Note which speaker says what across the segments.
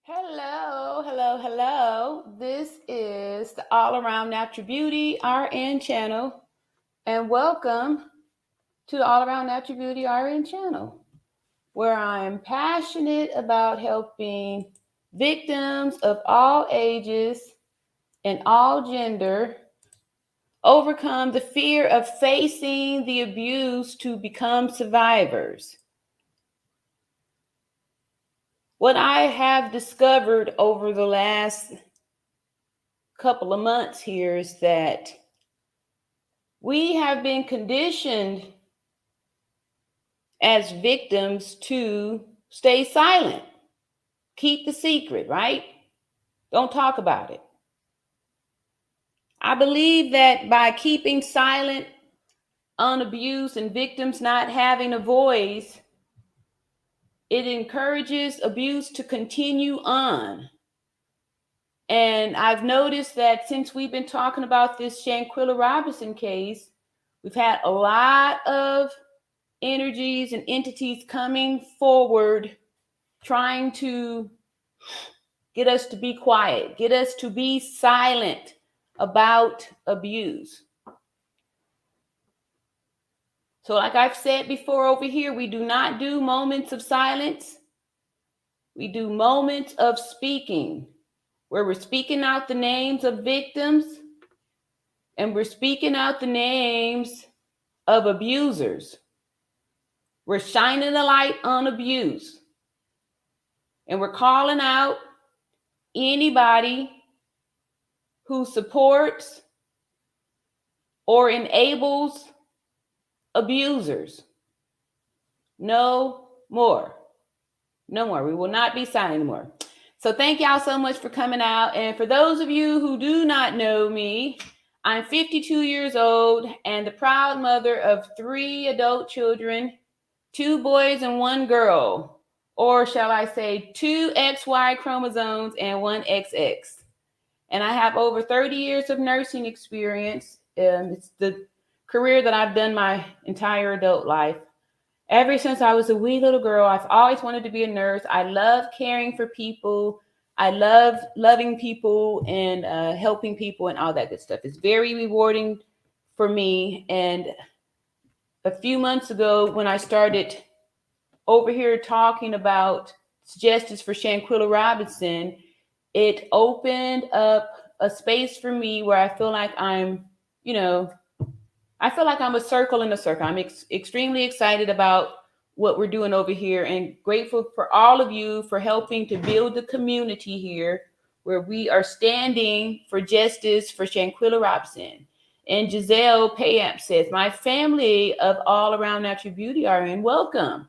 Speaker 1: Hello, hello, hello. This is the All Around Natural Beauty RN channel, and welcome to the All Around Natural Beauty RN channel, where I'm passionate about helping victims of all ages and all gender overcome the fear of facing the abuse to become survivors. What I have discovered over the last couple of months here is that we have been conditioned as victims to stay silent, keep the secret, right? Don't talk about it. I believe that by keeping silent on abuse and victims not having a voice, it encourages abuse to continue on. And I've noticed that since we've been talking about this Shanquella Robinson case, we've had a lot of energies and entities coming forward trying to get us to be quiet, get us to be silent about abuse. So, like I've said before over here, we do not do moments of silence. We do moments of speaking, where we're speaking out the names of victims and we're speaking out the names of abusers. We're shining a light on abuse. And we're calling out anybody who supports or enables abusers. No more. No more. We will not be silent anymore. So thank y'all so much for coming out. And for those of you who do not know me, I'm 52 years old and the proud mother of 3 adult children, 2 boys and 1 girl. Or shall I say 2 XY chromosomes and 1 XX. And I have over 30 years of nursing experience. It's the career that I've done my entire adult life. Ever since I was a wee little girl, I've always wanted to be a nurse. I love caring for people. I love loving people and helping people and all that good stuff. It's very rewarding for me. And a few months ago, when I started over here talking about justice for Shanquella Robinson, it opened up a space for me where I feel like I'm a circle in a circle. I'm extremely excited about what we're doing over here and grateful for all of you for helping to build the community here where we are standing for justice for Shanquella Robinson. And Giselle Payamp says, my family of All Around Natural Beauty are in. Welcome.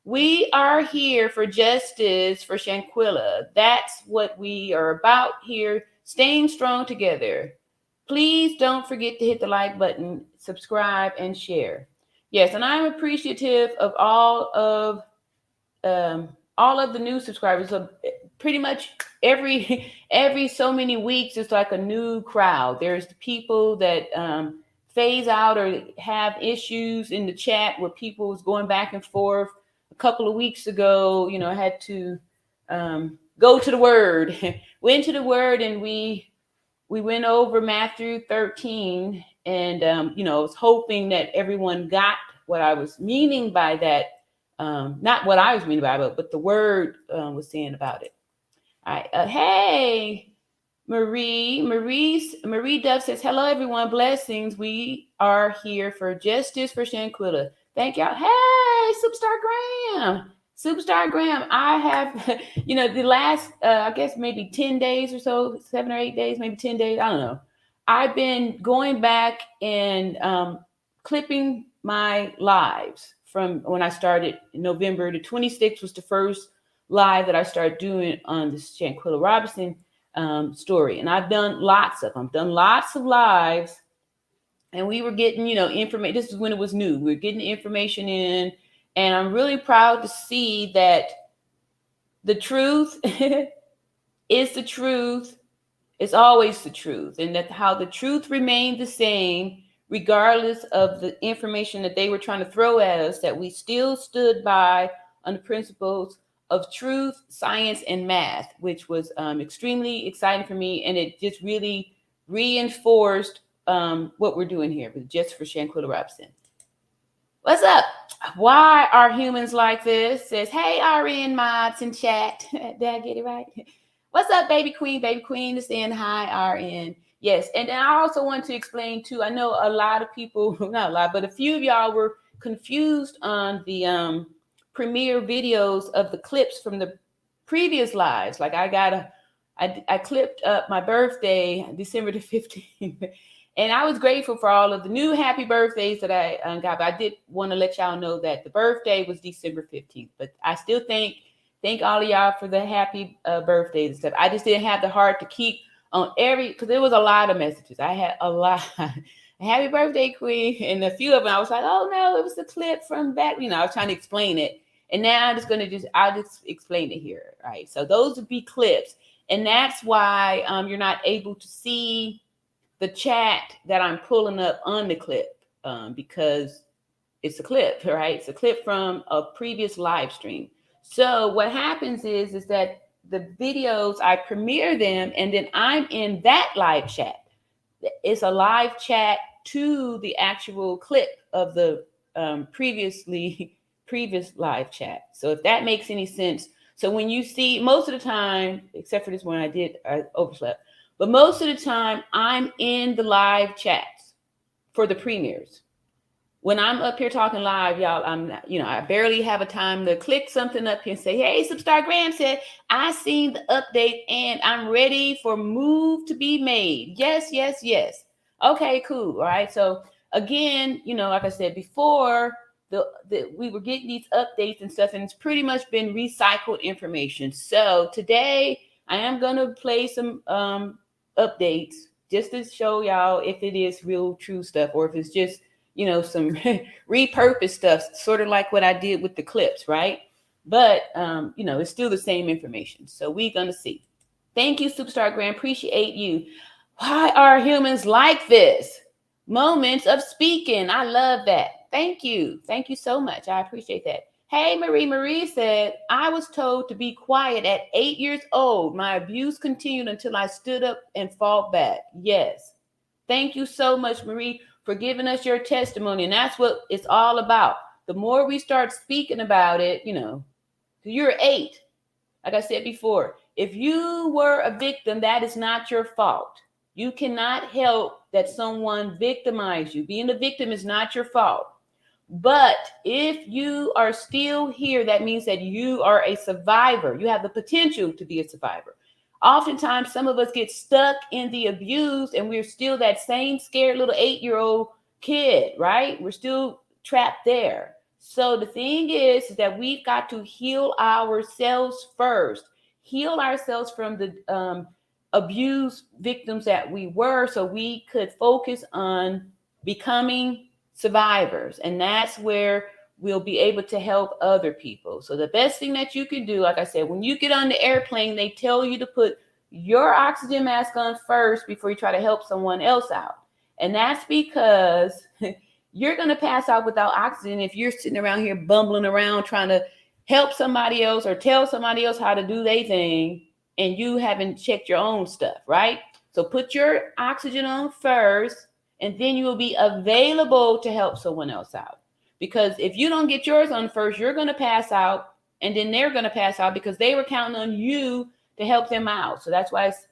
Speaker 1: We are here for justice for Shanquella. That's what we are about here, staying strong together. Please don't forget to hit the like button, subscribe, and share. Yes, and I'm appreciative of all of the new subscribers. So pretty much every so many weeks, it's like a new crowd. There's the people that phase out or have issues in the chat where people was going back and forth. A couple of weeks ago, I had to go to the Word, went to the Word, and we went over Matthew 13, and I was hoping that everyone got what I was meaning by that. Not what I was meaning by it, but the Word was saying about it. All right. Hey, Marie Duff says, hello, everyone. Blessings. We are here for justice for Shanquella. Thank y'all. Hey, Superstar Graham. I have, the last, I guess maybe 10 days or so, 7 or 8 days, maybe 10 days. I don't know. I've been going back and clipping my lives from when I started in November. The 26th was the first live that I started doing on the Shanquella Robinson story. And I've done lots of them, done lots of lives. And we were getting, information. This is when it was new. We were getting information in. And I'm really proud to see that the truth is the truth. It's always the truth. And that how the truth remained the same, regardless of the information that they were trying to throw at us, that we still stood by on the principles of truth, science, and math, which was extremely exciting for me. And it just really reinforced what we're doing here with Just for Shanquella Robinson. What's up? Why are humans like this? Says, hey, RN mods in chat. Did I get it right? What's up, baby queen? Baby queen is saying hi, RN. Yes, and then I also want to explain too. I know a lot of people, not a lot, but a few of y'all were confused on the premiere videos of the clips from the previous lives. Like I clipped up my birthday, December the 15th. And I was grateful for all of the new happy birthdays that I got. But I did want to let y'all know that the birthday was December 15th. But I still thank all of y'all for the happy birthdays and stuff. I just didn't have the heart to keep on because there was a lot of messages. I had a lot. Happy birthday, queen. And a few of them, I was like, oh no, it was the clip from back. I was trying to explain it. And now I'm just going to I'll just explain it here. Right. So those would be clips. And that's why you're not able to see the chat that I'm pulling up on the clip because it's a clip, right? It's a clip from a previous live stream. So what happens is that the videos, I premiere them and then I'm in that live chat. It's a live chat to the actual clip of the previous live chat. So if that makes any sense. So when you see, most of the time, except for this one I overslept, but most of the time I'm in the live chats for the premieres. When I'm up here talking live, y'all, I'm not, I barely have a time to click something up here and say, hey, Substar Graham said, I seen the update and I'm ready for move to be made. Yes, yes, yes. Okay, cool. All right. So again, like I said before, we were getting these updates and stuff, and it's pretty much been recycled information. So today I am going to play some updates just to show y'all if it is real true stuff or if it's just some repurposed stuff, sort of like what I did with the clips, right? But it's still the same information. So we're gonna see. Thank you, Superstar Graham. Appreciate you. Why are humans like this? Moments of speaking. I love that. Thank you. Thank you so much. I appreciate that. Hey, Marie said, I was told to be quiet at 8 years old. My abuse continued until I stood up and fought back. Yes. Thank you so much, Marie, for giving us your testimony. And that's what it's all about. The more we start speaking about it, you're 8. Like I said before, if you were a victim, that is not your fault. You cannot help that someone victimized you. Being a victim is not your fault. But if you are still here, that means that you are a survivor. You have the potential to be a survivor. Oftentimes, some of us get stuck in the abuse and we're still that same scared little 8-year-old kid, right? We're still trapped there. So the thing is that we've got to heal ourselves first. Heal ourselves from the abuse victims that we were so we could focus on becoming survivors. And that's where we'll be able to help other people. So the best thing that you can do, like I said, when you get on the airplane, they tell you to put your oxygen mask on first before you try to help someone else out. And that's because you're going to pass out without oxygen if you're sitting around here bumbling around trying to help somebody else or tell somebody else how to do their thing and you haven't checked your own stuff, right? So put your oxygen on first and then you will be available to help someone else out. Because if you don't get yours on first, you're going to pass out and then they're going to pass out because they were counting on you to help them out. So that's why it's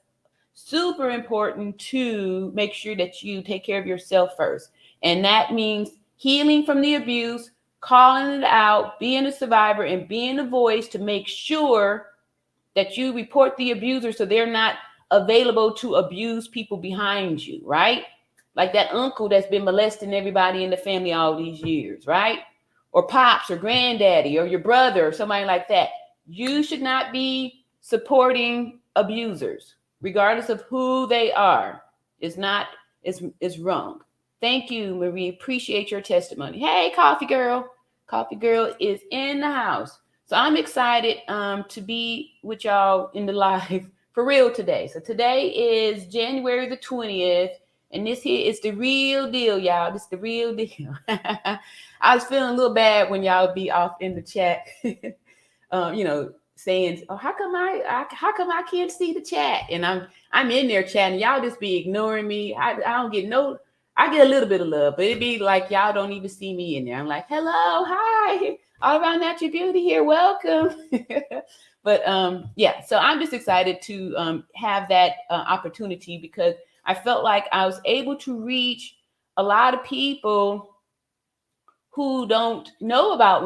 Speaker 1: super important to make sure that you take care of yourself first. And that means healing from the abuse, calling it out, being a survivor, and being a voice to make sure that you report the abuser so they're not available to abuse people behind you, right? Like that uncle that's been molesting everybody in the family all these years, right? Or pops or granddaddy or your brother or somebody like that. You should not be supporting abusers, regardless of who they are. It's wrong. Thank you, Marie. Appreciate your testimony. Hey, Coffee Girl. Coffee Girl is in the house. So I'm excited to be with y'all in the live for real today. So today is January the 20th. And this here is the real deal, y'all. This is the real deal. I was feeling a little bad when y'all be off in the chat, saying, "Oh, how come I can't see the chat?" And I'm in there chatting. Y'all just be ignoring me. I don't get no. I get a little bit of love, but it'd be like y'all don't even see me in there. I'm like, "Hello, hi, all around natural beauty here, welcome." But yeah, so I'm just excited to have that opportunity because I felt like I was able to reach a lot of people who don't know about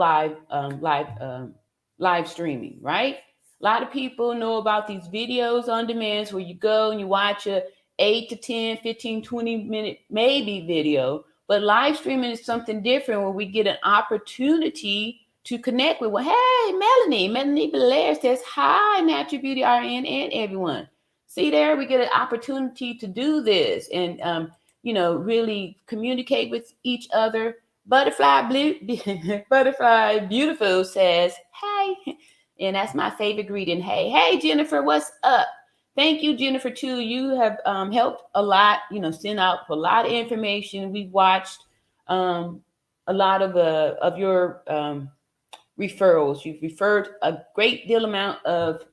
Speaker 1: live streaming, right? A lot of people know about these videos on demands where you go and you watch a 8 to 10, 15, 20-minute maybe video, but live streaming is something different where we get an opportunity to connect with. Well, hey, Melanie Blair says hi, Natural Beauty RN and everyone. See there, we get an opportunity to do this and really communicate with each other. Butterfly Blue, Butterfly Beautiful says, "Hey," and that's my favorite greeting. Hey, Jennifer, what's up? Thank you, Jennifer, too. You have helped a lot. Send out a lot of information. We've watched a lot of your referrals. You've referred a great deal amount of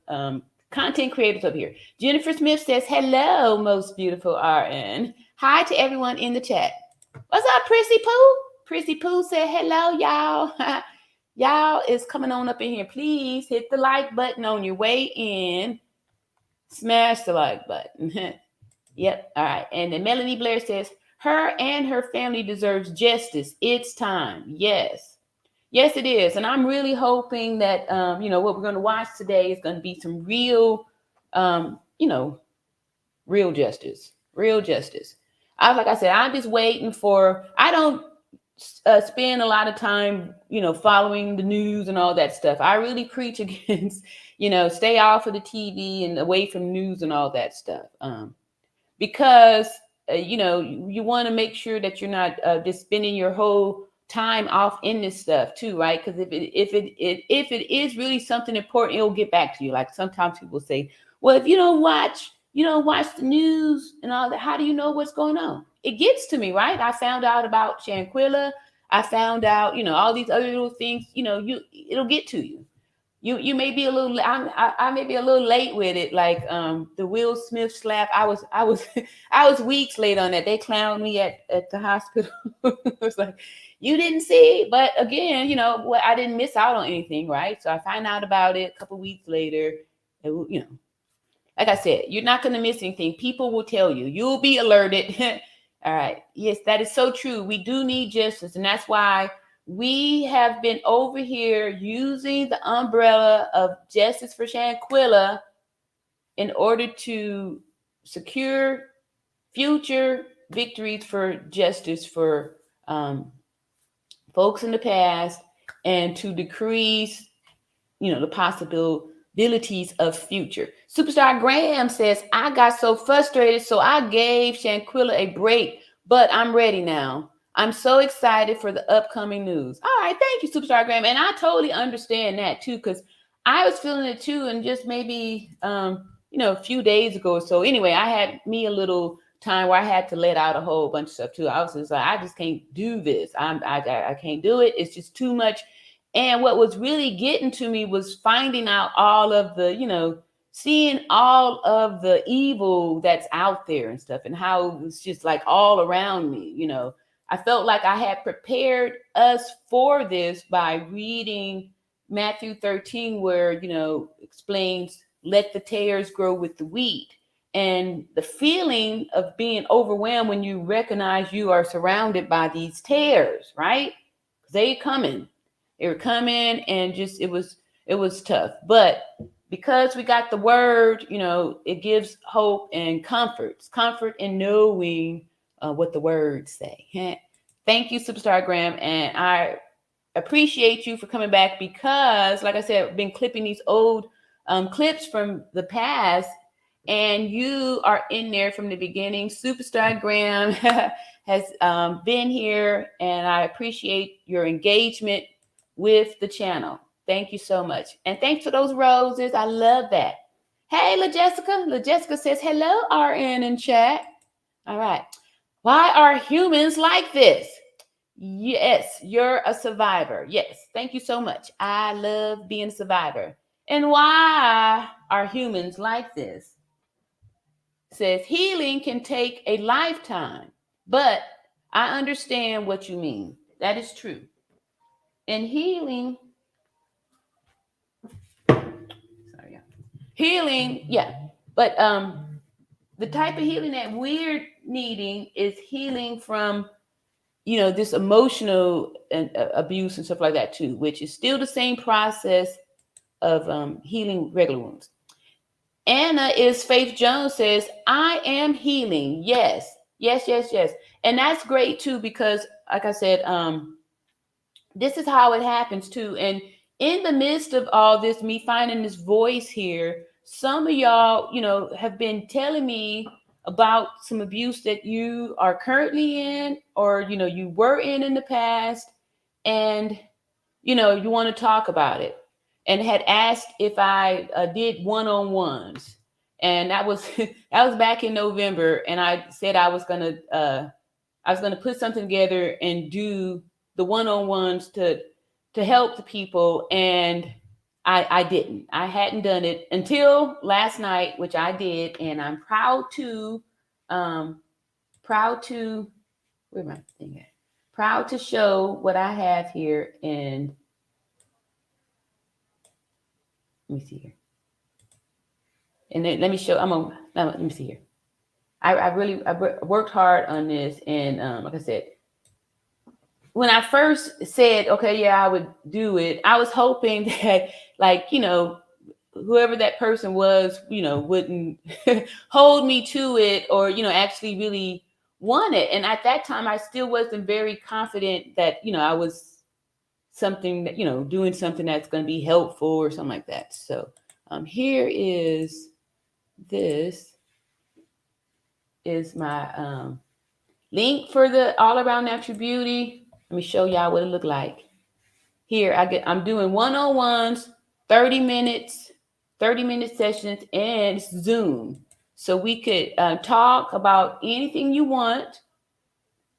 Speaker 1: content creators up here. Jennifer Smith says, "Hello, most beautiful RN." Hi to everyone in the chat. What's up, Prissy Pooh? Prissy Pooh said, "Hello, y'all." Y'all is coming on up in here. Please hit the like button on your way in. Smash the like button. Yep. All right. And then Melanie Blair says, "Her and her family deserves justice. It's time." Yes. Yes, it is. And I'm really hoping that, what we're going to watch today is going to be some real, real justice. Real justice. Like I said, I'm just waiting for, I don't spend a lot of time, following the news and all that stuff. I really preach against, stay off of the TV and away from news and all that stuff. Because, you want to make sure that you're not just spending your whole time off in this stuff too, right? Because if it is really something important, it'll get back to you. Like sometimes people say, "Well, if you don't watch the news and all that, how do you know what's going on?" It gets to me, right? I found out about Shanquella. I found out, all these other little things. It'll get to you. You may be a little. I may be a little late with it. Like the Will Smith slap. I was I was weeks late on that. They clowned me at the hospital. It was like, you didn't see, but again, what, I didn't miss out on anything, right? So I find out about it a couple weeks later. Like I said, you're not going to miss anything. People will tell you. You'll be alerted. All right. Yes, that is so true. We do need justice, and that's why we have been over here using the umbrella of Justice for Shanquella in order to secure future victories for justice for folks in the past and to decrease, the possibilities of future. Superstar Graham says, "I got so frustrated, so I gave Shanquella a break, but I'm ready now. I'm so excited for the upcoming news." All right, thank you, Superstar Graham. And I totally understand that too, because I was feeling it too, and just maybe a few days ago or so. Anyway, I had me a little time where I had to let out a whole bunch of stuff too. I was just like, I just can't do this. I can't do it. It's just too much. And what was really getting to me was finding out all of the, seeing all of the evil that's out there and stuff, and how it was just like all around me. I felt like I had prepared us for this by reading Matthew 13, where, explains, "Let the tares grow with the wheat." And the feeling of being overwhelmed when you recognize you are surrounded by these tares, right? They were coming, and just it was tough. But because we got the word, it gives hope and comfort in knowing what the words say. Thank you, Superstar Graham, and I appreciate you for coming back, because, like I said, I've been clipping these old clips from the past, and you are in there from the beginning. Superstar Graham has been here, and I appreciate your engagement with the channel. Thank you so much. And thanks for those roses. I love that. Hey, La Jessica. La Jessica says, "Hello, RN in chat." All right. Why are humans like this? Yes, you're a survivor. Yes. Thank you so much. I love being a survivor. And why are humans like this? It says healing can take a lifetime, but I understand what you mean. That is true. And healing, sorry, yeah. Healing, yeah. But the type of healing that we're needing is healing from, this emotional abuse and stuff like that too, which is still the same process of healing regular wounds. Anna is Faith Jones says, I am healing. Yes, yes, yes, yes. And that's great too, because like I said, this is how it happens too. And in the midst of all this, me finding this voice here, some of y'all, have been telling me about some abuse that you are currently in, or, you were in the past, and, you want to talk about it, and had asked if I did one-on-ones. And that was that was back in November, and I said I was gonna put something together and do the one-on-ones to help the people, and I didn't. I hadn't done it until last night, which I did, and I'm proud to where my thing at? Proud to show what I have here. And let me see here. And then let me show. Let me see here. I worked hard on this, and like I said, when I first said, okay, yeah, I would do it, I was hoping that, like, whoever that person was, wouldn't hold me to it, or, actually really want it. And at that time, I still wasn't very confident that, I was something that, doing something that's going to be helpful or something like that. So here is this is my link for the All Around Natural Beauty. Let me show y'all what it looked like. Here I'm doing one-on-ones, 30 minute sessions, and it's Zoom. So we could talk about anything you want.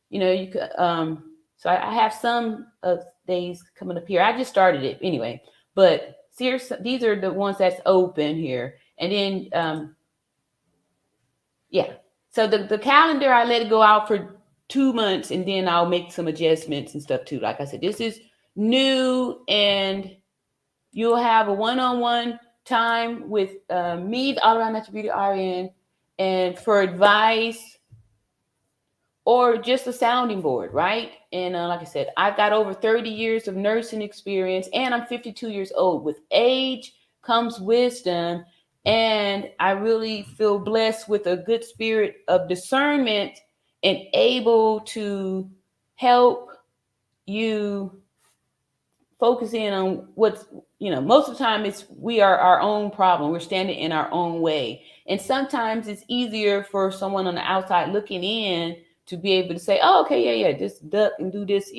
Speaker 1: You could so I have some of days coming up here. I just started it anyway, but seriously, these are the ones that's open here. And then yeah. So the calendar, I let it go out for 2 months, and then I'll make some adjustments and stuff too. Like I said, this is new, and you'll have a one-on-one time with me, the All Around Natural Beauty RN, and for advice or just a sounding board, right? And like I said, I've got over 30 years of nursing experience, and I'm 52 years old. With age comes wisdom, and I really feel blessed with a good spirit of discernment and able to help you focus in on what's, most of the time we are our own problem. We're standing in our own way. And sometimes it's easier for someone on the outside looking in to be able to say, oh, okay, yeah, just duck and do this,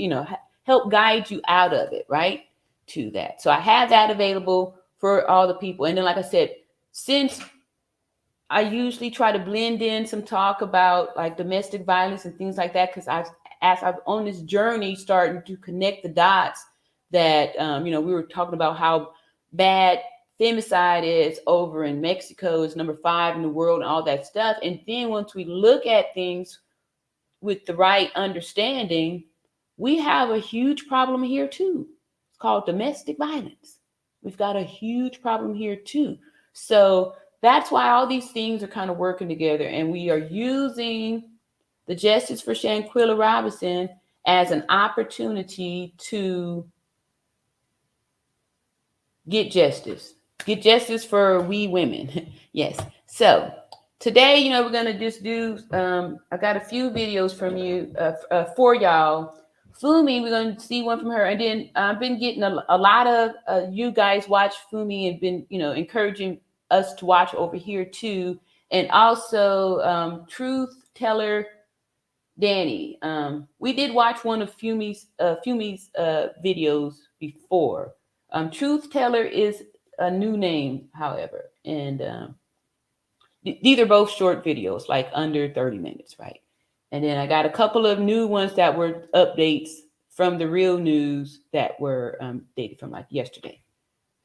Speaker 1: help guide you out of it, right? To that. So I have that available for all the people. And then, like I said, since I usually try to blend in some talk about like domestic violence and things like that, because as I've on this journey starting to connect the dots that, we were talking about how bad femicide is over in Mexico, is number 5 in the world and all that stuff. And then once we look at things with the right understanding, we have a huge problem here too. It's called domestic violence. We've got a huge problem here too. So that's why all these things are kind of working together, and we are using the Justice for Shanquella Robinson as an opportunity to get justice for we women. Yes. So today, we're going to just do, I got a few videos from you for y'all. Fumi, we're going to see one from her. And then I've been getting a lot of you guys watch Fumi and been, encouraging us to watch over here too. And also Truth Teller Danny. We did watch one of Fumi's videos before. Truth Teller is a new name, however. And these are both short videos, like under 30 minutes, right? And then I got a couple of new ones that were updates from the real news that were dated from like yesterday.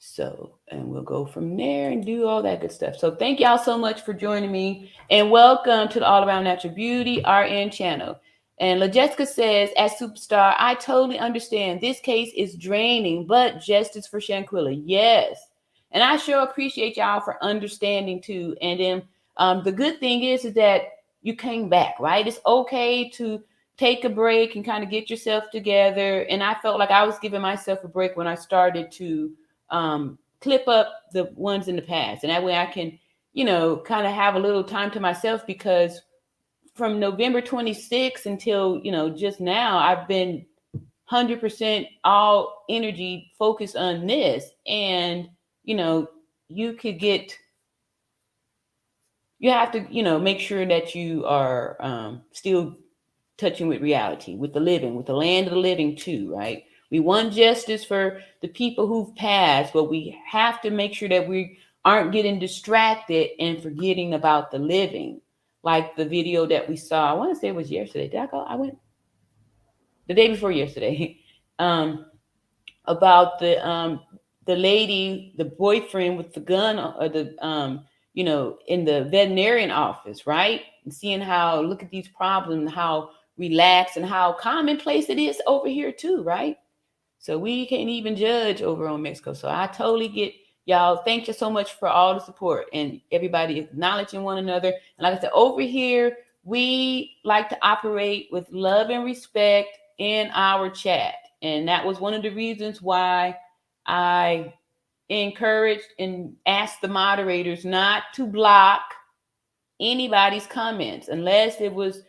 Speaker 1: So, and we'll go from there and do all that good stuff. So thank y'all so much for joining me, and welcome to the All Around Natural Beauty RN channel. And LaJessica says, as superstar, I totally understand. This case is draining, but justice for Shanquella. Yes. And I sure appreciate y'all for understanding too. And then the good thing is that you came back, right? It's okay to take a break and kind of get yourself together. And I felt like I was giving myself a break when I started to clip up the ones in the past. And that way I can, kind of have a little time to myself, because from November 26th until, just now, I've been 100% all energy focused on this. And, you could get, you have to, make sure that you are still touching with reality, with the living, with the land of the living too, right? We want justice for the people who've passed, but we have to make sure that we aren't getting distracted and forgetting about the living. Like the video that we saw, I want to say it was yesterday. Did I go? I went the day before yesterday. About the lady, the boyfriend with the gun, or the in the veterinarian office, right? And seeing how, look at these problems, how relaxed and how commonplace it is over here too, right? So we can't even judge over on Mexico. So I totally get y'all. Thank you so much for all the support and everybody acknowledging one another. And like I said, over here, we like to operate with love and respect in our chat. And that was one of the reasons why I encouraged and asked the moderators not to block anybody's comments unless it was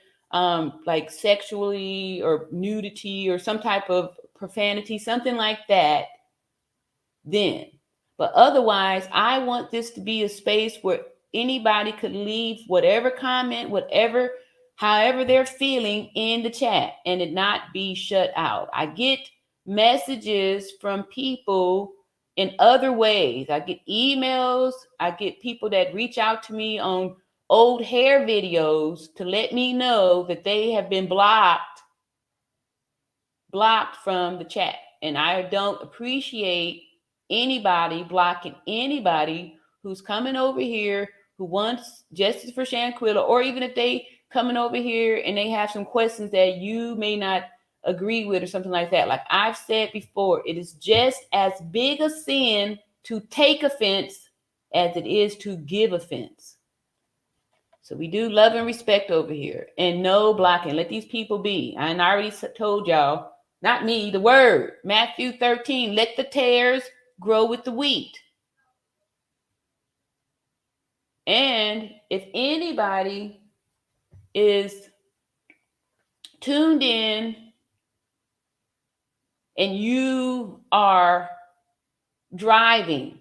Speaker 1: like sexually or nudity or some type of profanity, something like that, then. But otherwise, I want this to be a space where anybody could leave whatever comment, however they're feeling in the chat, and it not be shut out. I get messages from people in other ways. I get emails. I get people that reach out to me on old hair videos to let me know that they have been blocked from the chat. And I don't appreciate anybody blocking anybody who's coming over here who wants justice for Shanquella, or even if they coming over here and they have some questions that you may not agree with or something like that. Like I've said before, it is just as big a sin to take offense as it is to give offense. So we do love and respect over here, and no blocking. Let these people be. And I already told y'all, not me, the word, Matthew 13, let the tares grow with the wheat. And if anybody is tuned in and you are driving,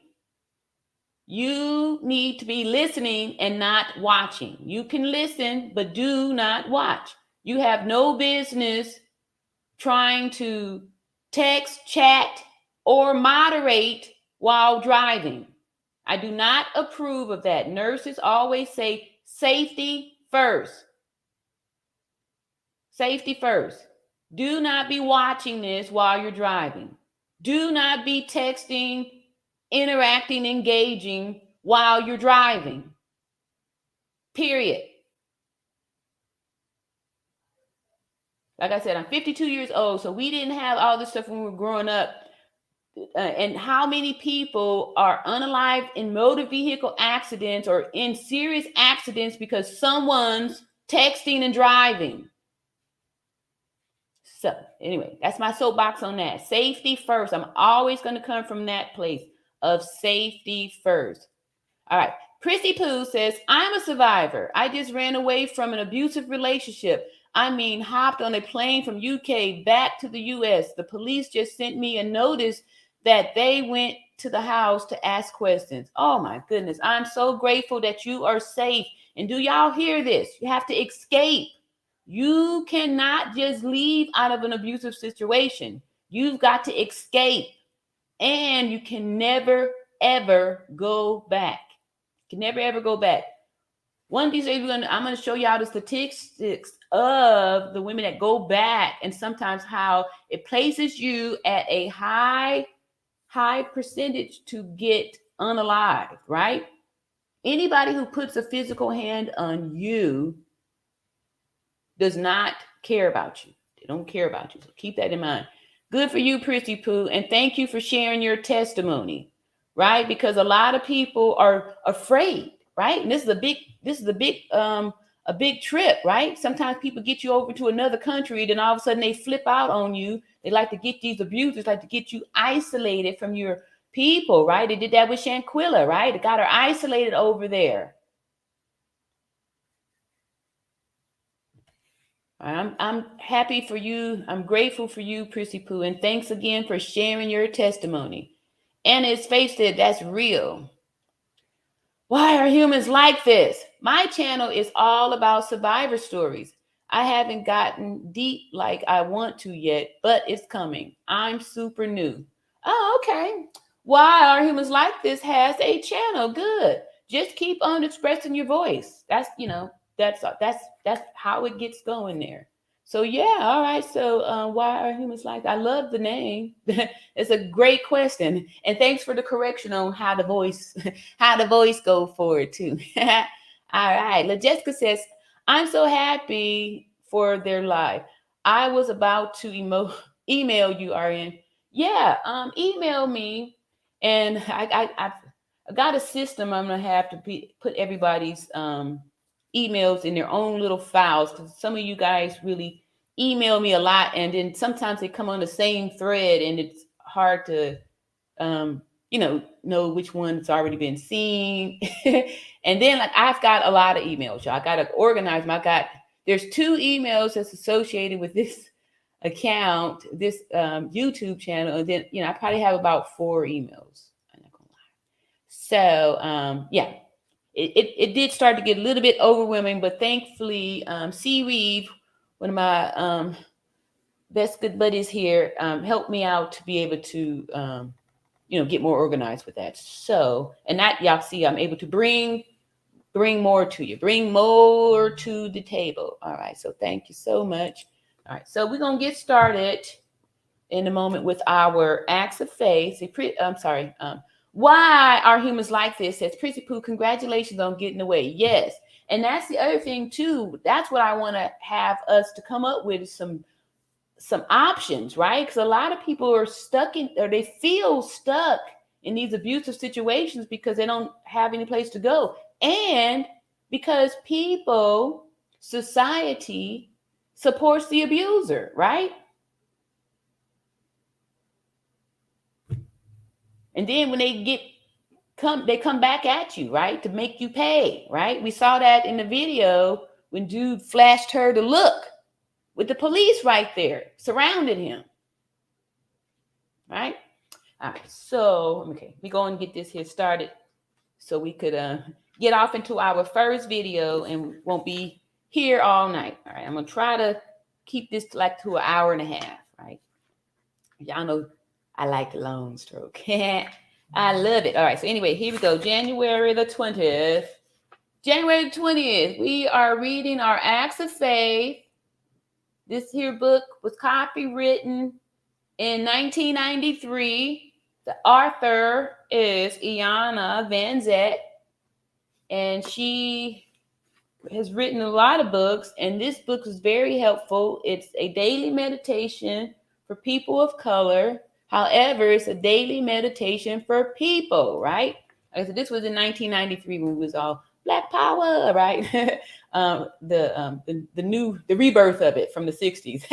Speaker 1: you need to be listening and not watching. You can listen, but do not watch. You have no business trying to text, chat, or moderate while driving. I do not approve of that. Nurses always say safety first. Safety first. Do not be watching this while you're driving. Do not be texting, interacting, engaging while you're driving. Period. Like I said, I'm 52 years old, so we didn't have all this stuff when we were growing up. And how many people are unalived in motor vehicle accidents or in serious accidents because someone's texting and driving? So anyway, that's my soapbox on that. Safety first. I'm always going to come from that place of safety first. All right. Prissy Pooh says, I'm a survivor. I just ran away from an abusive relationship. I mean, hopped on a plane from UK back to the US. The police just sent me a notice that they went to the house to ask questions. Oh my goodness. I'm so grateful that you are safe. And do y'all hear this? You have to escape. You cannot just leave out of an abusive situation. You've got to escape. And you can never, ever go back. You can never, ever go back. One of these days, I'm going to show y'all the statistics of the women that go back, and sometimes how it places you at a high high percentage to get unalived, right? Anybody who puts a physical hand on you does not care about you. They don't care about you. So keep that in mind. Good for you, Prissy Pooh. And thank you for sharing your testimony, right? Because a lot of people are afraid, right? And this is a big trip, right? Sometimes people get you over to another country, then all of a sudden they flip out on you. They like to get these abusers, like to get you isolated from your people, right? They did that with Shanquella, right? They got her isolated over there. I'm happy for you. I'm grateful for you, Prissy Pooh. And thanks again for sharing your testimony. And it's face it, that's real. Why are humans like this? My channel is all about survivor stories. I haven't gotten deep like I want to yet, but it's coming. I'm super new. Oh, okay. Why Are Humans Like This has a channel. Good. Just keep on expressing your voice. That's how it gets going there. So yeah, all right. So why are humans like that? I love the name. It's a great question, and thanks for the correction on how the voice go forward too. All right. LaJessica says, "I'm so happy for their life. I was about to email you, RN. Yeah, email me, and I got a system. I'm gonna have to put everybody's emails in their own little files because some of you guys really email me a lot, and then sometimes they come on the same thread, and it's hard to know which one's already been seen. And then like I've got a lot of emails, y'all. I got to organize them. There's 2 emails that's associated with this account, this YouTube channel, and then I probably have about 4 emails. I'm not gonna lie. So yeah, it did start to get a little bit overwhelming, but thankfully, Seaweed, one of my best good buddies here, helped me out to be able to get more organized with that. So, and that y'all see, I'm able to bring more to you, bring more to the table. All right. So thank you so much. All right. So we're going to get started in a moment with our acts of faith. I'm sorry. Why are humans like this? Says Prissy Pooh, congratulations on getting away. Yes. And that's the other thing too. That's what I want to have us to come up with some options, right? Because a lot of people are they feel stuck in these abusive situations because they don't have any place to go. And because society supports the abuser, right? And then when they come back at you, right? To make you pay, right? We saw that in the video when dude flashed her to look with the police right there, surrounded him. Right? All right. So, okay, we go and get this here started so we could get off into our first video and won't be here all night. All right. I'm going to try to keep this to an hour and a half, right? Y'all know I like the long stroke. I love it. All right. So anyway, here we go. January the 20th. January the 20th, we are reading our Acts of Faith. This here book was copywritten in 1993. The author is Iana Van Zet, and she has written a lot of books, and this book is very helpful. It's a daily meditation for people of color. However, it's a daily meditation for people, right? Like I said, this was in 1993 when we was all Black Power, right? The rebirth of it from the 60s.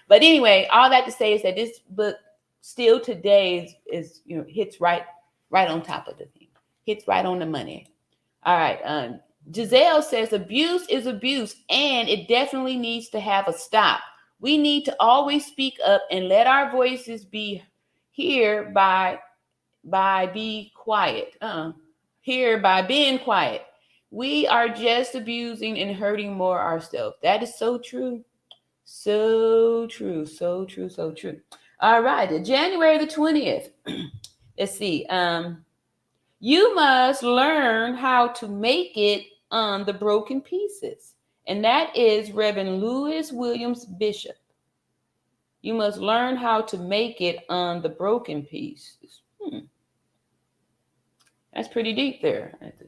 Speaker 1: But anyway, all that to say is that this book still today is hits right on top of the thing, hits right on the money. All right. Giselle says abuse is abuse, and it definitely needs to have a stop. We need to always speak up and let our voices be heard by be quiet. Here by being quiet. We are just abusing and hurting more ourselves. That is so true. So true. So true. So true. All right. January the 20th. Let's see. You must learn how to make it on the broken pieces. And that is Reverend Lewis Williams Bishop. You must learn how to make it on the broken pieces. That's pretty deep there. I have to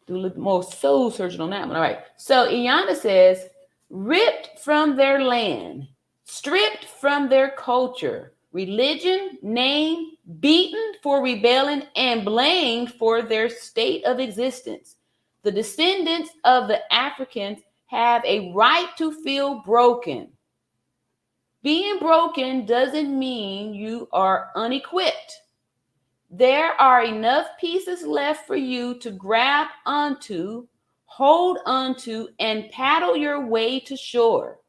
Speaker 1: do a little more soul searching on that one. All right. So Iana says, ripped from their land, stripped from their culture, religion, name, beaten for rebelling, and blamed for their state of existence. The descendants of the Africans have a right to feel broken. Being broken doesn't mean you are unequipped. There are enough pieces left for you to grab onto, hold onto, and paddle your way to shore.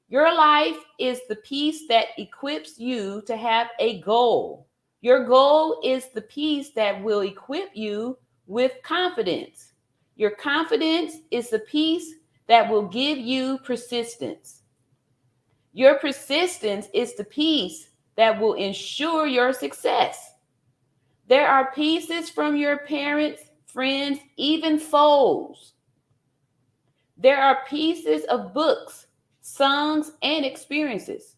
Speaker 1: Your life is the piece that equips you to have a goal. Your goal is the piece that will equip you with confidence. Your confidence is the piece that will give you persistence. Your persistence is the piece that will ensure your success. There are pieces from your parents, friends, even foes. There are pieces of books, songs, and experiences.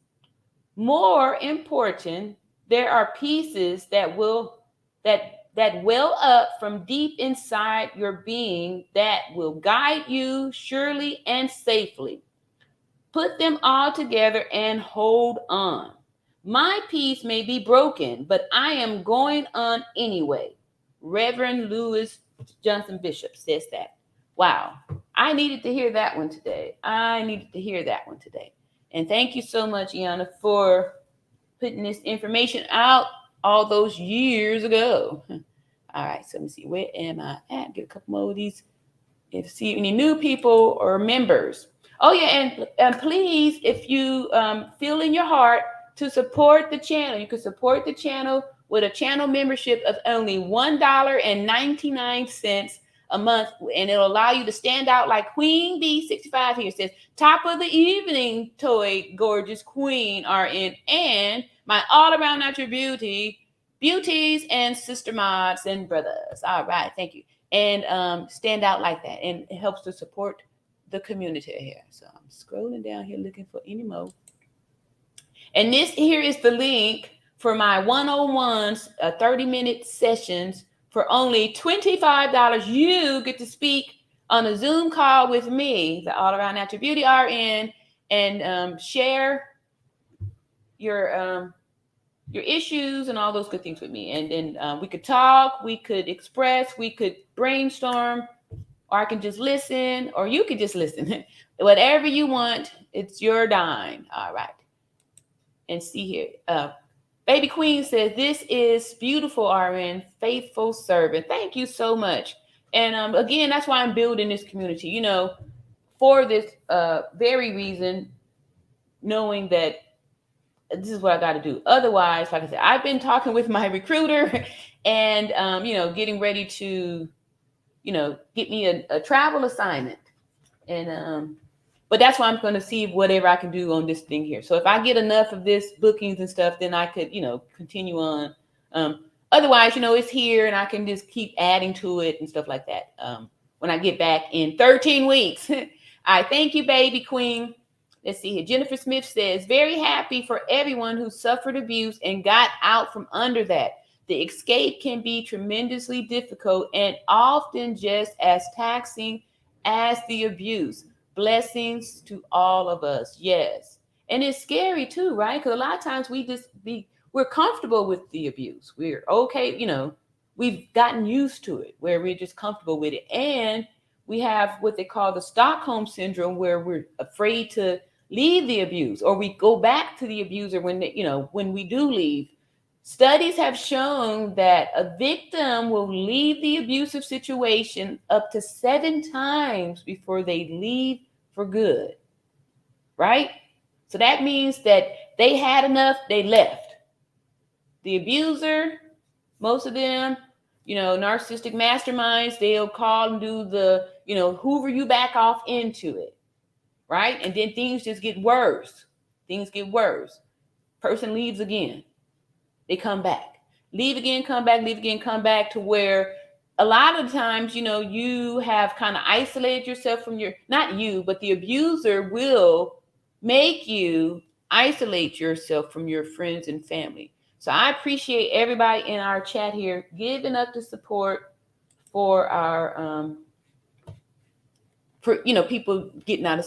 Speaker 1: More important, there are pieces that well up from deep inside your being that will guide you surely and safely. Put them all together and hold on. My piece may be broken, but I am going on anyway. Reverend Lewis Johnson Bishop says that. Wow. I needed to hear that one today. And thank you so much, Iana, for putting this information out all those years ago. All right, so let me see. Where am I at? Get a couple more of these. If see any new people or members. Oh, yeah, and please, if you feel in your heart to support the channel, you can support the channel with a channel membership of only $1.99 a month, and it'll allow you to stand out like Queen B65 here says, top of the evening, toy gorgeous Queen RN, and my all-around natural beauties and sister mods and brothers. All right, thank you. And stand out like that, and it helps to support the community here. So I'm scrolling down here looking for any more. And this here is the link for my 101s, 30-minute sessions for only $25. You get to speak on a Zoom call with me, the All Around Natural Beauty RN, and share your issues and all those good things with me. And then we could talk, we could express, we could brainstorm, or I can just listen, or you could just listen. Whatever you want, it's your dime. All right. And see here. Baby Queen says, this is beautiful, RN, faithful servant. Thank you so much. And again, that's why I'm building this community, you know, for this very reason, knowing that this is what I got to do. Otherwise, like I said, I've been talking with my recruiter and, getting ready to, get me a travel assignment. And, but that's why I'm going to see whatever I can do on this thing here. So if I get enough of this bookings and stuff, then I could, continue on. Otherwise, it's here and I can just keep adding to it and stuff like that. When I get back in 13 weeks. I thank you, baby queen. Let's see here. Jennifer Smith says, very happy for everyone who suffered abuse and got out from under that. The escape can be tremendously difficult and often just as taxing as the abuse. Blessings to all of us. Yes. And it's scary too, right? Because a lot of times we're comfortable with the abuse. We're okay. We've gotten used to it where we're just comfortable with it. And we have what they call the Stockholm syndrome, where we're afraid to leave the abuse, or we go back to the abuser when we do leave. Studies have shown that a victim will leave the abusive situation up to 7 times before they leave for good, right? So that means that they had enough, they left. The abuser, most of them, narcissistic masterminds, they'll call and do the, hoover you back off into it, right? And then things just get worse. Person leaves again. They come back, leave again, come back to where a lot of times, you have kind of isolated yourself from not you, but the abuser will make you isolate yourself from your friends and family. So I appreciate everybody in our chat here giving up the support for our for people getting out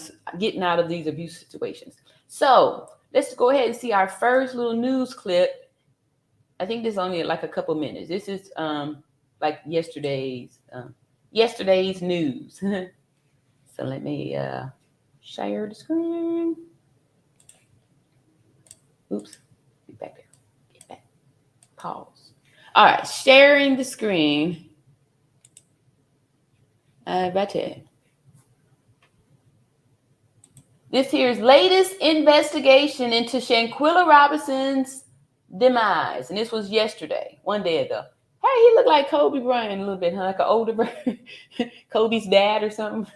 Speaker 1: of these abuse situations. So let's go ahead and see our first little news clip. I think this is only like a couple minutes. This is like yesterday's news. So let me share the screen. Oops, get back there. Get back. Pause. All right, sharing the screen. Right here. This here's latest investigation into Shanquella Robinson's demise. And this was yesterday, one day ago. Hey, he looked like Kobe Bryant a little bit, huh? Like an older version. Kobe's dad or something.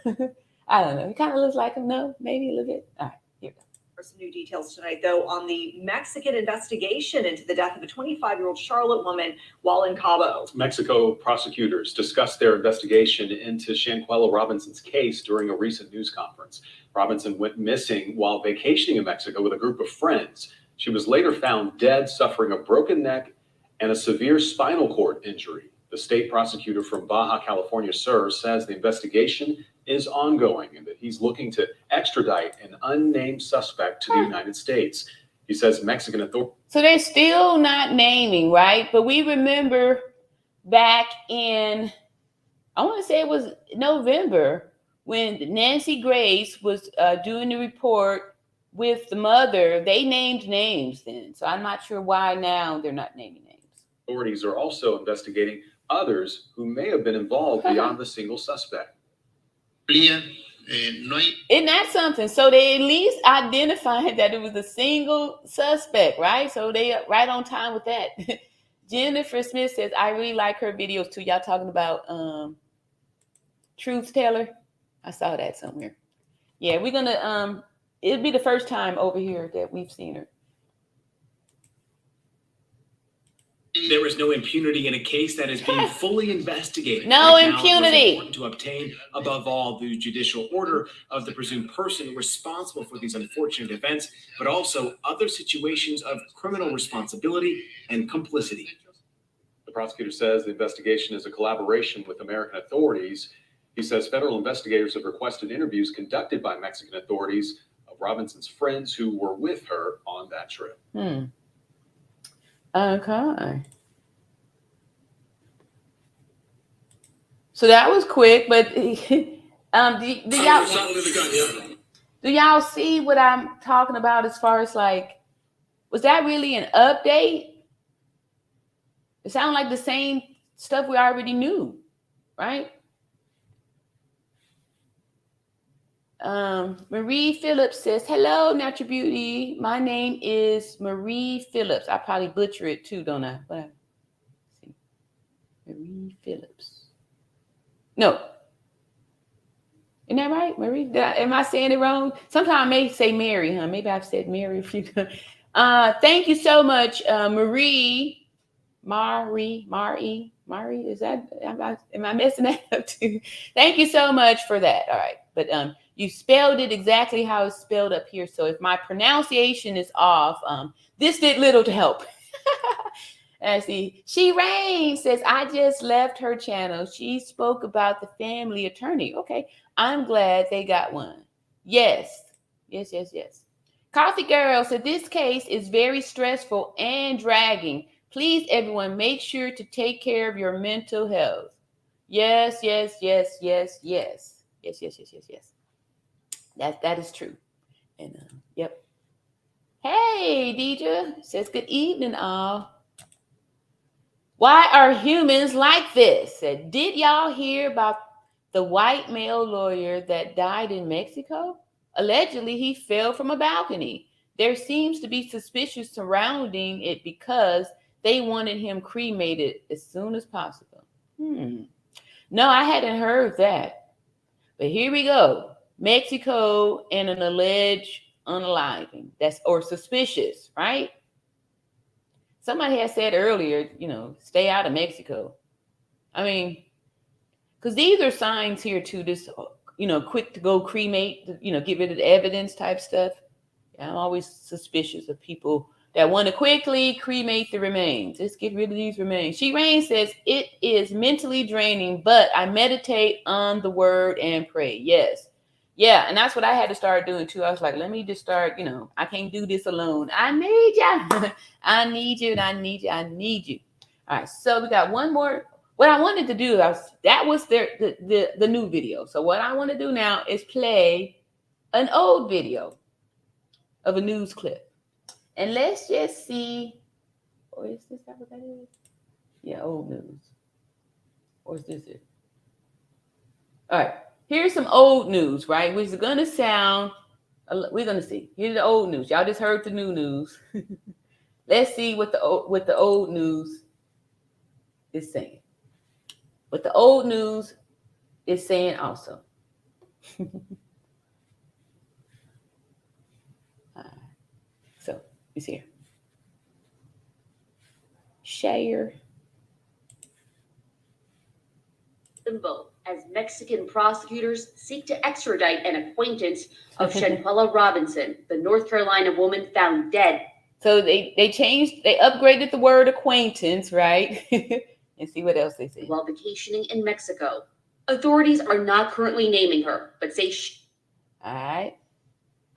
Speaker 1: I don't know. He kind of looks like him, no? Maybe a little bit. All right, here we go.
Speaker 2: Some new details tonight, though, on the Mexican investigation into the death of a 25-year-old Charlotte woman while in Cabo.
Speaker 3: Mexico prosecutors discussed their investigation into Shanquella Robinson's case during a recent news conference. Robinson went missing while vacationing in Mexico with a group of friends. She was later found dead, suffering a broken neck and a severe spinal cord injury. The state prosecutor from Baja California Sur says the investigation is ongoing and that he's looking to extradite an unnamed suspect to the United States. He says Mexican authorities.
Speaker 1: So they're still not naming, right? But we remember back in, I want to say it was November, when Nancy Grace was doing the report with the mother, they named names then. So I'm not sure why now they're not naming names.
Speaker 3: Authorities are also investigating others who may have been involved beyond the single suspect. Isn't
Speaker 1: that something? So they at least identified that it was a single suspect, right? So they are right on time with that. Jennifer Smith says, I really like her videos too. Y'all talking about Truth Teller? I saw that somewhere. Yeah, we're gonna it'll be the first time over here that we've seen her.
Speaker 4: There is no impunity in a case that is being fully investigated.
Speaker 1: No
Speaker 4: right
Speaker 1: impunity.
Speaker 4: Now, to obtain, above all, the judicial order of the presumed person responsible for these unfortunate events, but also other situations of criminal responsibility and complicity.
Speaker 3: The prosecutor says the investigation is a collaboration with American authorities. He says federal investigators have requested interviews conducted by Mexican authorities of Robinson's friends who were with her on that trip.
Speaker 1: Okay. So that was quick, but do y'all see what I'm talking about as far as like, was that really an update? It sounded like the same stuff we already knew, right? Marie Phillips says, hello, Natural Beauty. My name is Marie Phillips. I probably butcher it too, don't I? But see. Marie Phillips. No. Isn't that right, Marie? Am I saying it wrong? Sometimes I may say Mary, huh? Maybe I've said Mary a few times. Thank you so much, Marie. Mari, is that, am I messing that up too? Thank you so much for that. All right. But you spelled it exactly how it's spelled up here. So if my pronunciation is off, this did little to help. And see, She Rain says, I just left her channel. She spoke about the family attorney. Okay. I'm glad they got one. Yes. Coffee Girl said, this case is very stressful and dragging. Please, everyone, make sure to take care of your mental health. Yes. That is true. And yep. Hey, Deidre says, good evening, all. Why are humans like this? Said, did y'all hear about the white male lawyer that died in Mexico? Allegedly, he fell from a balcony. There seems to be suspicion surrounding it because they wanted him cremated as soon as possible. No, I hadn't heard that. But here we go. Mexico and an alleged unaliving. That's or suspicious, right? Somebody had said earlier, stay out of Mexico. I mean, because these are signs here too, this, quick to go cremate, get rid of the evidence type stuff. I'm always suspicious of people that want to quickly cremate the remains. Let's get rid of these remains. She Rain says, it is mentally draining, but I meditate on the word and pray. Yes. Yeah, and that's what I had to start doing too. I was like, let me just start, I can't do this alone. I need you. I need you, and I need you. I need you. All right, so we got one more. What I wanted to do, that was the new video. So what I want to do now is play an old video of a news clip. And let's just see, or is this what that is? Yeah, old news. Or is this it? All right, here's some old news, right? Which is going to sound, we're going to see. Here's the old news. Y'all just heard the new news. Let's see what the old news is saying. What the old news is saying also. So, it's here. Share.
Speaker 5: Limbo as Mexican prosecutors seek to extradite an acquaintance of Shanquella Robinson, the North Carolina woman found dead.
Speaker 1: So they upgraded the word acquaintance, right? And see what else they say.
Speaker 5: While vacationing in Mexico. Authorities are not currently naming her, but say
Speaker 1: all right.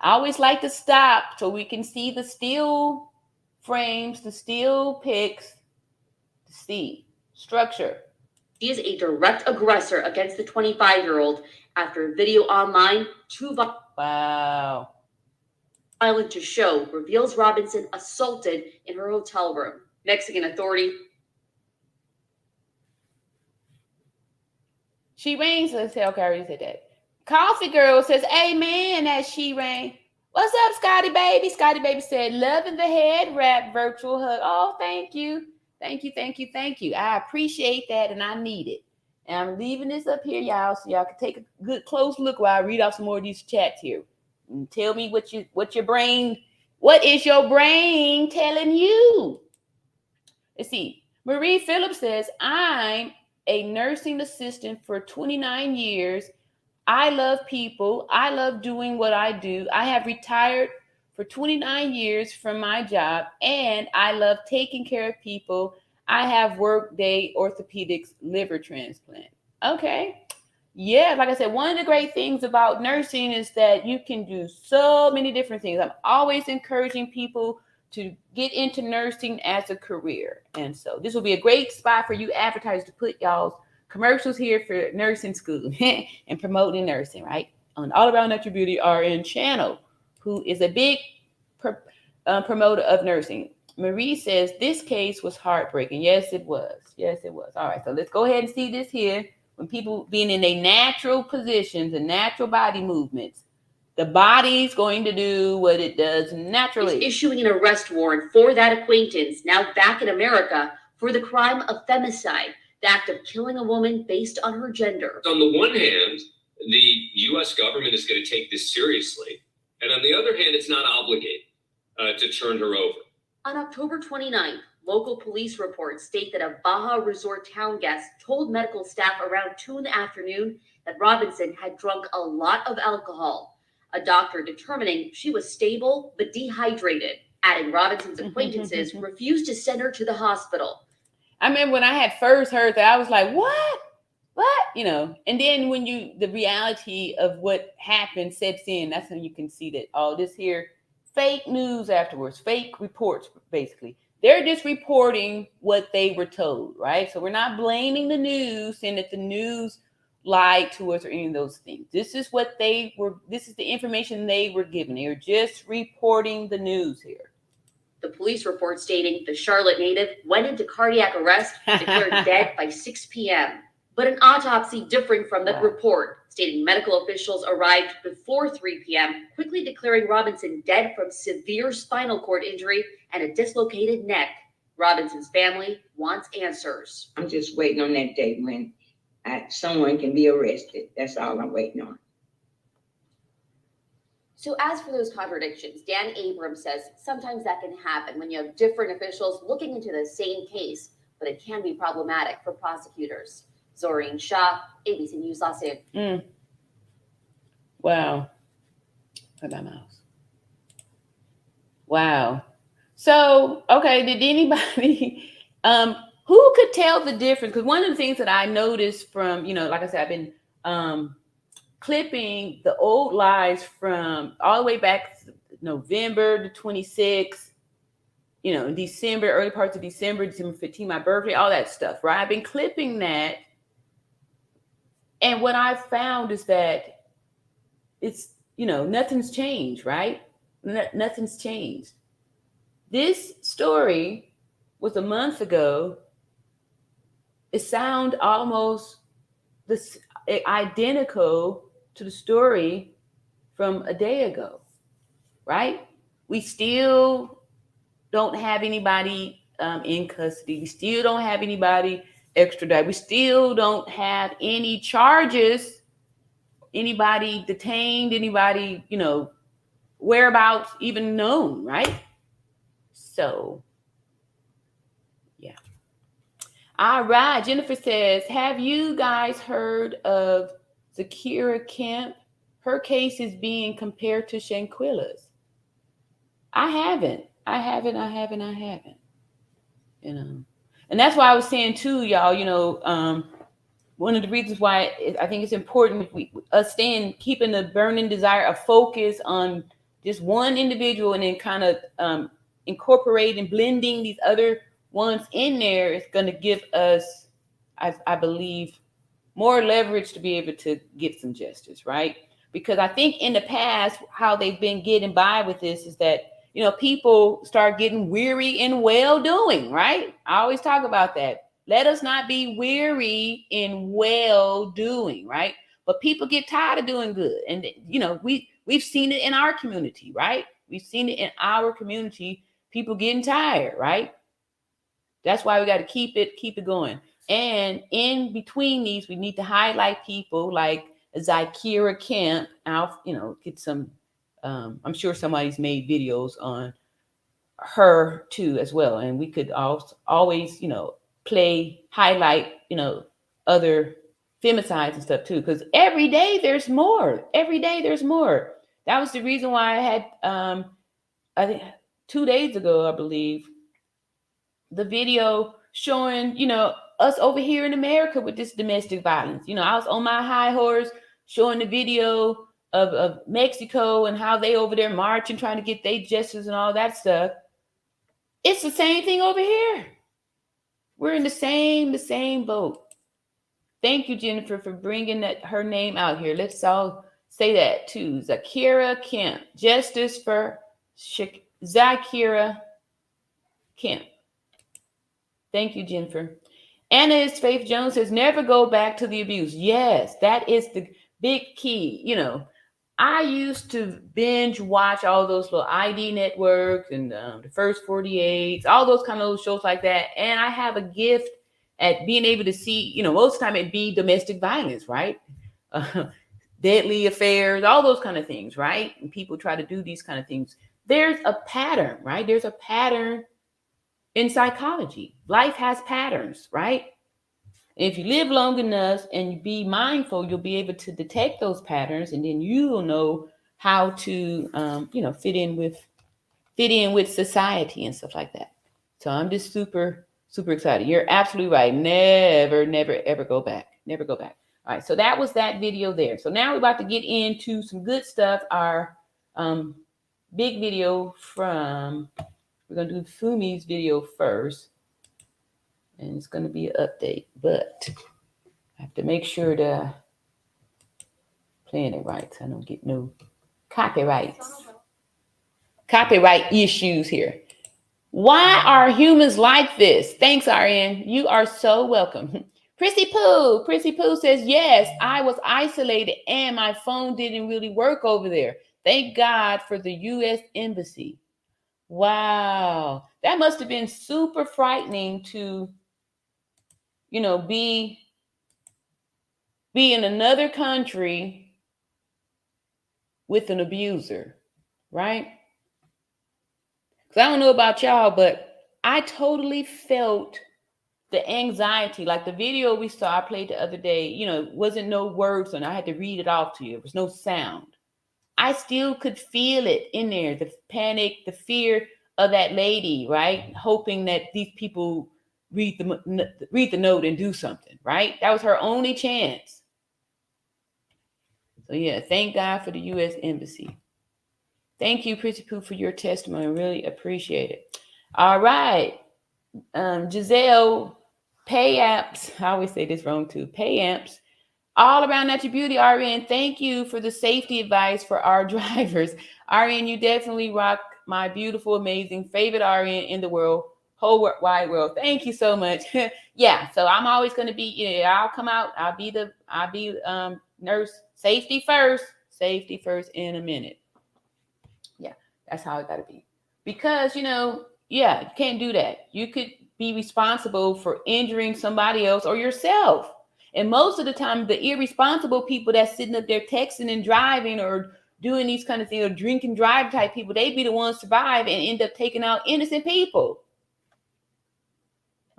Speaker 1: I always like to stop so we can see the still frames, the still pics, to see structure.
Speaker 5: She is a direct aggressor against the 25-year-old after video online,
Speaker 1: Wow.
Speaker 5: Violent to show reveals Robinson assaulted in her hotel room. Mexican authority.
Speaker 1: She Rain says, okay, I already said that. Coffee Girl says, amen, that's She Rain. What's up, Scotty Baby? Scotty Baby said, loving the head wrap virtual hug. Oh, thank you. Thank you, thank you, thank you. I appreciate that, and I need it. And I'm leaving this up here, y'all, so y'all can take a good close look while I read off some more of these chats here. And tell me what is your brain telling you? Let's see. Marie Phillips says, I'm a nursing assistant for 29 years. I love people. I love doing what I do. I have retired for 29 years from my job, and I love taking care of people. I have workday orthopedics liver transplant. Okay. Yeah, like I said, one of the great things about nursing is that you can do so many different things. I'm always encouraging people to get into nursing as a career. And so this will be a great spot for you advertisers to put y'all's commercials here for nursing school and promoting nursing, right? On All Around Natural Beauty RN channel, who is a big promoter of nursing. Marie says, this case was heartbreaking. Yes, it was. Yes, it was. All right, so let's go ahead and see this here. When people being in their natural positions and natural body movements, the body's going to do what it does naturally.
Speaker 5: Is issuing an arrest warrant for that acquaintance, now back in America, for the crime of femicide, the act of killing a woman based on her gender.
Speaker 6: On the one hand, the U.S. government is going to take this seriously, and on the other hand, it's not obligated to turn her over.
Speaker 5: On October 29th, local police reports state that a Baja Resort town guest told medical staff around 2 p.m. that Robinson had drunk a lot of alcohol, a doctor determining she was stable but dehydrated, adding Robinson's acquaintances refused to send her to the hospital.
Speaker 1: I remember when I had first heard that, I was like, what? And then when the reality of what happened sets in, that's when you can see that all this here, fake news afterwards, fake reports, basically. They're just reporting what they were told, right? So we're not blaming the news, saying that the news lied to us or any of those things. This is the information they were given. They were just reporting the news here.
Speaker 5: The police report stating the Charlotte native went into cardiac arrest, declared dead by 6 p.m. But an autopsy differing from that report, stating medical officials arrived before 3 p.m., quickly declaring Robinson dead from severe spinal cord injury and a dislocated neck. Robinson's family wants answers.
Speaker 7: I'm just waiting on that day when someone can be arrested. That's all I'm waiting on.
Speaker 5: So as for those contradictions, Dan Abrams says sometimes that can happen when you have different officials looking into the same case, but it can be problematic for prosecutors. Zoreen Shah, ABC News, Los Angeles.
Speaker 1: Wow. Where's my mouse? Wow. So, okay, did anybody who could tell the difference? Because one of the things that I noticed from, like I said, I've been clipping the old lives from all the way back to November the 26th, December, early parts of December 15, my birthday, all that stuff, right? I've been clipping that. And what I found is that it's, nothing's changed, right? Nothing's changed. This story was a month ago. It sounds almost identical to the story from a day ago, right? We still don't have anybody in custody. We still don't have anybody extradited. We still don't have any charges, anybody detained, anybody, whereabouts even known, right? So, yeah. All right. Jennifer says, have you guys heard of Zakira Kemp? Her case is being compared to Shanquella's. I haven't. And that's why I was saying too, y'all, one of the reasons why I think it's important us keeping the burning desire, a focus on just one individual, and then kind of incorporating, blending these other ones in there is going to give us, I believe, more leverage to be able to get some justice, right? Because I think in the past, how they've been getting by with this is that, people start getting weary in well-doing, right? I always talk about that. Let us not be weary in well-doing, right? But people get tired of doing good. And, we've seen it in our community, right? We've seen it in our community, people getting tired, right? That's why we got to keep it going. And in between these, we need to highlight people like Zakira Kemp. I'll, get some, I'm sure somebody's made videos on her too as well. And we could always, highlight, other femicides and stuff too. Because every day there's more. That was the reason why I had, I think 2 days ago, I believe, the video showing, us over here in America with this domestic violence. I was on my high horse showing the video of Mexico and how they over there marching, trying to get their justice and all that stuff. It's the same thing over here. We're in the same boat. Thank you, Jennifer, for bringing her name out here. Let's all say that too. Zakira Kemp. Justice for Zakira Kemp. Thank you, Jennifer. Anna is Faith Jones says, never go back to the abuse. Yes, that is the big key. I used to binge watch all those little ID networks and the First 48, all those kind of shows like that. And I have a gift at being able to see, most of the time it'd be domestic violence, right? Deadly affairs, all those kind of things, right? And people try to do these kind of things. There's a pattern, right? There's a pattern in psychology. Life has patterns, right? And if you live long enough and you be mindful, you'll be able to detect those patterns, and then you will know how to, fit in with society and stuff like that. So I'm just super, super excited. You're absolutely right. Never, ever go back. Never go back. All right. So that was that video there. So now we're about to get into some good stuff. Our big video from, we're going to do Fumi's video first. And it's going to be an update, but I have to make sure to playing it right so I don't get no copyright issues here. Why are humans like this? Thanks, RN. You are so welcome. Prissy Pooh says, yes, I was isolated and my phone didn't really work over there. Thank God for the U.S. Embassy. Wow. That must have been super frightening to be in another country with an abuser, right? Because I don't know about y'all, but I totally felt the anxiety. Like the video we saw, I played the other day, wasn't no words on it. I had to read it off to you. There was no sound. I still could feel it in there, the panic, the fear of that lady, right? Hoping that these people read the note and do something, right? That was her only chance. So yeah, thank God for the U.S. Embassy. Thank you, Pretty Poo, for your testimony. Really appreciate it. All right. Giselle Payamps, I always say this wrong too. Payamps, all around natural beauty, RN. Thank you for the safety advice for our drivers. RN, you definitely rock my beautiful, amazing favorite RN in the world, whole wide world. Thank you so much. Yeah, so I'm always going to be, I'll come out. I'll be nurse. Safety first in a minute. Yeah, that's how it got to be. Because, you can't do that. You could be responsible for injuring somebody else or yourself. And most of the time, the irresponsible people that's sitting up there texting and driving or doing these kind of things, or drinking drive type people, they be the ones survive and end up taking out innocent people.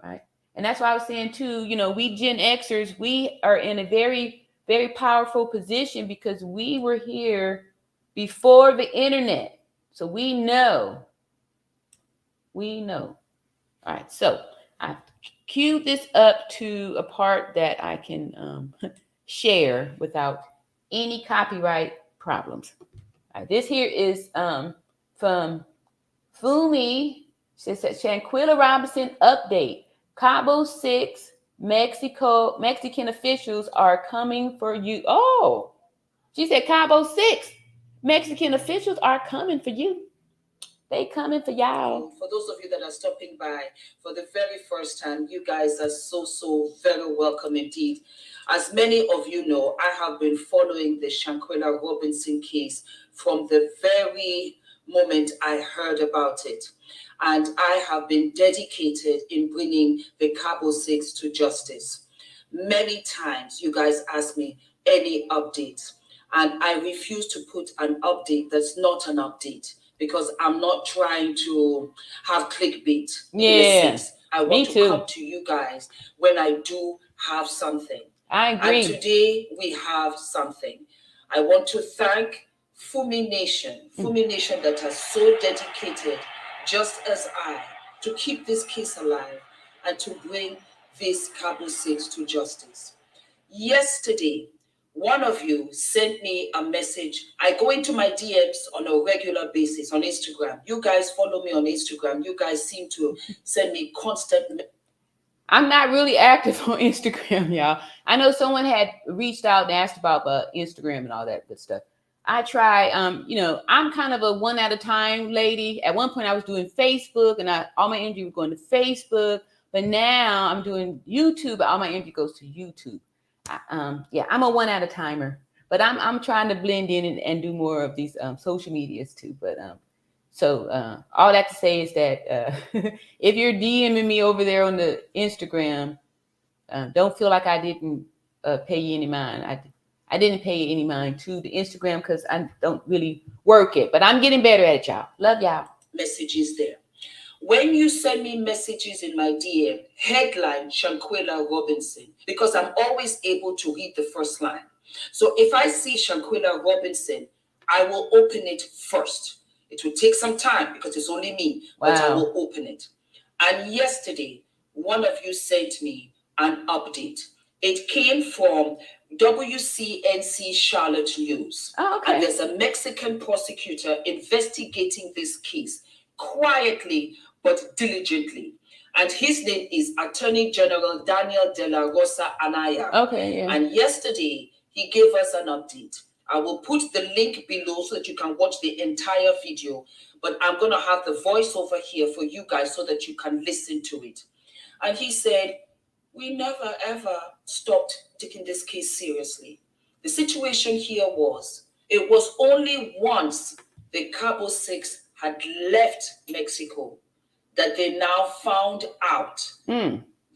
Speaker 1: Right? And that's why I was saying too, we Gen Xers, we are in a very, very powerful position because we were here before the internet. So we know. All right. So I queued this up to a part that I can share without any copyright problems. All right, this here is from Fumi. She said, Shanquella Robinson update. Cabo 6 Mexican officials are coming for you. Oh, she said Cabo 6 Mexican officials are coming for you. They coming for y'all.
Speaker 8: For those of you that are stopping by for the very first time, you guys are so very welcome indeed. As many of you know, I have been following the Shanquella Robinson case from the very moment I heard about it. And I have been dedicated in bringing the Cabo 6 to justice. Many times you guys ask me any updates, and I refuse to put an update that's not an update, because I'm not trying to have clickbait.
Speaker 1: Yeah,
Speaker 8: I want to come to you guys when I do have something.
Speaker 1: I agree.
Speaker 8: And today we have something. I want to thank Fumi Nation that has so dedicated, just as I, to keep this case alive and to bring this Cabo 6 to justice. Yesterday, one of you sent me a message. I go into my DMs on a regular basis on Instagram. You guys follow me on Instagram. You guys seem to send me constant.
Speaker 1: I'm not really active on Instagram, y'all. I know someone had reached out and asked about Instagram and all that good stuff. I try, I'm kind of a one at a time lady. At one point I was doing Facebook and all my energy was going to Facebook, but now I'm doing YouTube. All my energy goes to YouTube. I'm a one at a timer, but I'm trying to blend in and do more of these social medias too. But all that to say is that if you're DMing me over there on the Instagram, don't feel like I didn't pay you any mind. I didn't pay any mind to the Instagram because I don't really work it, but I'm getting better at it, y'all. Love y'all.
Speaker 8: Messages there. When you send me messages in my DM, headline Shanquella Robinson, because I'm always able to read the first line. So if I see Shanquella Robinson, I will open it first. It will take some time because it's only me, but I will open it. And yesterday, one of you sent me an update. It came from WCNC Charlotte News.
Speaker 1: Oh, okay.
Speaker 8: And there's a Mexican prosecutor investigating this case quietly but diligently. And his name is Attorney General Daniel De La Rosa Anaya.
Speaker 1: Okay, yeah.
Speaker 8: And yesterday, he gave us an update. I will put the link below so that you can watch the entire video. But I'm going to have the voiceover here for you guys so that you can listen to it. And he said, we never ever stopped taking this case seriously. The situation here it was only once the Cabo 6 had left Mexico that they now found out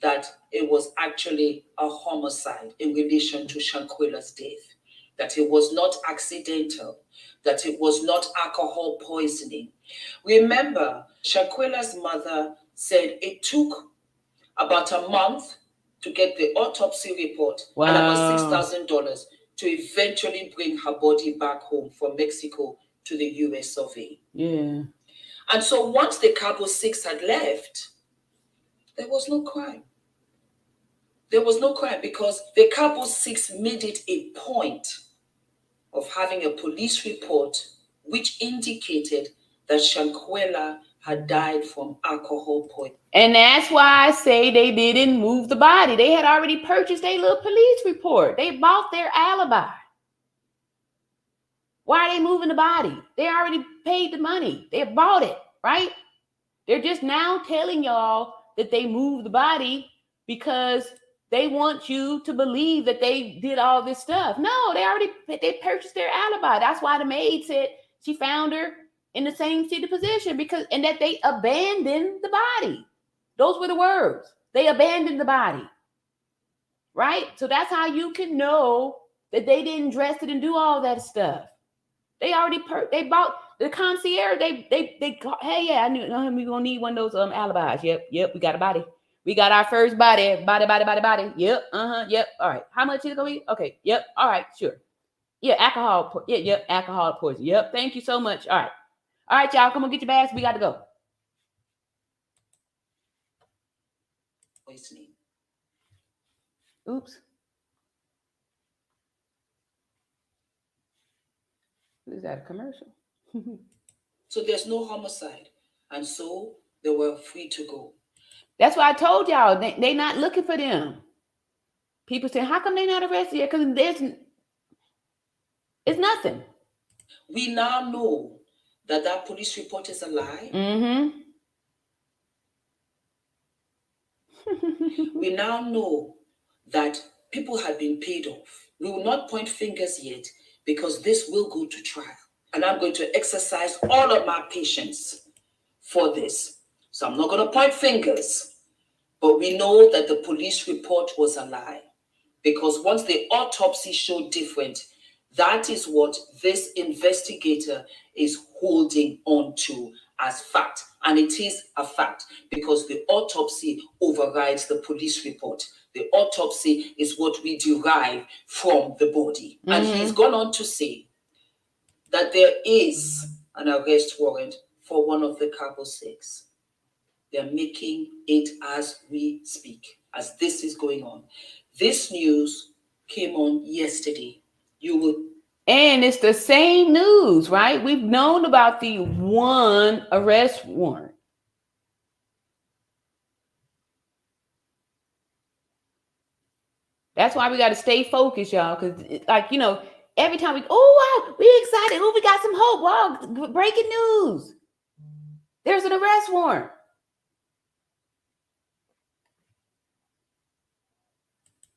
Speaker 8: that it was actually a homicide in relation to Shanquella's death, that it was not accidental, that it was not alcohol poisoning. Remember, Shanquella's mother said it took about a month to get the autopsy report and about $6,000 to eventually bring her body back home from Mexico to the US of A.
Speaker 1: Yeah.
Speaker 8: And so once the Cabo Six had left, there was no crime. There was no crime because the Cabo Six made it a point of having a police report which indicated that Shanquella had died from alcohol poisoning.
Speaker 1: And that's why I say they didn't move the body. They had already purchased a little police report. They bought their alibi. Why are they moving the body? They already paid the money. They bought it, right? They're just now telling y'all that they moved the body because they want you to believe that they did all this stuff. No, they purchased their alibi. That's why the maid said she found her in the same seated position and that they abandoned the body. Those were the words. They abandoned the body, right? So that's how you can know that they didn't dress it and do all that stuff. They already they bought the concierge. They hey, yeah, I knew we're gonna need one of those alibis. Yep, we got a body. We got our first body. Yep, yep, all right. How much is it gonna be? Okay, yep, all right, sure. Yeah, alcohol, yep, alcohol poison. Yep, thank you so much. All right, y'all, come on, get your bags. We got to go.
Speaker 8: Poisoning.
Speaker 1: Oops. Is that a commercial?
Speaker 8: So there's no homicide. And so they were free to go.
Speaker 1: That's why I told y'all, they not looking for them. People say, how come they not arrested yet? Because it's nothing.
Speaker 8: We now know that police report is a lie.
Speaker 1: Mm-hmm.
Speaker 8: We now know that people had been paid off. We will not point fingers yet because this will go to trial. And I'm going to exercise all of my patience for this. So I'm not going to point fingers. But we know that the police report was a lie. Because once the autopsy showed different, that is what this investigator is holding on to as fact. And it is a fact because the autopsy overrides the police report. The autopsy is what we derive from the body. Mm-hmm. And he's gone on to say that there is an arrest warrant for one of the Cabo Six. They're making it as we speak, as this is going on. This news came on yesterday.
Speaker 1: And it's the same news, right? We've known about the one arrest warrant. That's why we got to stay focused, y'all. Because, every time we excited. Oh, we got some hope. Wow, breaking news. There's an arrest warrant.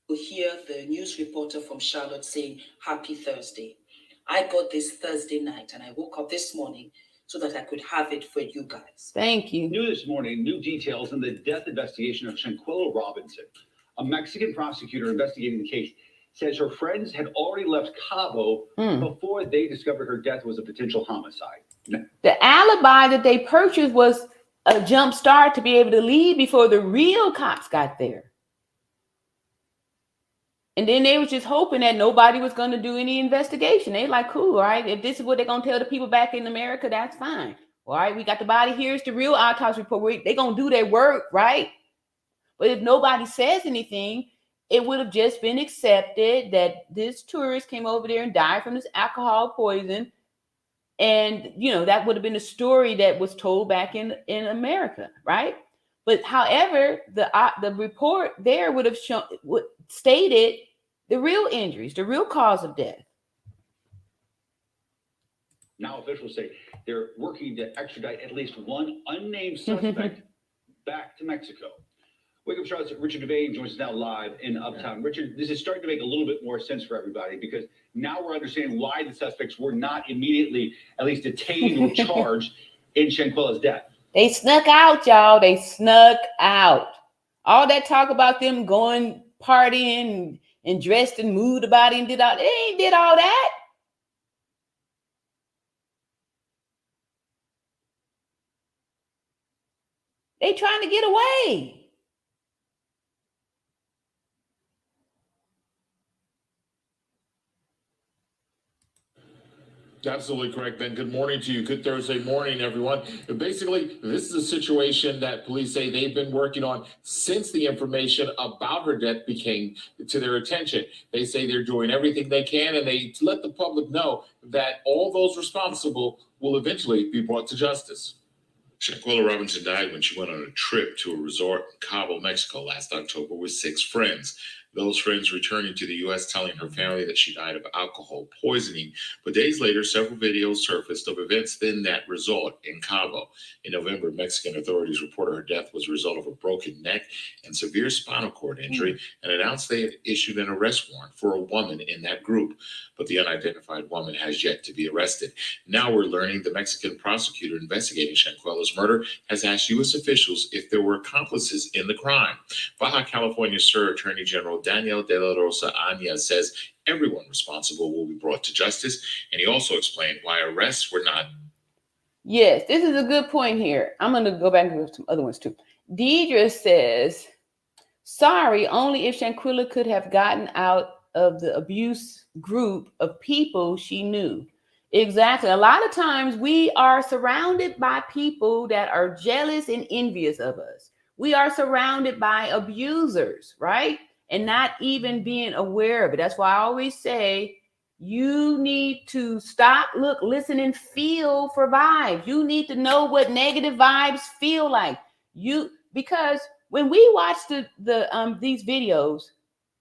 Speaker 8: We hear the news reporter from Charlotte saying, "Happy Thursday." I got this Thursday night and I woke up this morning so that I could have it for you guys.
Speaker 1: Thank you.
Speaker 3: New this morning, new details in the death investigation of Shanquella Robinson. A Mexican prosecutor investigating the case says her friends had already left Cabo before they discovered her death was a potential homicide.
Speaker 1: The alibi that they purchased was a jump start to be able to leave before the real cops got there. And then they was just hoping that nobody was going to do any investigation. They like, cool, all right? If this is what they're going to tell the people back in America, that's fine. All right, we got the body. Here's the real autopsy report. They're going to do their work, right? But if nobody says anything, it would have just been accepted that this tourist came over there and died from this alcohol poison. And, that would have been a story that was told back in America, right? But however, the report there would have stated the real injuries, the real cause of death.
Speaker 3: Now officials say they're working to extradite at least one unnamed suspect back to Mexico. Wake Up Charlotte's Richard Devane joins us now live in Uptown. Richard, this is starting to make a little bit more sense for everybody because now we're understanding why the suspects were not immediately at least detained or charged in Shanquella's death. They
Speaker 1: snuck out, y'all. They snuck out. All that talk about them going partying and dressed and moved the body and did all, they ain't did all that. They trying to get away.
Speaker 9: Absolutely correct, Ben. Good morning to you. Good Thursday morning, everyone. Basically, this is a situation that police say they've been working on since the information about her death became to their attention. They say they're doing everything they can, and they let the public know that all those responsible will eventually be brought to justice. Shanquella Robinson died when she went on a trip to a resort in Cabo, Mexico last October with 6 friends. Those friends returning to the U.S. telling her family that she died of alcohol poisoning. But days later, several videos surfaced of events in that resort in Cabo. In November, Mexican authorities reported her death was a result of a broken neck and severe spinal cord injury and announced they had issued an arrest warrant for a woman in that group. But the unidentified woman has yet to be arrested. Now we're learning the Mexican prosecutor investigating Shanquella's murder has asked U.S. officials if there were accomplices in the crime. Baja California Sur Attorney General Daniel de la Rosa Añez says everyone responsible will be brought to justice, and he also explained why arrests were not.
Speaker 1: Yes, this is a good point here. I'm going to go back and with some other ones too. Deidre says, sorry, only if Shanquella could have gotten out of the abuse group of people she knew. Exactly. A lot of times we are surrounded by people that are jealous and envious of us. We are surrounded by abusers, right? And not even being aware of it. That's why I always say you need to stop, look, listen, and feel for vibes. You need to know what negative vibes feel like. Because when we watch these videos,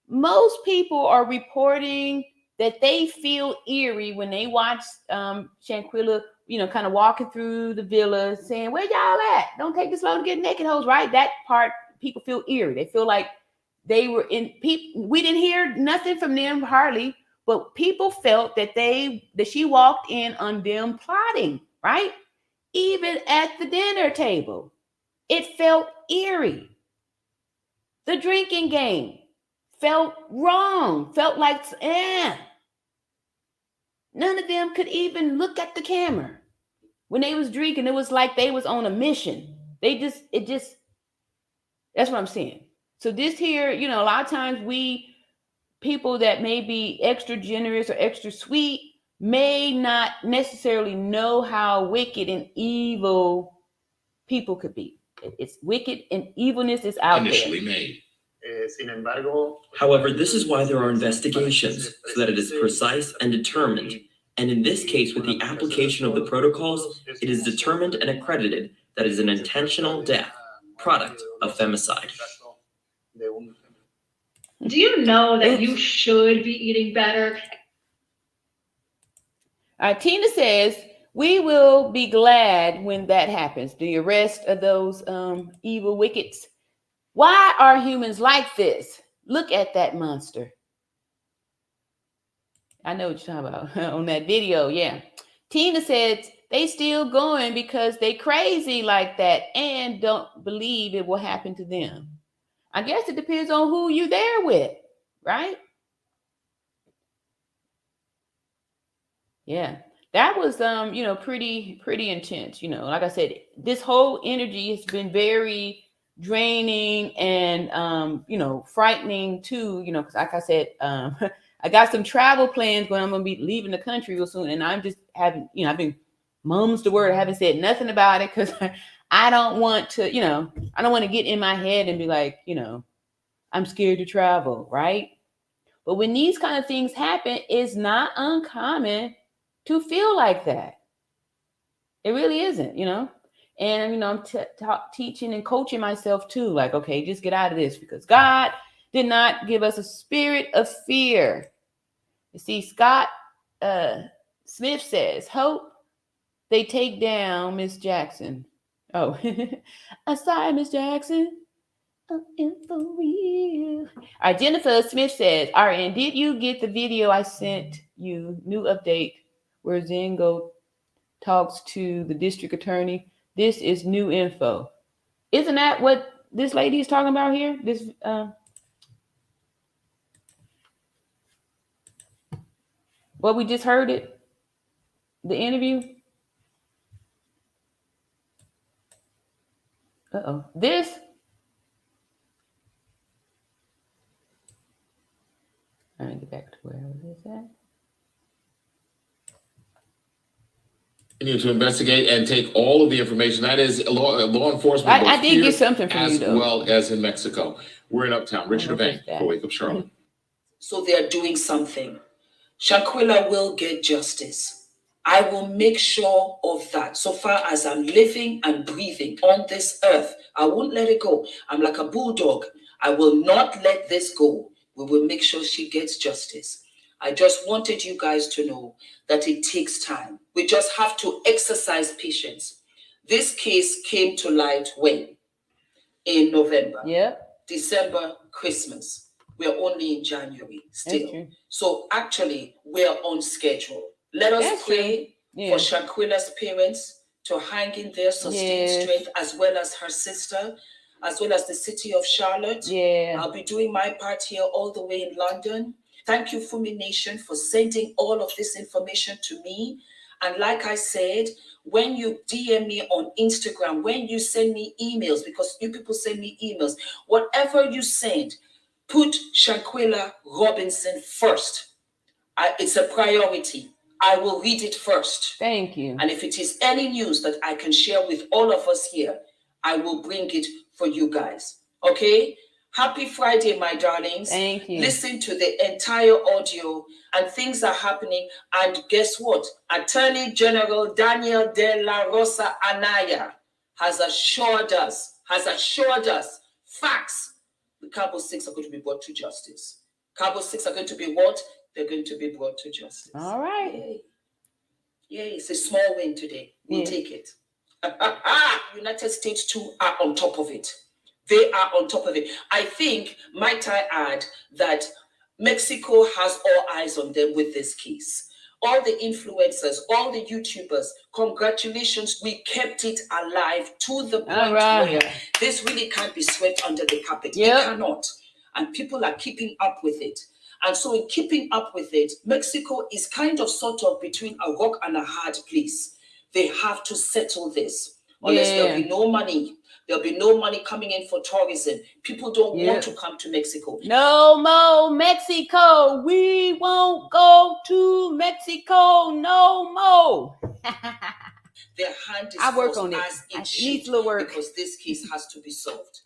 Speaker 1: most people are reporting that they feel eerie when they watch Shanquella, kind of walking through the villa saying, where y'all at? Don't take this long to get naked hoes, right? That part, people feel eerie. They feel like they were in people. We didn't hear nothing from them hardly, but people felt that she walked in on them plotting, right? Even at the dinner table, it felt eerie. The drinking game felt wrong, felt like, none of them could even look at the camera. When they was drinking, it was like they was on a mission. That's what I'm saying. So this here, a lot of times people that may be extra generous or extra sweet may not necessarily know how wicked and evil people could be. It's wicked and evilness is out
Speaker 9: Initially
Speaker 1: there.
Speaker 9: Made.
Speaker 10: However, this is why there are investigations, so that it is precise and determined. And in this case, with the application of the protocols, it is determined and accredited that it is an intentional death, product of femicide.
Speaker 11: Do you know that you should be eating better?
Speaker 1: Tina says, we will be glad when that happens. The arrest of those evil wickeds. Why are humans like this? Look at that monster. I know what you're talking about on that video. Yeah. Tina said they still going because they crazy like that and don't believe it will happen to them. I guess it depends on who you there with, right? Yeah. That was pretty intense. Like I said, this whole energy has been very draining and frightening too, because like I said, I got some travel plans when I'm gonna be leaving the country real soon, and I'm just having, I've been mum's the word. I haven't said nothing about it because I don't want to, I don't want to get in my head and be like, I'm scared to travel, right? But when these kind of things happen, it's not uncommon to feel like that. It really isn't, And I'm teaching and coaching myself too. Like, okay, just get out of this because God did not give us a spirit of fear. You see, Scott Smith says, hope they take down Miss Jackson. Oh, I'm sorry, Miss Jackson. I'm in for real. All right, Jennifer Smith says, RN, did you get the video I sent you? New update where Zengo talks to the district attorney. This is new info. Isn't that what this lady is talking about here? This what we just heard it, the interview. This. All right, get back to where was this at?
Speaker 9: continue to investigate and take all of the information. That is law enforcement.
Speaker 1: I did get something from you,
Speaker 9: as
Speaker 1: though.
Speaker 9: well as in Mexico. We're in Uptown. Richard Devane for Wake Up Charlotte.
Speaker 8: So they are doing something. Shanquella will get justice. I will make sure of that. So far as I'm living and breathing on this earth, I won't let it go. I'm like a bulldog. I will not let this go. We will make sure she gets justice. I just wanted you guys to know that it takes time. We just have to exercise patience. This case came to light when? In November.
Speaker 1: Yep.
Speaker 8: December, Christmas. We're only in January still. So actually, we're on schedule. Let us pray for Shanquella's parents to hang in there, sustain strength, as well as her sister, as well as the city of Charlotte. I'll be doing my part here all the way in London. Thank you, Fumi Nation, for sending all of this information to me. And like I said, when you DM me on Instagram, when you send me emails, because you people send me emails, whatever you send, put Shanquella Robinson first. It's a priority. I will read it first.
Speaker 1: Thank you.
Speaker 8: And if it is any news that I can share with all of us here, I will bring it for you guys. Okay? Happy Friday, my darlings.
Speaker 1: Thank you.
Speaker 8: Listen to the entire audio, and things are happening. And guess what? Attorney General Daniel De La Rosa Anaya has assured us, facts. The Cabo 6 are going to be brought to justice. Cabo 6 are going to be what? They're going to be brought to justice.
Speaker 1: All right.
Speaker 8: Yay, it's a small win today. We'll take it. United States too are on top of it. They are on top of it. I think, might I add, that Mexico has all eyes on them with this case. All the influencers, all the YouTubers, congratulations, we kept it alive to the point where this really can't be swept under the carpet. It cannot. And people are keeping up with it. And so in keeping up with it, Mexico is kind of sort of between a rock and a hard place. They have to settle this. Unless there'll be no money. There'll be no money coming in for tourism. People don't want to come to Mexico.
Speaker 1: No more Mexico. We won't go to Mexico no more.
Speaker 8: Their hand is
Speaker 1: I work on it.
Speaker 8: It needs a little work because this case has to be solved.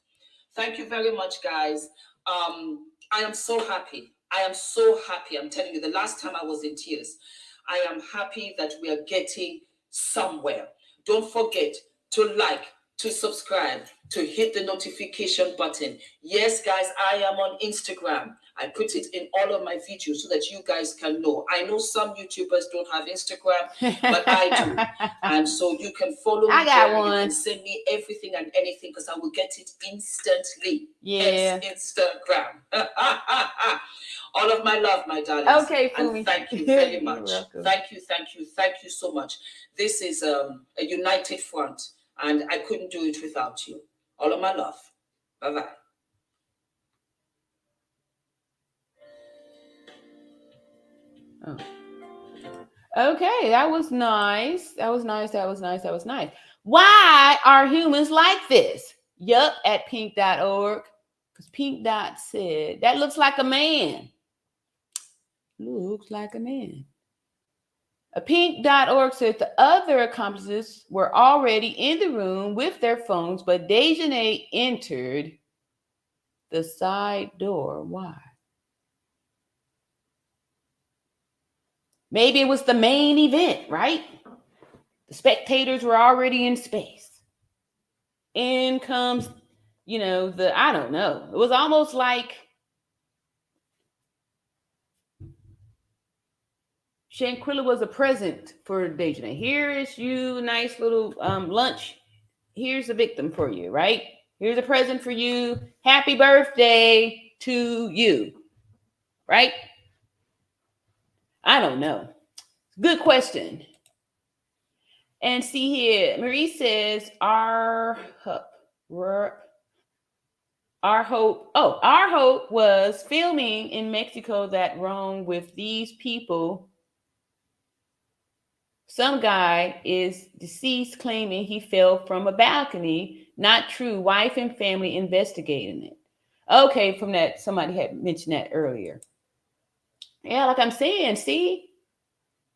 Speaker 8: Thank you very much, guys. I am so happy. I am so happy. I'm telling you, the last time I was in tears. I am happy that we are getting somewhere. Don't forget to like, to subscribe, to hit the notification button. Yes, guys, I am on Instagram. I put it in all of my videos so that you guys can know. I know some YouTubers don't have Instagram, but I do. And so you can follow me.
Speaker 1: I got
Speaker 8: there.
Speaker 1: one.
Speaker 8: You can send me everything and anything because I will get it instantly.
Speaker 1: Yeah.
Speaker 8: Yes, Instagram. All of my love, my darlings.
Speaker 1: Okay,
Speaker 8: and thank you very much. Thank you so much. This is a united front. And I couldn't do it without you. All of my love. Bye-bye.
Speaker 1: Oh. Okay, that was nice. That was nice. Why are humans like this? Yup, at pink.org. Because Pink Dot said, that looks like a man. Looks like a man. A pink.org said the other accomplices were already in the room with their phones, but Dejanay entered the side door. Why? Maybe it was the main event, right? The spectators were already in space. In comes, I don't know. It was almost like Shanquella was a present for Dejanay. Here is you, nice little lunch. Here's the victim for you, right? Here's a present for you. Happy birthday to you, right? I don't know. Good question. And see here, Marie says, our hope was filming in Mexico that wrong with these people. Some guy is deceased claiming he fell from a balcony. Not true. Wife and family investigating it. Okay, from that, somebody had mentioned that earlier. Yeah, like I'm saying, see,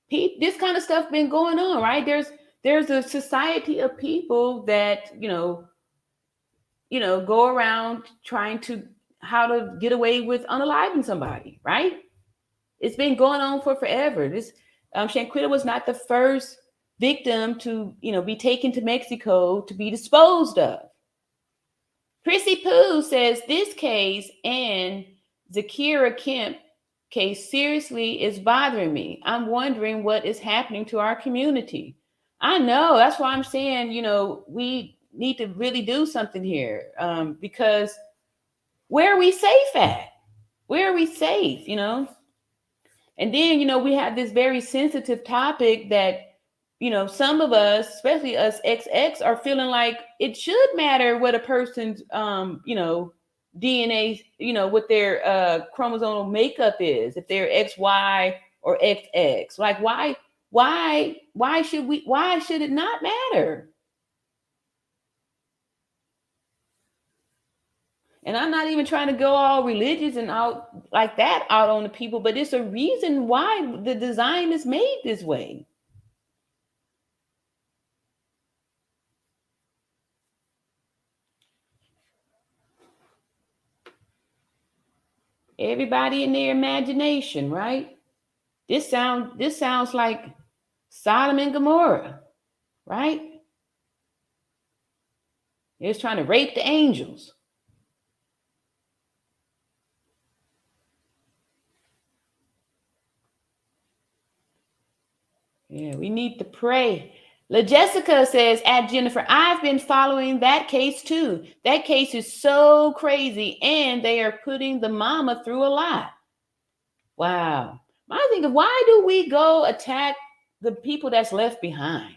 Speaker 1: this kind of stuff been going on, right? there's a society of people that, go around trying to how to get away with unaliving somebody, right? It's been going on for forever. This Shanquella was not the first victim to, be taken to Mexico to be disposed of. Prissy Pooh says this case and Zakira Kemp case seriously is bothering me. I'm wondering what is happening to our community. I know, that's why I'm saying, we need to really do something here, because where are we safe at? Where are we safe, And then, we have this very sensitive topic that, some of us, especially us XX, are feeling like it should matter what a person's, DNA, what their chromosomal makeup is, if they're XY or XX. Like, why should it not matter? And I'm not even trying to go all religious and out like that out on the people, but it's a reason why the design is made this way. Everybody in their imagination, right? This sounds like Sodom and Gomorrah, right? It's trying to rape the angels. Yeah, we need to pray. La Jessica says, at Jennifer, I've been following that case too. That case is so crazy, and they are putting the mama through a lot. Wow. I think of why do we go attack the people that's left behind?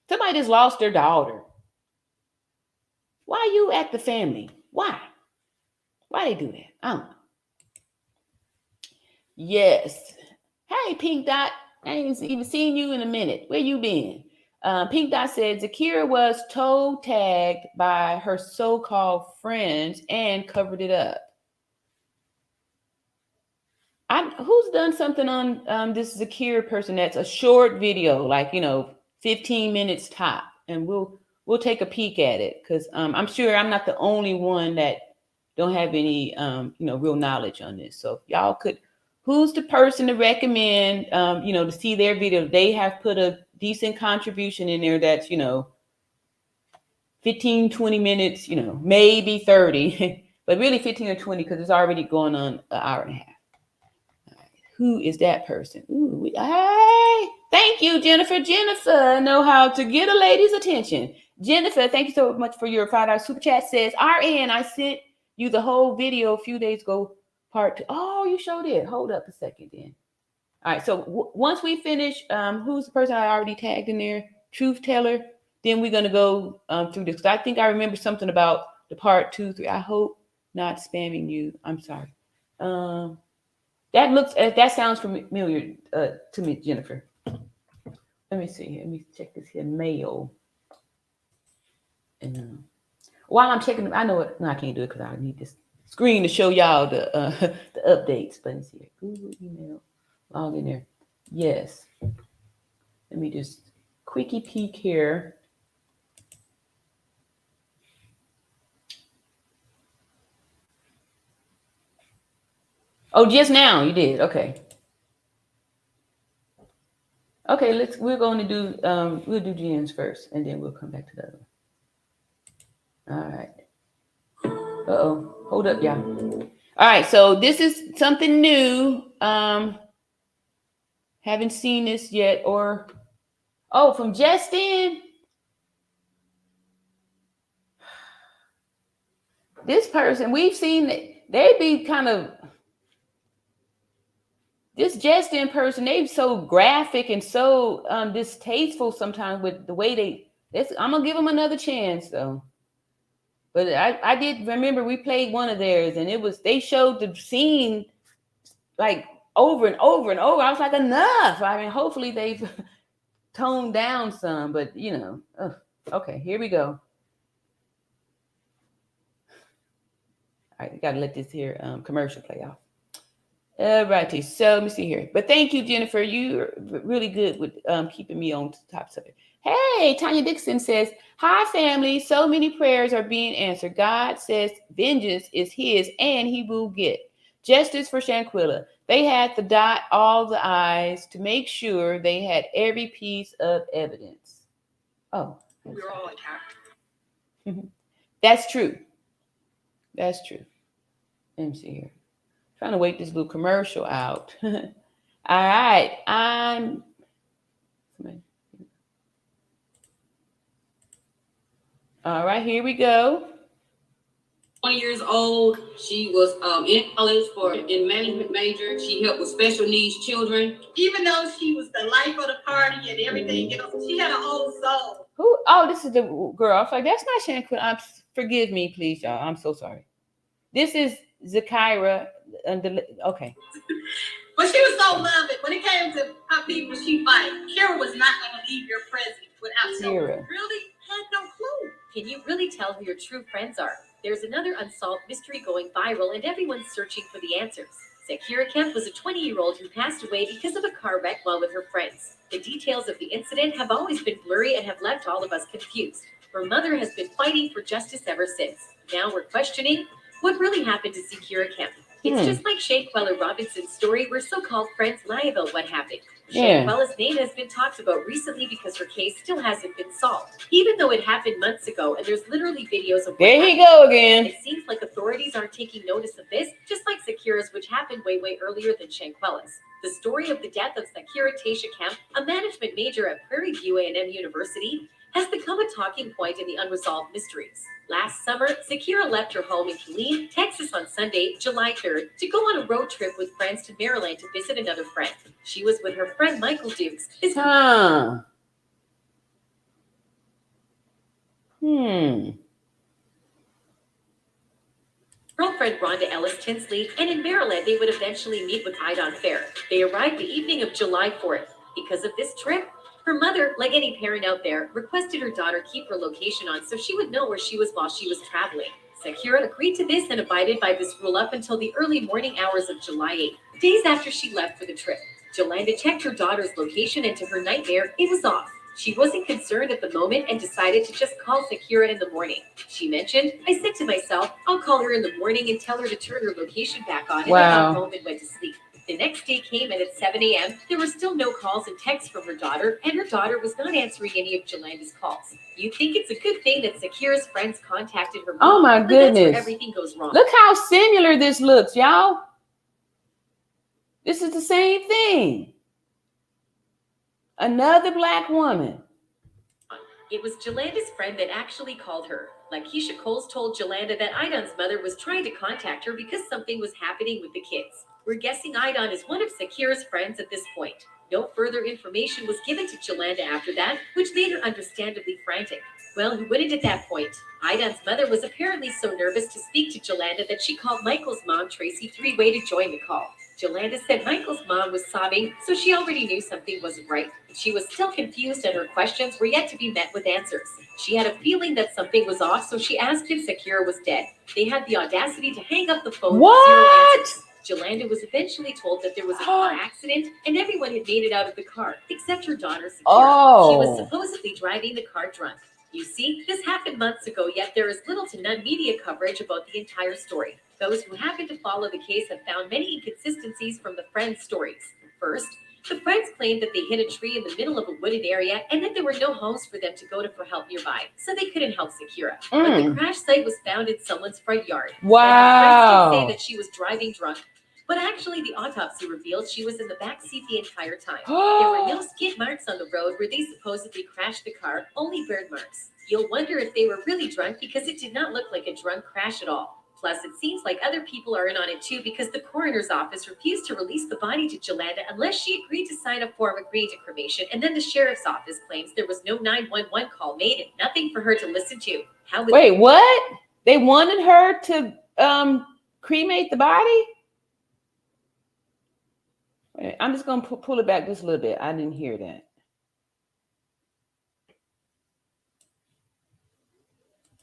Speaker 1: Somebody just lost their daughter. Why you at the family? Why? Why they do that? I don't know. Yes. Hey, Pink Dot. I ain't even seen you in a minute. Where you been? Pink Dot said Zakira was toe tagged by her so-called friends and covered it up. Who's done something on this Zakira person that's a short video, like 15 minutes top, and we'll take a peek at it, because I'm sure I'm not the only one that don't have any real knowledge on this. So if y'all could, who's the person to recommend to see their video? They have put a decent contribution in there that's 15, 20 minutes, maybe 30, but really 15 or 20, because it's already going on an hour and a half. Who is that person? Ooh, hey, thank you, Jennifer. Jennifer know how to get a lady's attention. Jennifer, thank you so much for your $5 super chat. Says, RN, I sent you the whole video a few days ago, part 2. Oh, you showed it. Hold up a second then. All right, so once we finish, who's the person I already tagged in there? Truth Teller. Then we're going to go through this. I think I remember something about the part 2, 3. I hope not spamming you. I'm sorry. That sounds familiar to me, Jennifer. Let me see. Let me check this here mail. And while I'm checking, I know it. No, I can't do it because I need this screen to show y'all the updates. But let's see. Google email. Log in there. Yes. Let me just quickie peek here. Oh, just now you did. Okay. Okay, we're going to do we'll do Jen's first, and then we'll come back to the other one. All right. Uh-oh. Hold up, y'all. All right, so this is something new. Haven't seen this yet, or from Justin. This person, we've seen they'd be kind of this Justin person, they're so graphic and so distasteful sometimes with the way I'm gonna give them another chance though. But I did remember we played one of theirs, and they showed the scene like over and over and over. I was like, enough. I mean, hopefully they've toned down some, but okay, here we go. All right, we gotta let this here commercial play off. Righty. So let me see here. But thank you, Jennifer. You're really good with keeping me on top of it. Hey, Tanya Dixon says, hi, family. So many prayers are being answered. God says vengeance is his and he will get justice for Shanquella. They had to dot all the I's to make sure they had every piece of evidence. Oh.
Speaker 2: We're all attacked.
Speaker 1: That's true. That's true. Let me see here. Trying to wait this little commercial out. All right. All right, here we go.
Speaker 12: 20 years old. She was in college in management major. She helped with special needs children. Even though she was the life of the party and everything else, she had a whole soul.
Speaker 1: Who? Oh, this is the girl. I was like, that's not Shanquella. Forgive me, please, y'all. I'm so sorry. This is Zakira. Okay.
Speaker 12: But she was so loving. When it came to how people she fight, Kira was not going to leave your presence without telling you. Really had no clue.
Speaker 5: Can you really tell who your true friends are? There's another unsolved mystery going viral, and everyone's searching for the answers. Zakira Kemp was a 20-year-old who passed away because of a car wreck while with her friends. The details of the incident have always been blurry and have left all of us confused. Her mother has been fighting for justice ever since. Now we're questioning what really happened to Zakira Kemp. It's just like Shanquella Robinson's story where so-called friends lie about what happened. Shanquella's name has been talked about recently because her case still hasn't been solved, even though it happened months ago and there's literally videos of what
Speaker 1: there he go again.
Speaker 5: It seems like authorities aren't taking notice of this, just like Zakira's, which happened way earlier than Shanquella's. The story of the death of Zakira Tasha Kemp, a management major at Prairie View A&M University, has become a talking point in the unresolved mysteries. Last summer, Zakira left her home in Killeen, Texas on Sunday, July 3rd, to go on a road trip with friends to Maryland to visit another friend. She was with her friend Michael Dukes. Girlfriend Rhonda Ellis Tinsley, and in Maryland, they would eventually meet with Idon Fair. They arrived the evening of July 4th. Because of this trip, her mother, like any parent out there, requested her daughter keep her location on so she would know where she was while she was traveling. Zakira agreed to this and abided by this rule up until the early morning hours of July 8th, days after she left for the trip. Jolanda checked her daughter's location, and to her nightmare, it was off. She wasn't concerned at the moment and decided to just call Zakira in the morning. She mentioned, I said to myself, I'll call her in the morning and tell her to turn her location back on, and I got home and went to sleep. The next day came, and at 7 a.m., there were still no calls and texts from her daughter, and her daughter was not answering any of Jolanda's calls. You think it's a good thing that Zakira's friends contacted her mom,
Speaker 1: oh my
Speaker 5: but that's where
Speaker 1: goodness.
Speaker 5: everything goes wrong.
Speaker 1: Look how similar this looks, y'all. This is the same thing. Another Black woman.
Speaker 5: It was Jolanda's friend that actually called her. Lakeisha Coles told Jolanda that Idon's mother was trying to contact her because something was happening with the kids. We're guessing Idon is one of Zakira's friends at this point. No further information was given to Jolanda after that, which made her understandably frantic. Well, who wouldn't at that point? Idon's mother was apparently so nervous to speak to Jolanda that she called Michael's mom, Tracy, three-way to join the call. Jolanda said Michael's mom was sobbing, so she already knew something wasn't right. She was still confused, and her questions were yet to be met with answers. She had a feeling that something was off, so she asked if Zakira was dead. They had the audacity to hang up the phone with zero answers. Jolanda was eventually told that there was a car accident and everyone had made it out of the car, except her daughter, Zakira. She was supposedly driving the car drunk. You see, this happened months ago, yet there is little to none media coverage about the entire story. Those who happen to follow the case have found many inconsistencies from the friends' stories. First, the friends claimed that they hit a tree in the middle of a wooded area and that there were no homes for them to go to for help nearby, so they couldn't help Zakira. But the crash site was found in someone's front yard.
Speaker 1: Wow.
Speaker 5: Friends did say that she was driving drunk, but actually the autopsy revealed she was in the back seat the entire time. There were no skid marks on the road where they supposedly crashed the car, only bird marks. You'll wonder if they were really drunk because it did not look like a drunk crash at all. Plus, it seems like other people are in on it too because the coroner's office refused to release the body to Jolanda unless she agreed to sign a form agreeing to cremation, and then the sheriff's office claims there was no 911 call made and nothing for her to listen to.
Speaker 1: Wait, what? They wanted her to cremate the body? Wait, I'm just going to pull it back just a little bit. I didn't hear that.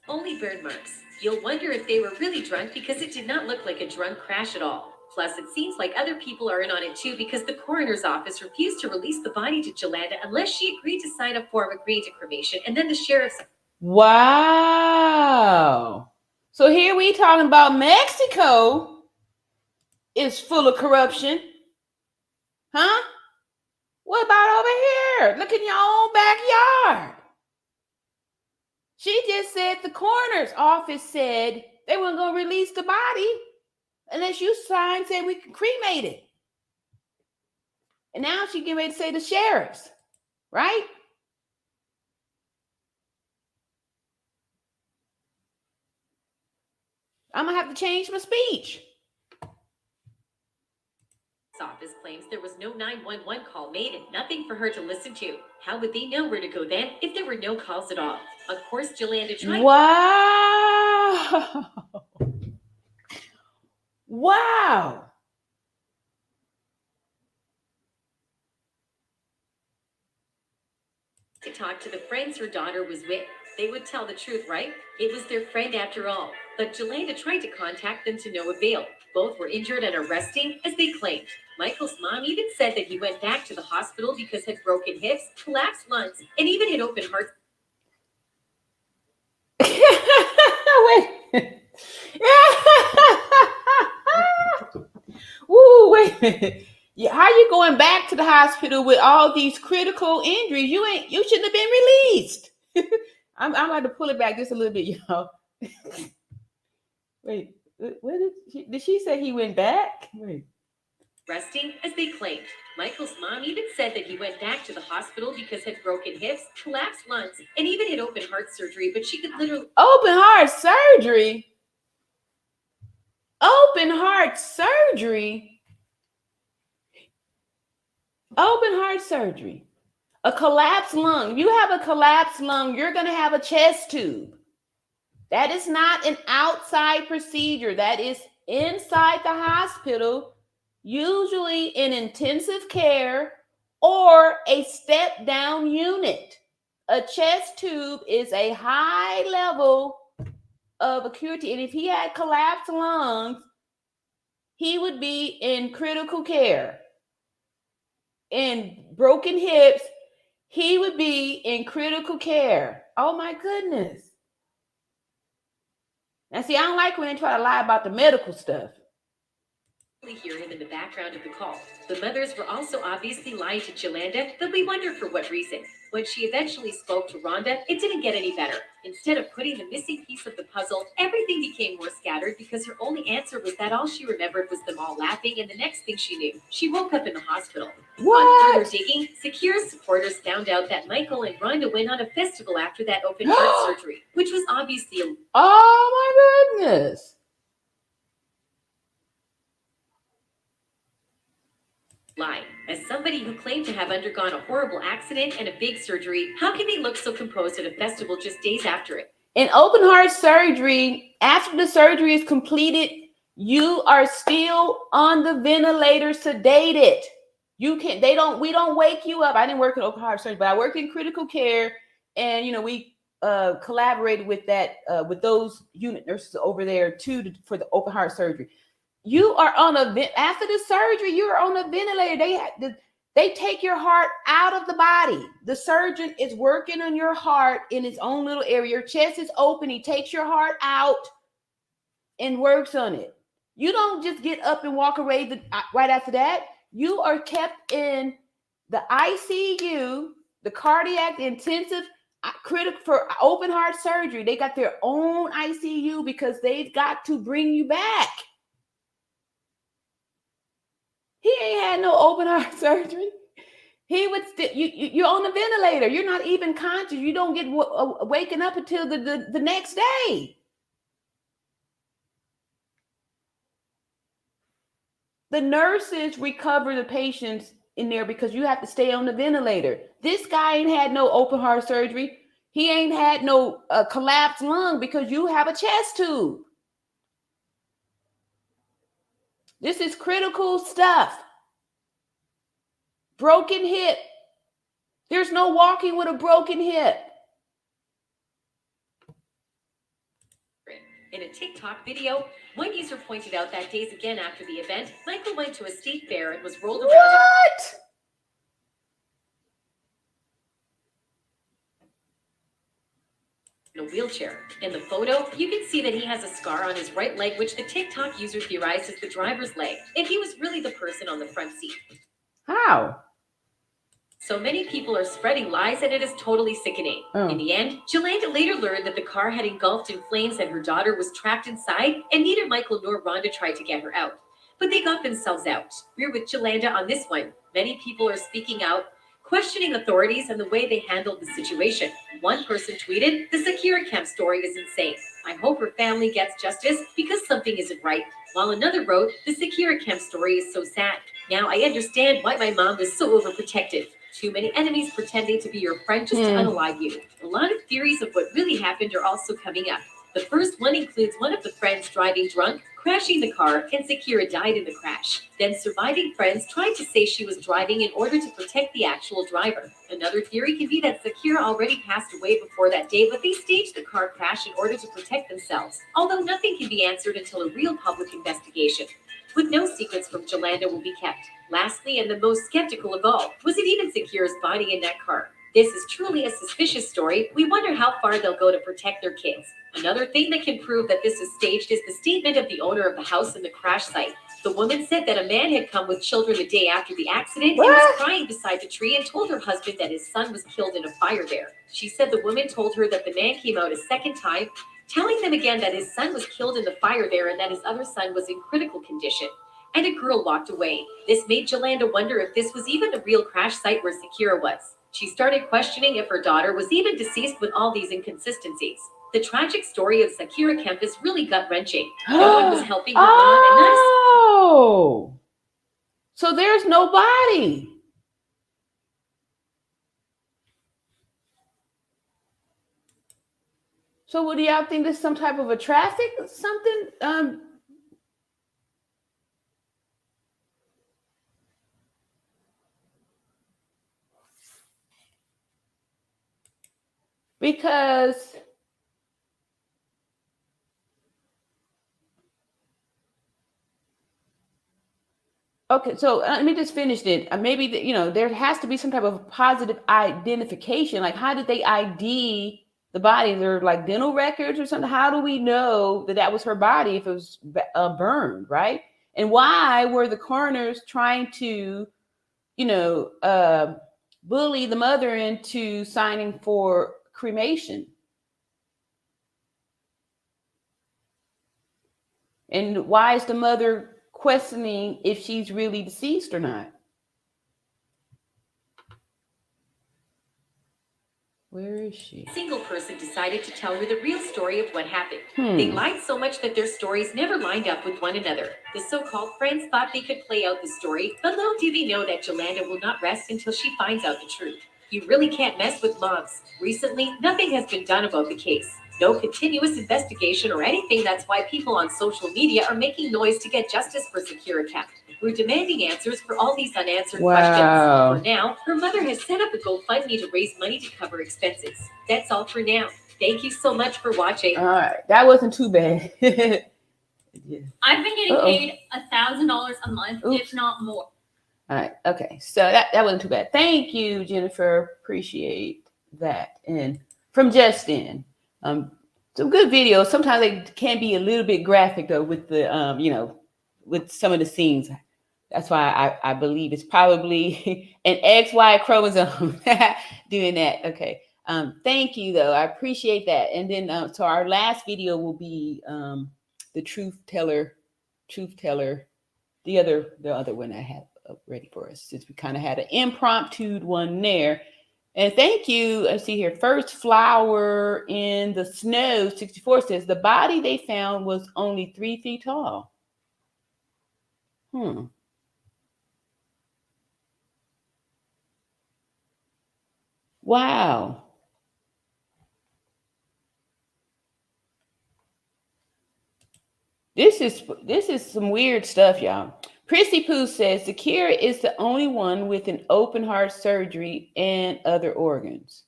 Speaker 5: Only bird marks. You'll wonder if they were really drunk because it did not look like a drunk crash at all.
Speaker 13: Plus, it seems like other people are in on it too because the coroner's office refused to release the body to Jolanda unless she agreed to sign a form agreeing to cremation, and then the sheriff's.
Speaker 1: Wow. So here we talking about Mexico is full of corruption. Huh? What about over here? Look in your own backyard. She just said the coroner's office said they weren't going to release the body unless you sign saying we can cremate it. And now she getting ready to say the sheriff's, right? I'm going to have to change my speech.
Speaker 13: Office claims there was no 911 call made and nothing for her to listen to. How would they know where to go then if there were no calls at all? Of course, Jolanda tried.
Speaker 1: Wow. Wow.
Speaker 13: To talk to the friends her daughter was with. They would tell the truth, right? It was their friend after all. But Jolanda tried to contact them to no avail. Both were injured and arresting, as they claimed. Michael's mom even said that he went back to the hospital because had broken hips, collapsed lungs, and even had open heart.
Speaker 1: Wait. Woo, wait. How you going back to the hospital with all these critical injuries? You shouldn't have been released. I'm about to pull it back just a little bit, y'all. Wait, what did she say he went back? Wait.
Speaker 13: Resting, as they claimed. Michael's mom even said that he went back to the hospital because had broken hips, collapsed lungs, and even had open heart surgery, but she could literally...
Speaker 1: Open heart surgery? Open heart surgery? Open heart surgery. A collapsed lung. If you have a collapsed lung, you're going to have a chest tube. That is not an outside procedure. That is inside the hospital, usually in intensive care or a step-down unit. A chest tube is a high level of acuity. And if he had collapsed lungs, he would be in critical care. In broken hips, he would be in critical care. Oh my goodness. Now see, I don't like when they try to lie about the medical stuff.
Speaker 13: Hear him in the background of the call. The mothers were also obviously lying to Jolanda, but we wonder for what reason. When she eventually spoke to Rhonda, it didn't get any better. Instead of putting the missing piece of the puzzle, everything became more scattered because her only answer was that all she remembered was them all laughing, and the next thing she knew, she woke up in the hospital.
Speaker 1: What?
Speaker 13: On further digging, Zakira's supporters found out that Michael and Rhonda went on a festival after that open heart surgery, which was obviously a...
Speaker 1: Oh my goodness.
Speaker 13: lie. As somebody who claimed to have undergone a horrible accident and a big surgery, how can they look so composed at a festival just days after it?
Speaker 1: In open heart surgery, after the surgery is completed, you are still on the ventilator sedated. We don't wake you up. I didn't work in open heart surgery, but I worked in critical care, and we collaborated with with those unit nurses over there too for the open heart surgery. You are on after the surgery, you are on a ventilator. They take your heart out of the body. The surgeon is working on your heart in his own little area. Your chest is open. He takes your heart out and works on it. You don't just get up and walk away right after that. You are kept in the ICU, the cardiac intensive critical for open heart surgery. They got their own ICU because they've got to bring you back. He ain't had no open heart surgery. He would you're on the ventilator. You're not even conscious. You don't get waking up until the next day. The nurses recover the patients in there because you have to stay on the ventilator. This guy ain't had no open heart surgery. He ain't had no collapsed lung because you have a chest tube. This is critical stuff. Broken hip. There's no walking with a broken hip.
Speaker 13: In a TikTok video, one user pointed out that days again after the event, Michael went to a state fair and was rolled around.
Speaker 1: What?
Speaker 13: In a wheelchair. In the photo, you can see that he has a scar on his right leg, which the TikTok user theorized is the driver's leg, and he was really the person on the front seat.
Speaker 1: How?
Speaker 13: So many people are spreading lies, and it is totally sickening.
Speaker 1: Oh.
Speaker 13: In the end, Jolanda later learned that the car had engulfed in flames and her daughter was trapped inside, and neither Michael nor Rhonda tried to get her out. But they got themselves out. We're with Jolanda on this one. Many people are speaking out, questioning authorities and the way they handled the situation. One person tweeted, "The Zakira Kemp story is insane. I hope her family gets justice because something isn't right." While another wrote, "The Zakira Kemp story is so sad. Now I understand why my mom was so overprotective. Too many enemies pretending to be your friend just to unalive you." A lot of theories of what really happened are also coming up. The first one includes one of the friends driving drunk, crashing the car, and Zakira died in the crash. Then surviving friends tried to say she was driving in order to protect the actual driver. Another theory can be that Zakira already passed away before that day, but they staged the car crash in order to protect themselves. Although nothing can be answered until a real public investigation. With no secrets from Jolanda will be kept. Lastly, and the most skeptical of all, was it even Zakira's body in that car? This is truly a suspicious story. We wonder how far they'll go to protect their kids. Another thing that can prove that this is staged is the statement of the owner of the house in the crash site. The woman said that a man had come with children the day after the accident and was crying beside the tree and told her husband that his son was killed in a fire there. She said the woman told her that the man came out a second time, telling them again that his son was killed in the fire there and that his other son was in critical condition. And a girl walked away. This made Jolanda wonder if this was even the real crash site where Zakira was. She started questioning if her daughter was even deceased with all these inconsistencies. The tragic story of Zakira Kemp is really gut-wrenching. No one was helping her mom and us.
Speaker 1: Oh, so there's no body. So what do y'all think? This is some type of a traffic something? Because okay, so let me just finish it. Maybe there has to be some type of positive identification. Like, how did they ID the body? Is there like dental records or something? How do we know that that was her body if it was burned, right? And why were the coroners trying to, bully the mother into signing for cremation? And why is the mother questioning if she's really deceased or not? Where is she?
Speaker 13: A single person decided to tell her the real story of what happened. They lied so much that their stories never lined up with one another. The so-called friends thought they could play out the story, but little do they know that Jolanda will not rest until she finds out the truth. You really can't mess with moms. Recently, nothing has been done about the case. No continuous investigation or anything. That's why people on social media are making noise to get justice for Zakira Kemp. We're demanding answers for all these unanswered questions. For now, her mother has set up a GoFundMe to raise money to cover expenses. That's all for now. Thank you so much for watching.
Speaker 1: All right, that wasn't too bad. Yeah.
Speaker 14: I've been getting paid $1,000 a month, if not more.
Speaker 1: All right, okay, so that wasn't too bad. Thank you, Jennifer. Appreciate that. And from Justin, some good videos. Sometimes they can be a little bit graphic though with the with some of the scenes. That's why I believe it's probably an XY chromosome doing that. Okay. Thank you though. I appreciate that. And then so our last video will be the truth teller, the other one I have ready for us, since we kind of had an impromptu one there. And thank you. Let's see here. First flower in the snow, 64 says the body they found was only 3 feet tall. Wow. This is some weird stuff, y'all. Prissy Pooh says Zakira is the only one with an open heart surgery and other organs.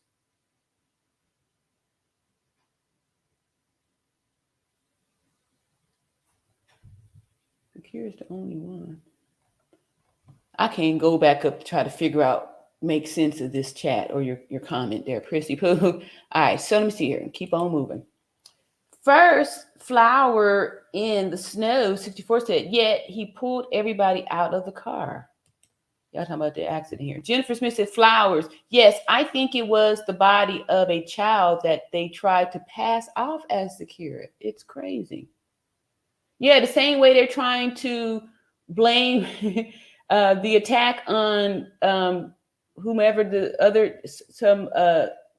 Speaker 1: Zakira's the only one. I can't go back up to try to figure out, make sense of this chat or your comment there, Prissy Poo. All right, so let me see here and keep on moving. First flower in the snow, 64 said, yet he pulled everybody out of the car. Y'all talking about the accident here. Jennifer Smith said flowers. Yes, I think it was the body of a child that they tried to pass off as Zakira. It's crazy. Yeah, the same way they're trying to blame the attack on whomever the other,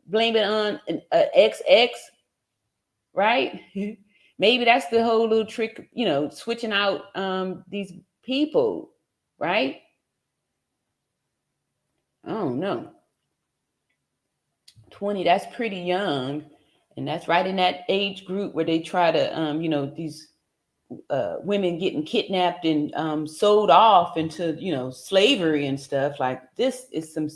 Speaker 1: blame it on an XX, right? Maybe that's the whole little trick, switching out these people, right? Oh no. 20, that's pretty young. And that's right in that age group where they try to, these women getting kidnapped and sold off into, slavery and stuff. Like this is some,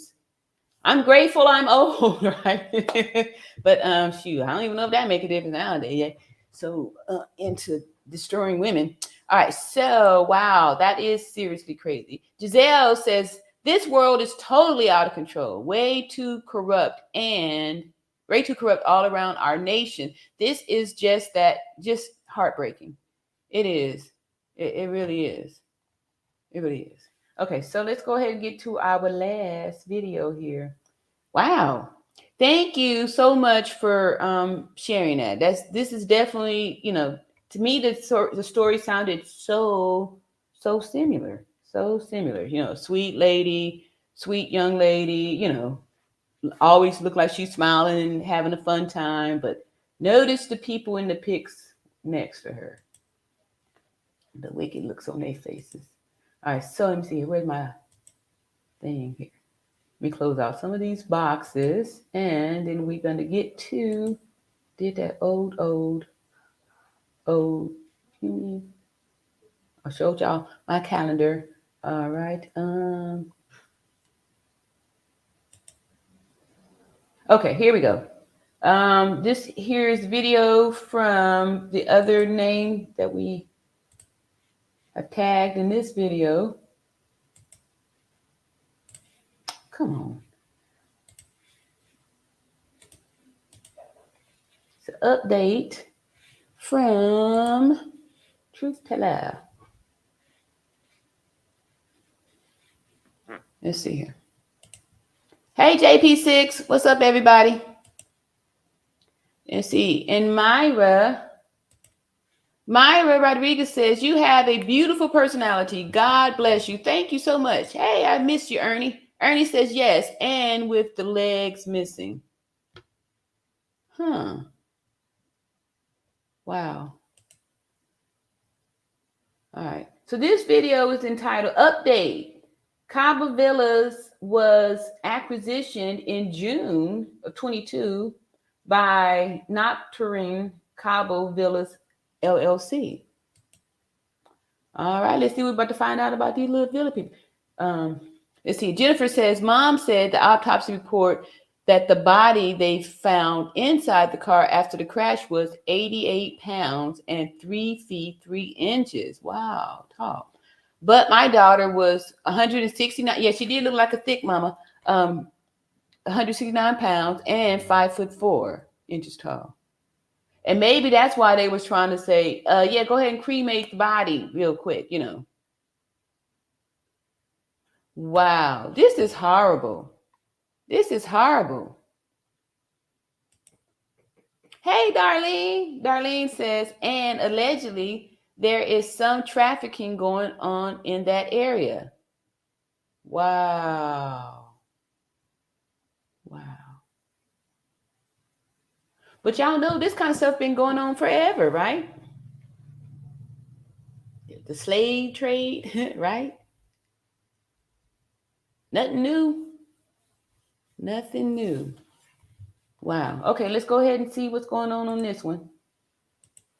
Speaker 1: I'm grateful I'm old, right? But shoot, I don't even know if that make a difference nowadays. Yeah. So into destroying women. All right, so wow, that is seriously crazy. Giselle says, this world is totally out of control, way too corrupt all around our nation. This is just heartbreaking. It is. It really is. It really is. Okay, so let's go ahead and get to our last video here. Wow. Thank you so much for sharing that. This is definitely, to me, the story sounded so similar. So similar, sweet lady, sweet young lady, always look like she's smiling and having a fun time. But notice the people in the pics next to her. The wicked looks on their faces. All right, so let me see. Where's my thing here? Let me close out some of these boxes. And then we're going to get to, did that old. I showed y'all my calendar. All right. Okay, here we go. This here is video from the other name that we have tagged in this video. Come on. It's an update from Truth Teller. Let's see here. Hey, JP6. What's up, everybody? Let's see. And Myra Rodriguez says, you have a beautiful personality. God bless you. Thank you so much. Hey, I missed you, Ernie. Ernie says, yes, and with the legs missing. Huh. Wow. All right. So this video is entitled Update. Cabo Villas was acquisitioned in June of 22 by Nocturne Cabo Villas LLC. All right, let's see what we're about to find out about these little villa people. Let's see. Jennifer says, Mom said the autopsy report that the body they found inside the car after the crash was 88 pounds and 3 feet 3 inches. Wow, tall. But my daughter was 169. Yeah, she did look like a thick mama. 169 pounds and 5'4" tall. And maybe that's why they was trying to say, yeah, go ahead and cremate the body real quick, Wow, this is horrible. This is horrible. Hey, Darlene. Darlene says, and allegedly there is some trafficking going on in that area. Wow. Wow. But y'all know this kind of stuff been going on forever, right? The slave trade, right? Nothing new. Nothing new. Wow. Okay, let's go ahead and see what's going on this one.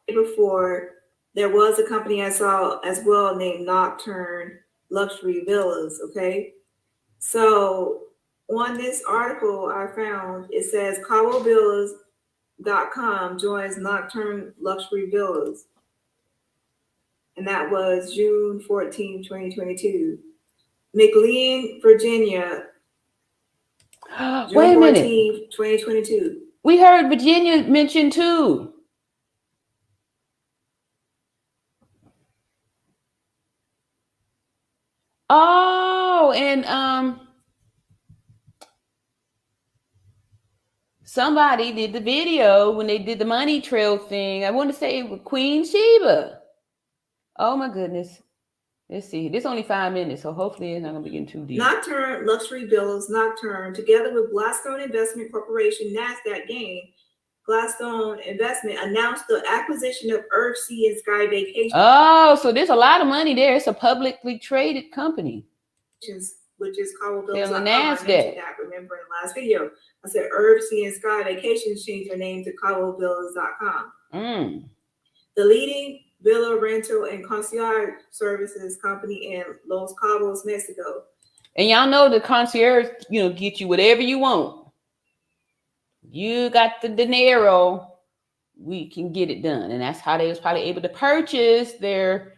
Speaker 15: Before, there was a company I saw as well named Nocturne Luxury Villas, okay? So on this article I found, it says CaboVillas.com joins Nocturne Luxury Villas. and that was June 14, 2022. McLean, Virginia, June
Speaker 1: Wait a minute.
Speaker 15: 14, 2022.
Speaker 1: We heard Virginia mentioned too. Oh, and somebody did the video when they did the money trail thing. I want to say with Queen Sheba. Oh my goodness. Let's see. This is only 5 minutes, so hopefully it's not gonna be getting too deep.
Speaker 15: Nocturne Luxury Villas, Nocturne, together with Gladstone Investment Corporation, NASDAQ gain. Gladstone Investment announced the acquisition of Earth, Sea, and Sky Vacations.
Speaker 1: Oh, so there's a lot of money there. It's a publicly traded company.
Speaker 15: Which is Cabo
Speaker 1: They're on the
Speaker 15: Villas.com. I
Speaker 1: NASDAQ.
Speaker 15: mentioned that, remember, in the last video. I said Earth, Sea, and Sky Vacations changed their name to CaboVillas.com. The leading villa rental and concierge services company in Los Cabos, Mexico.
Speaker 1: And y'all know the concierge, get you whatever you want. You got the dinero, we can get it done. And that's how they was probably able to purchase their,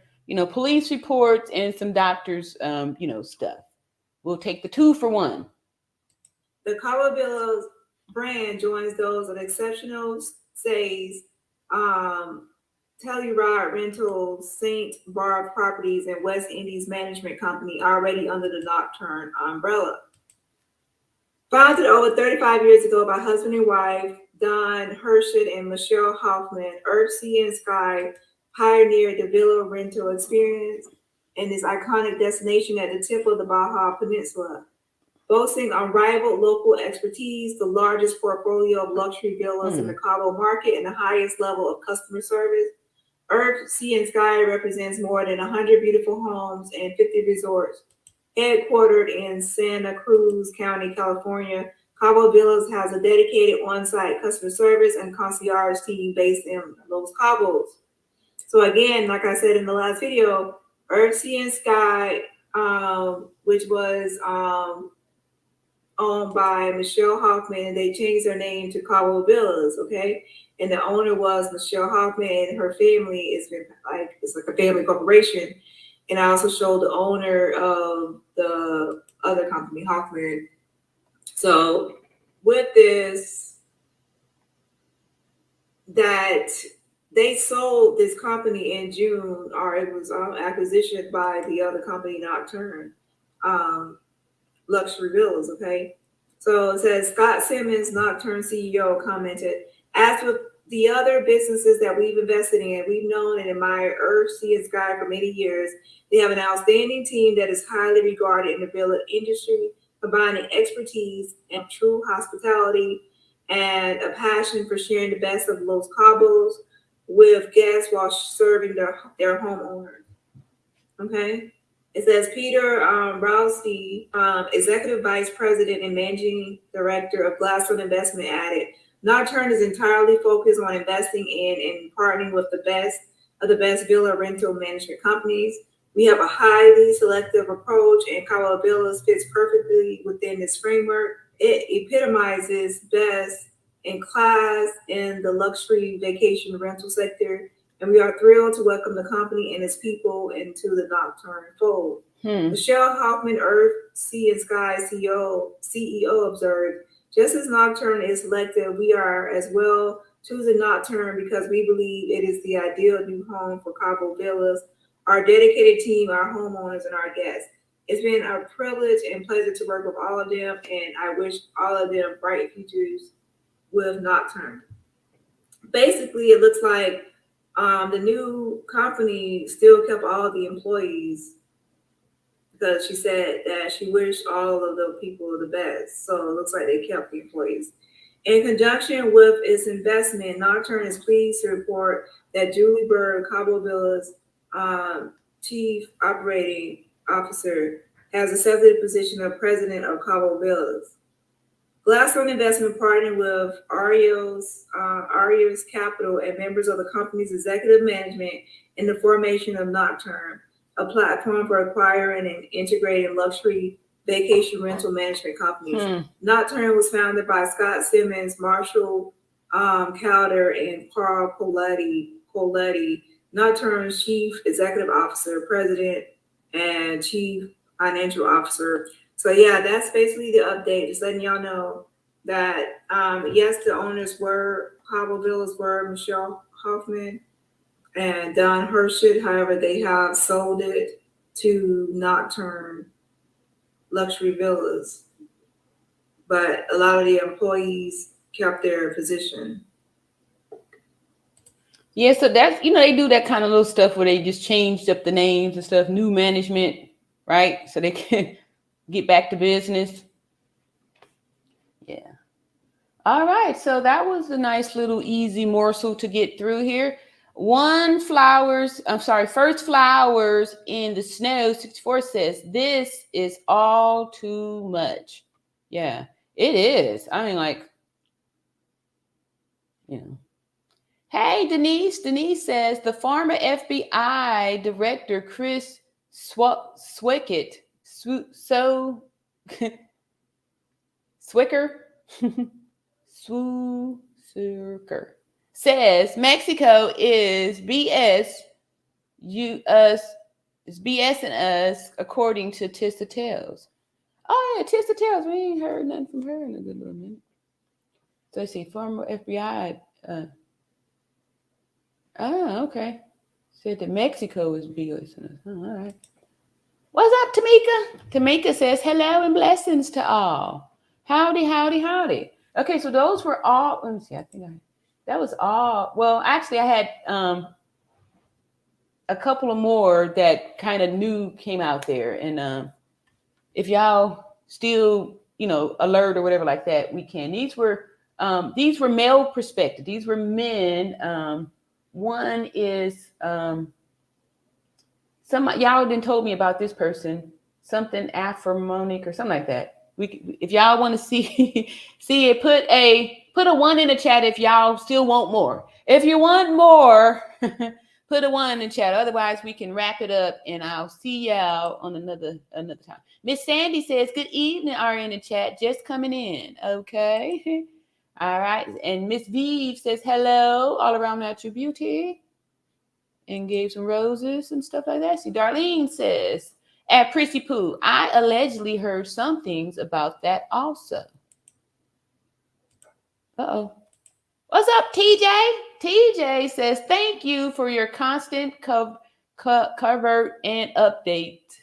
Speaker 1: police reports and some doctors, stuff. We'll take the 2 for 1.
Speaker 15: The Cabo Villas brand joins those of Exceptional Stays, Telluride Rentals, St. Barb Properties, and West Indies Management Company, already under the Nocturne umbrella. Founded over 35 years ago by husband and wife, Don Hershett and Michelle Hoffman, Earth, Sea, and Sky pioneered the villa rental experience in this iconic destination at the tip of the Baja Peninsula. Boasting unrivaled local expertise, the largest portfolio of luxury villas in the Cabo market, and the highest level of customer service, Earth, Sea, and Sky represents more than 100 beautiful homes and 50 resorts. Headquartered in Santa Cruz County, California, Cabo Villas has a dedicated on-site customer service and concierge team based in Los Cabos. So again, like I said in the last video, Earth, Sea, and Sky, which was owned by Michelle Hoffman, and they changed their name to Cabo Villas, okay? And the owner was Michelle Hoffman, and her family it's like a family corporation. And I also showed the owner of the other company, Hoffman. So with this, that they sold this company in June, or it was acquisition by the other company, Nocturne Luxury Villas, okay? So it says, Scott Simmons, Nocturne CEO, commented, as with the other businesses that we've invested in, we've known and admired Earth, Sea, and Sky for many years. They have an outstanding team that is highly regarded in the villa industry, combining expertise and true hospitality and a passion for sharing the best of Los Cabos with guests while serving their homeowners. Okay? It says Peter Rowski, Executive Vice President and Managing Director of Gladstone Investment, added, Nocturne is entirely focused on investing in and partnering with the best of the best villa rental management companies. We have a highly selective approach, and Cabo Villas fits perfectly within this framework. It epitomizes best in class in the luxury vacation rental sector, and we are thrilled to welcome the company and its people into the Nocturne fold. Michelle Hoffman, Earth, Sea, and Sky CEO observed, just as Nocturne is selective, we are as well choosing Nocturne because we believe it is the ideal new home for Cabo Villas, our dedicated team, our homeowners, and our guests. It's been a privilege and pleasure to work with all of them, and I wish all of them bright futures with Nocturne. Basically, it looks like the new company still kept all the employees, because she said that she wished all of the people the best. So it looks like they kept the employees. In conjunction with its investment, Nocturne is pleased to report that Julie Bird, Cabo Villas Chief Operating Officer, has accepted the position of President of Cabo Villas. Gladstone Investment partnered with Arios Capital and members of the company's executive management in the formation of Nocturne, a platform for acquiring and integrating luxury vacation rental management companies. Nocturne was founded by Scott Simmons, Marshall Calder, and Carl Coletti. Nocturne's chief executive officer, president, and chief financial officer. So yeah, that's basically the update. Just letting y'all know that yes, the owners were Cabo Villas were Michelle Hoffman and Don Hershett. However, they have sold it to Nocturne Luxury Villas, but a lot of the employees kept their position.
Speaker 1: Yeah, so that's, they do that kind of little stuff where they just changed up the names and stuff, new management, right? So they can get back to business. Yeah. All right. So that was a nice little easy morsel to get through here. First flowers in the snow, 64 says, this is all too much. Yeah, it is. I mean, like, Hey, Denise. Denise says the former FBI director, Chris Swickett, says Mexico is BSing us, according to Tissa Tales. Oh yeah, Tissa Tales. We ain't heard nothing from her in a good little minute. So let's see, former FBI. Okay. Said that Mexico is BSing us. All right. What's up, Tamika? Tamika says hello and blessings to all. Howdy, howdy, howdy. Okay, so those were all. Let me see. I think that was all. Well, actually, I had a couple of more that kind of new came out there, and if y'all still alert or whatever like that, we can. These were male perspective. These were men. One is y'all done told me about this person, something Afromonic or something like that. If y'all want to see it, put a 1 in the chat if y'all still want more. If you want more, put a 1 in the chat. Otherwise, we can wrap it up, and I'll see y'all on another time. Miss Sandy says, good evening, are in the chat, just coming in. Okay. All right. And Miss Vive says, hello, all around natural beauty. And gave some roses and stuff like that. See, Darlene says, at Prissy Poo, I allegedly heard some things about that also. Uh-oh. What's up, TJ? TJ says, thank you for your constant cover and update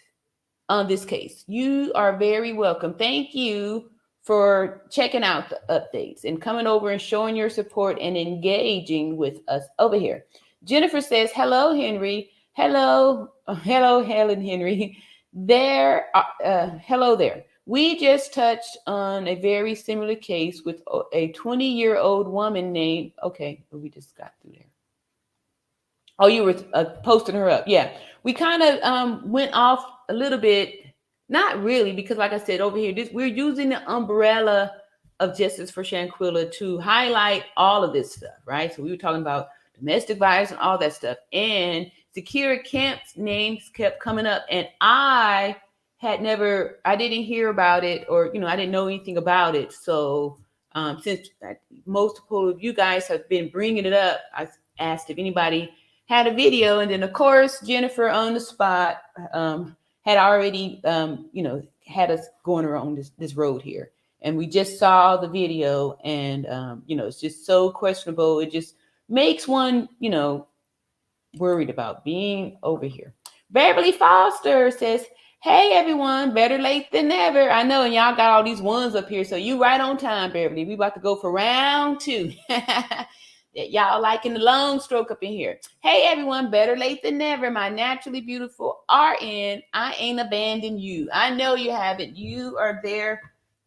Speaker 1: on this case. You are very welcome. Thank you for checking out the updates and coming over and showing your support and engaging with us over here. Jennifer says, hello, Henry. Hello, Helen Henry. Hello there. We just touched on a very similar case with a 20-year-old woman named, we just got through there. Oh, you were posting her up. Yeah, we kind of went off a little bit. Not really, because like I said, over here, we're using the umbrella of Justice for Shanquella to highlight all of this stuff, right? So we were talking about domestic violence and all that stuff. And Zakira Kemp's names kept coming up, and I didn't hear about it, or, I didn't know anything about it. So since multiple of you guys have been bringing it up, I asked if anybody had a video. And then, of course, Jennifer on the spot had already, had us going around this road here. And we just saw the video, and, it's just so questionable. It just makes one, worried about being over here. Beverly Foster says, hey, everyone, better late than never. I know, and y'all got all these ones up here, so you right on time, Beverly. We about to go for round 2. Y'all liking the long stroke up in here. Hey, everyone, better late than never. My naturally beautiful RN, I ain't abandoned you. I know you haven't. You are there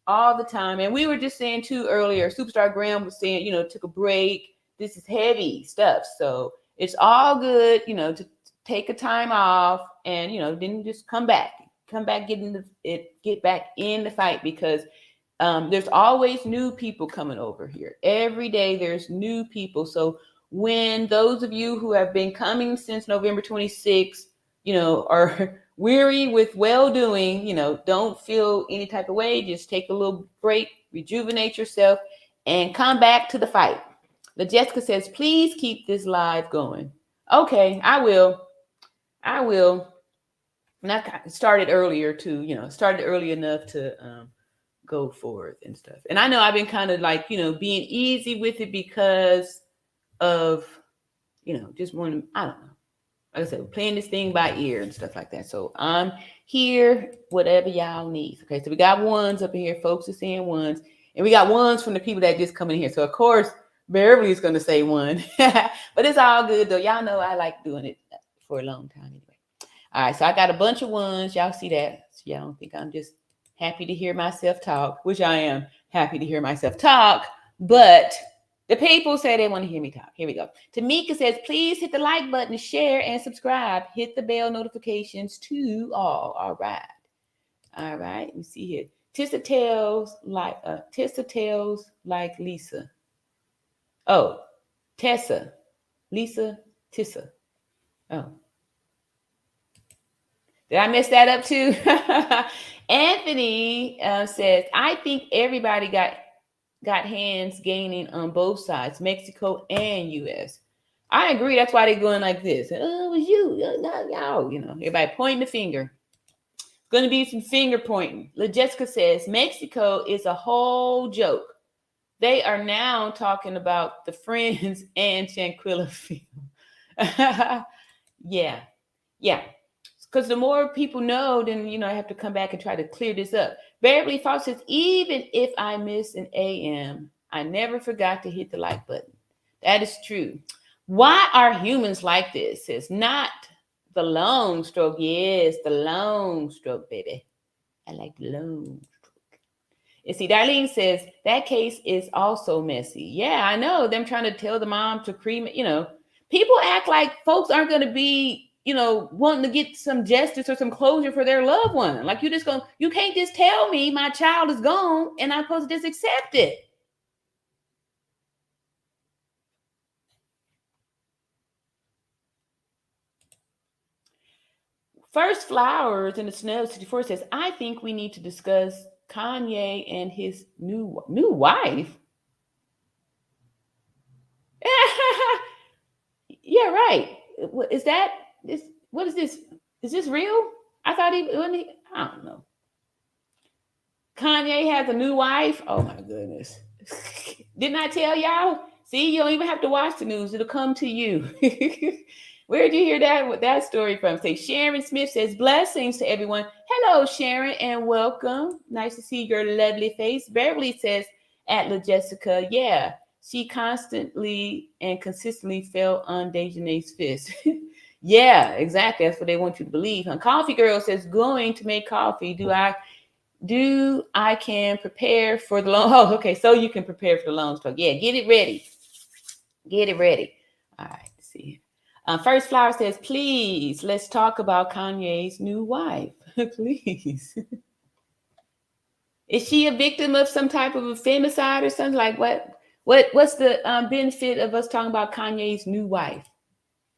Speaker 1: all the time. And we were just saying, too, earlier, Superstar Graham was saying, took a break. This is heavy stuff. So it's all good, to take a time off and, then just come back, get back in the fight, because there's always new people coming over here. Every day there's new people. So when those of you who have been coming since November 26th, are weary with well-doing, don't feel any type of way. Just take a little break, rejuvenate yourself, and come back to the fight. LaJessica says, please keep this live going. Okay, I will. And I started earlier to, started early enough to go forth and stuff. And I know I've been kind of like, being easy with it because of, just wanting, I don't know. Like I said, we're playing this thing by ear and stuff like that. So I'm here, whatever y'all need. Okay, so we got ones up in here. Folks are saying ones. And we got ones from the people that just come in here. So, of course, Beverly's going to say one. But it's all good, though. Y'all know I like doing it for a long time anyway. All right, so I got a bunch of ones. Y'all see that? So y'all don't think I'm just happy to hear myself talk, which I am happy to hear myself talk. But the people say they want to hear me talk. Here we go. Tamika says, please hit the like button, share, and subscribe. Hit the bell notifications to all. All right. All right. Let me see here. Tissa tells like Lisa. Oh, Tessa. Lisa, Tissa. Oh. Did I mess that up too? Anthony says, I think everybody got hands gaining on both sides, Mexico and U.S. I agree. That's why they're going like this. Oh, it was you. Not y'all. Everybody pointing the finger. Going to be some finger pointing. LaJessica says, Mexico is a whole joke. They are now talking about the Friends and Shanquella film. Yeah. Because the more people know, then, I have to come back and try to clear this up. Beverly Fox says, even if I miss an AM, I never forgot to hit the like button. That is true. Why are humans like this? It's not the long stroke. Yes, the long stroke, baby. I like the long stroke. And see, Darlene says, that case is also messy. Yeah, I know. Them trying to tell the mom to cremate, people act like folks aren't going to be, wanting to get some justice or some closure for their loved one. Like you can't just tell me my child is gone and I'm supposed to just accept it. First Flowers in the Snow 64 says, I think we need to discuss Kanye and his new wife. Yeah, right. What is this? Is this real? I thought I don't know. Kanye has a new wife. Oh my goodness. Didn't I tell y'all? See, you don't even have to watch the news. It'll come to you. Where'd you hear that story from? Say, Sharon Smith says, blessings to everyone. Hello, Sharon, and welcome. Nice to see your lovely face. Beverly says, at La Jessica, yeah, she constantly and consistently fell on Dejanay's fist. Yeah, exactly. That's what they want you to believe. Huh? Coffee Girl says, going to make coffee. I can prepare for the long. Oh, okay. So you can prepare for the long stroke. Yeah, get it ready. All right. Let's see. First Flower says, please, let's talk about Kanye's new wife. Please. Is she a victim of some type of a femicide or something? Like what's the benefit of us talking about Kanye's new wife?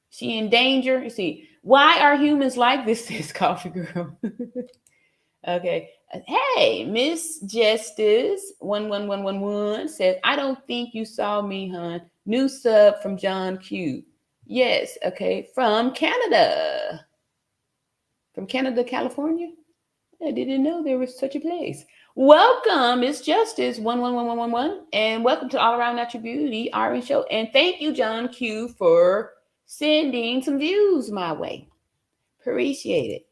Speaker 1: She in danger? You see, why are humans like this, says Coffee Girl? Okay. Hey, Miss Justice 11111 says, I don't think you saw me, hon. New sub from John Q. Yes, okay. From Canada. From Canada, California? I didn't know there was such a place. Welcome, Miss Justice 11111, and welcome to All Around Natural Beauty Iron Show. And thank you, John Q, for sending some views my way. Appreciate it.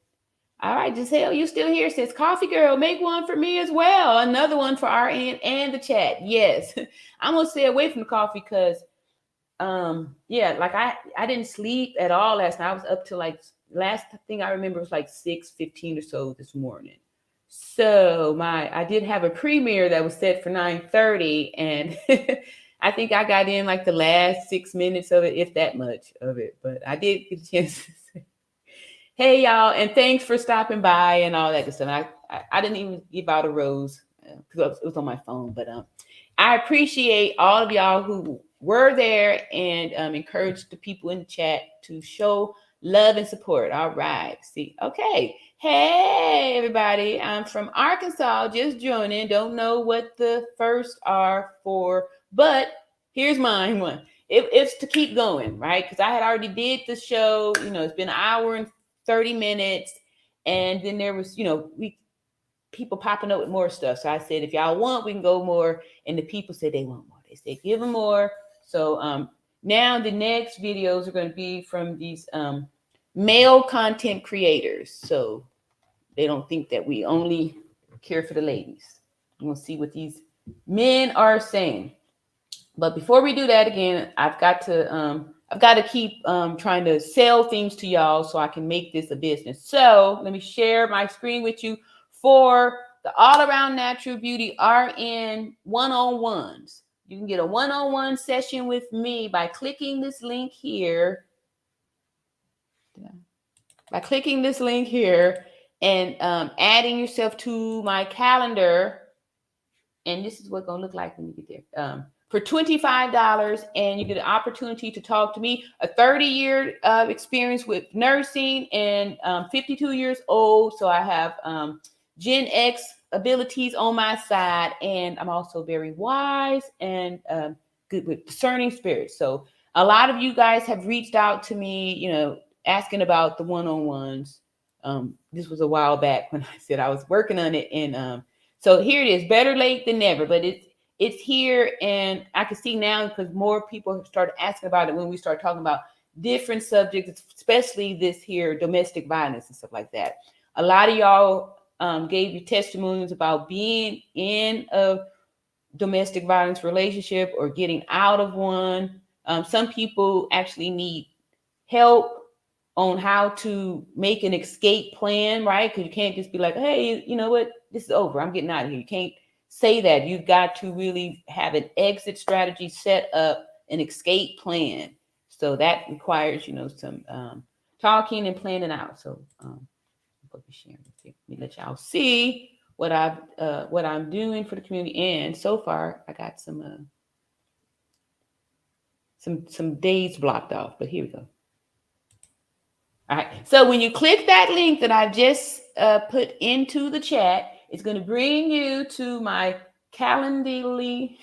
Speaker 1: All right, Giselle, you still here? Says Coffee Girl, make one for me as well. Another one for RN and the chat. Yes, I'm gonna stay away from the coffee because, like I didn't sleep at all last night. I was up till like last thing I remember was like 6:15 or so this morning. So I did have a premiere that was set for 9:30, and I think I got in like the last 6 minutes of it, if that much of it. But I did get a chance to say, hey y'all, and thanks for stopping by and all that good stuff. I didn't even give out a rose because it was on my phone, but I appreciate all of y'all who were there and encouraged the people in the chat to show love and support. All right, see, okay. Hey everybody, I'm from Arkansas, just joining. Don't know what the first are for, but here's mine one. it's to keep going, right? Because I had already did the show. It's been an hour and 30 minutes, and then there was, people popping up with more stuff. So I said, if y'all want, we can go more. And the people said they want more. They said, give them more. So now the next videos are going to be from these male content creators. So they don't think that we only care for the ladies. We'll see what these men are saying. But before we do that, again, I've got to keep trying to sell things to y'all so I can make this a business. So let me share my screen with you for the All Around Natural Beauty RN one-on-ones. You can get a one-on-one session with me by clicking this link here. By clicking this link here and adding yourself to my calendar. And this is what's going to look like when you get there. For $25, and you get an opportunity to talk to me, a 30-year experience with nursing, and 52 years old. So I have Gen X abilities on my side, and I'm also very wise and good with discerning spirits. So a lot of you guys have reached out to me, asking about the one-on-ones. This was a while back when I said I was working on it, and so here it is. Better late than never, but it's here, and I can see now because more people have started asking about it when we start talking about different subjects, especially this here domestic violence and stuff like that. A lot of y'all gave you testimonies about being in a domestic violence relationship or getting out of one. Some people actually need help on how to make an escape plan, right? Because you can't just be like, hey, you know what? This is over. I'm getting out of here. You can't say that. You've got to really have an exit strategy set up, an escape plan. So that requires, some talking and planning out. So let me let y'all see what I'm doing for the community. And so far, I got some days blocked off. But here we go. All right. So when you click that link that I just put into the chat, it's going to bring you to my Calendarly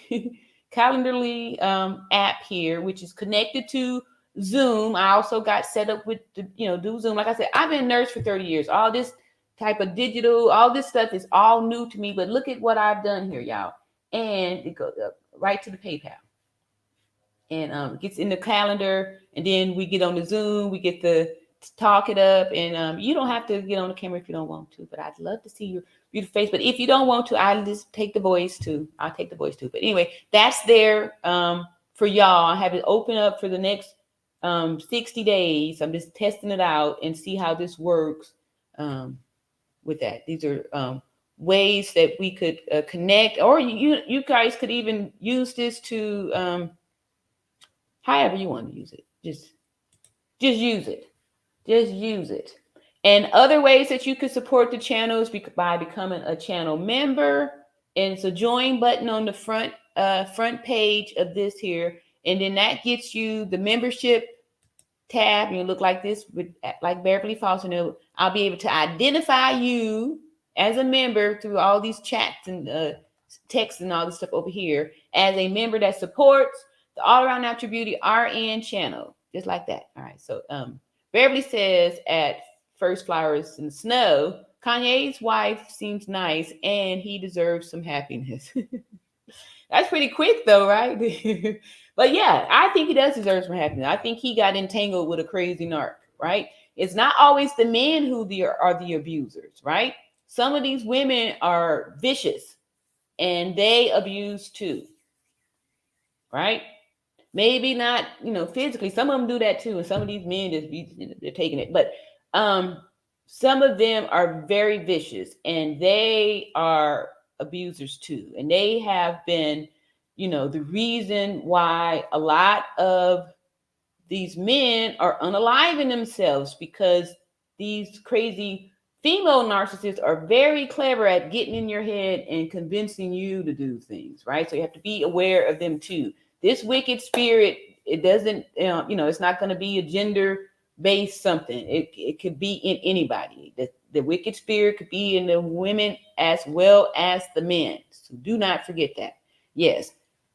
Speaker 1: app here, which is connected to Zoom. I also got set up with do Zoom. Like I said, I've been a nurse for 30 years. All this type of digital, all this stuff is all new to me. But look at what I've done here, y'all. And it goes up right to the PayPal. And gets in the calendar, and then we get on the Zoom. We get the talk it up, and you don't have to get on the camera if you don't want to, but I'd love to see your beautiful face. But if you don't want to, I'll just take the voice too. I'll take the voice too. But anyway, that's there for y'all. I have it open up for the next 60 days. I'm just testing it out and see how this works with that. These are ways that we could connect, or you guys could even use this to however you want to use it. Just use it. Just use it. And other ways that you could support the channel is by becoming a channel member. And it's a join button on the front page of this here. And then that gets you the membership tab. And you look like this, like Beverly Foster. I'll be able to identify you as a member through all these chats and texts and all this stuff over here as a member that supports the All Around Natural Beauty RN channel. Just like that. All right. So Beverly says at First Flowers in the Snow, Kanye's wife seems nice and he deserves some happiness. That's pretty quick though, right? But yeah, I think he does deserve some happiness. I think he got entangled with a crazy narc, right? It's not always the men who are the abusers, right? Some of these women are vicious and they abuse too, right? Maybe not, physically. Some of them do that too. And some of these men they're taking it. But some of them are very vicious and they are abusers too. And they have been, the reason why a lot of these men are unaliving themselves, because these crazy female narcissists are very clever at getting in your head and convincing you to do things, right? So you have to be aware of them too. This wicked spirit, it doesn't, it's not going to be a gender-based something. It could be in anybody. The wicked spirit could be in the women as well as the men. So do not forget that. Yes,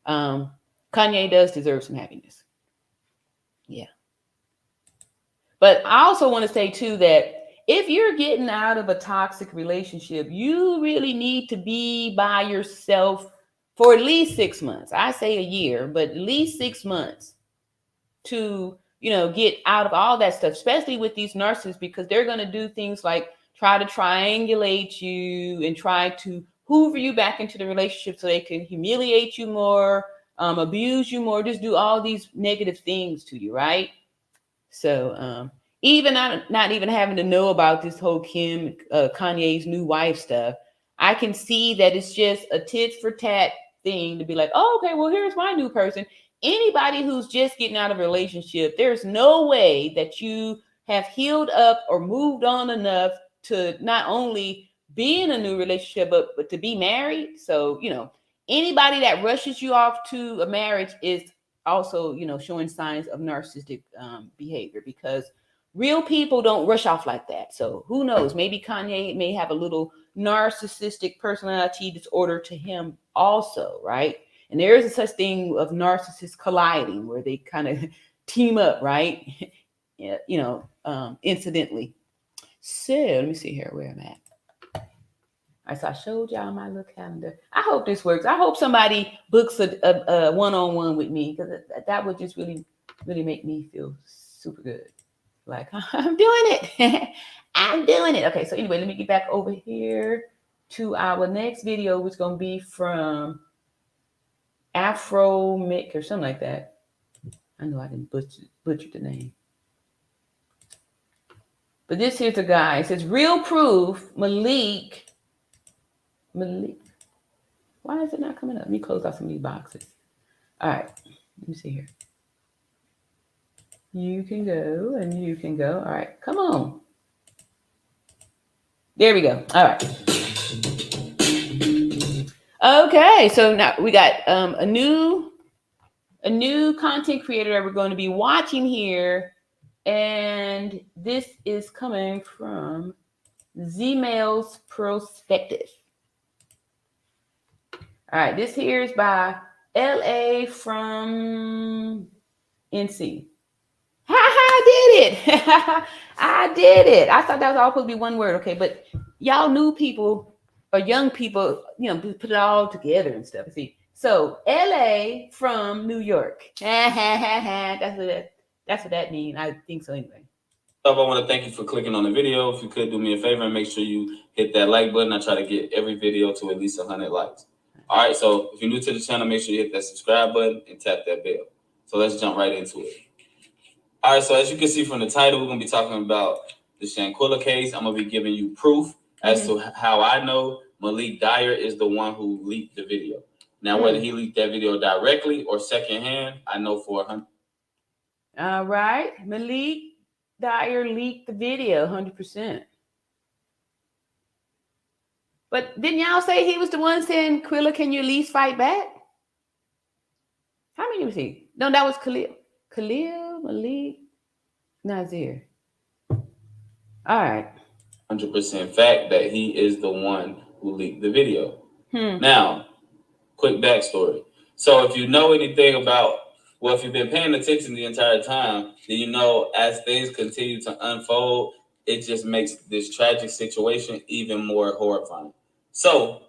Speaker 1: Kanye does deserve some happiness. Yeah. But I also want to say too that if you're getting out of a toxic relationship, you really need to be by yourself for at least 6 months. I say a year, but at least 6 months to, get out of all that stuff, especially with these narcissists, because they're going to do things like try to triangulate you and try to hoover you back into the relationship so they can humiliate you more, abuse you more, just do all these negative things to you, right? So even not even having to know about this whole Kanye's new wife stuff, I can see that it's just a tit for tat thing to be like, oh, okay, well, here's my new person. Anybody who's just getting out of a relationship, there's no way that you have healed up or moved on enough to not only be in a new relationship, but to be married. So, anybody that rushes you off to a marriage is also, showing signs of narcissistic behavior, because real people don't rush off like that. So who knows? Maybe Kanye may have a little narcissistic personality disorder to him also, right? And there is a such thing of narcissists colliding where they kind of team up, right? Incidentally. So let me see here where I'm at. All right, so I showed y'all my little calendar. I hope this works. I hope somebody books a one-on-one with me, because that would just really, really make me feel super good. Like, I'm doing it. I'm doing it. Okay, so anyway, let me get back over here to our next video, which is going to be from Afro Mick or something like that. I know I didn't butcher the name. But this here's a guy. It says, real proof, Malik. Why is it not coming up? Let me close out some of these boxes. All right, let me see here. You can go and you can go. All right, come on. There we go. All right. Okay, so now we got a new content creator that we're going to be watching here, and this is coming from Z-Mail's Perspective. All right, this here is by LA from NC. I did it. I did it. I thought that was all supposed to be one word. Okay, but y'all new people or young people, put it all together and stuff. See, so LA from New York. That's what that means. I think so anyway.
Speaker 16: I want to thank you for clicking on the video. If you could do me a favor and make sure you hit that like button. I try to get every video to at least 100 likes. All right, so if you're new to the channel, make sure you hit that subscribe button and tap that bell. So let's jump right into it. All right, so as you can see from the title, we're going to be talking about the Shanquella case. I'm going to be giving you proof as to how I know Malik Dyer is the one who leaked the video. Now, whether he leaked that video directly or secondhand, I know for 100%.
Speaker 1: All right, Malik Dyer leaked the video 100%. But didn't y'all say he was the one saying, Quilla, can you at least fight back? How many was he? No, that was Khalil, Malik, Nazir. All right.
Speaker 16: 100% fact that he is the one who leaked the video. Now, quick backstory. So if you know anything about, if you've been paying attention the entire time, then you know as things continue to unfold, it just makes this tragic situation even more horrifying. So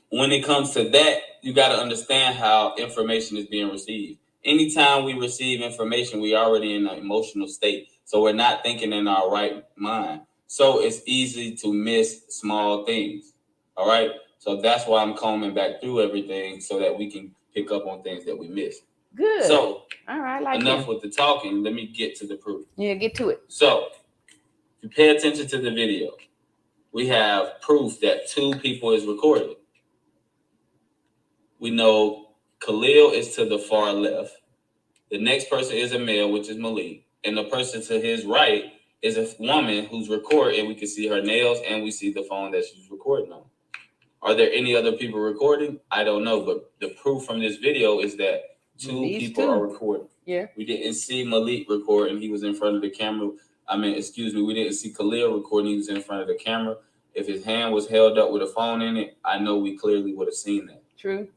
Speaker 16: when it comes to that, you got to understand how information is being received. Anytime we receive information, we already in an emotional state. So we're not thinking in our right mind. So it's easy to miss small things. All right. So that's why I'm combing back through everything so that we can pick up on things that we missed.
Speaker 1: Good.
Speaker 16: So
Speaker 1: all right,
Speaker 16: enough with the talking. Let me get to the proof.
Speaker 1: Yeah, get to it.
Speaker 16: So if you pay attention to the video, we have proof that 2 people is recorded. We know Khalil is to the far left. The next person is a male, which is Malik. And the person to his right is a woman who's recording. We can see her nails and we see the phone that she's recording on. Are there any other people recording? I don't know. But the proof from this video is that 2 people are recording.
Speaker 1: Yeah.
Speaker 16: We didn't see Malik recording. He was in front of the camera. We didn't see Khalil recording. He was in front of the camera. If his hand was held up with a phone in it, I know we clearly would have seen that.
Speaker 1: True.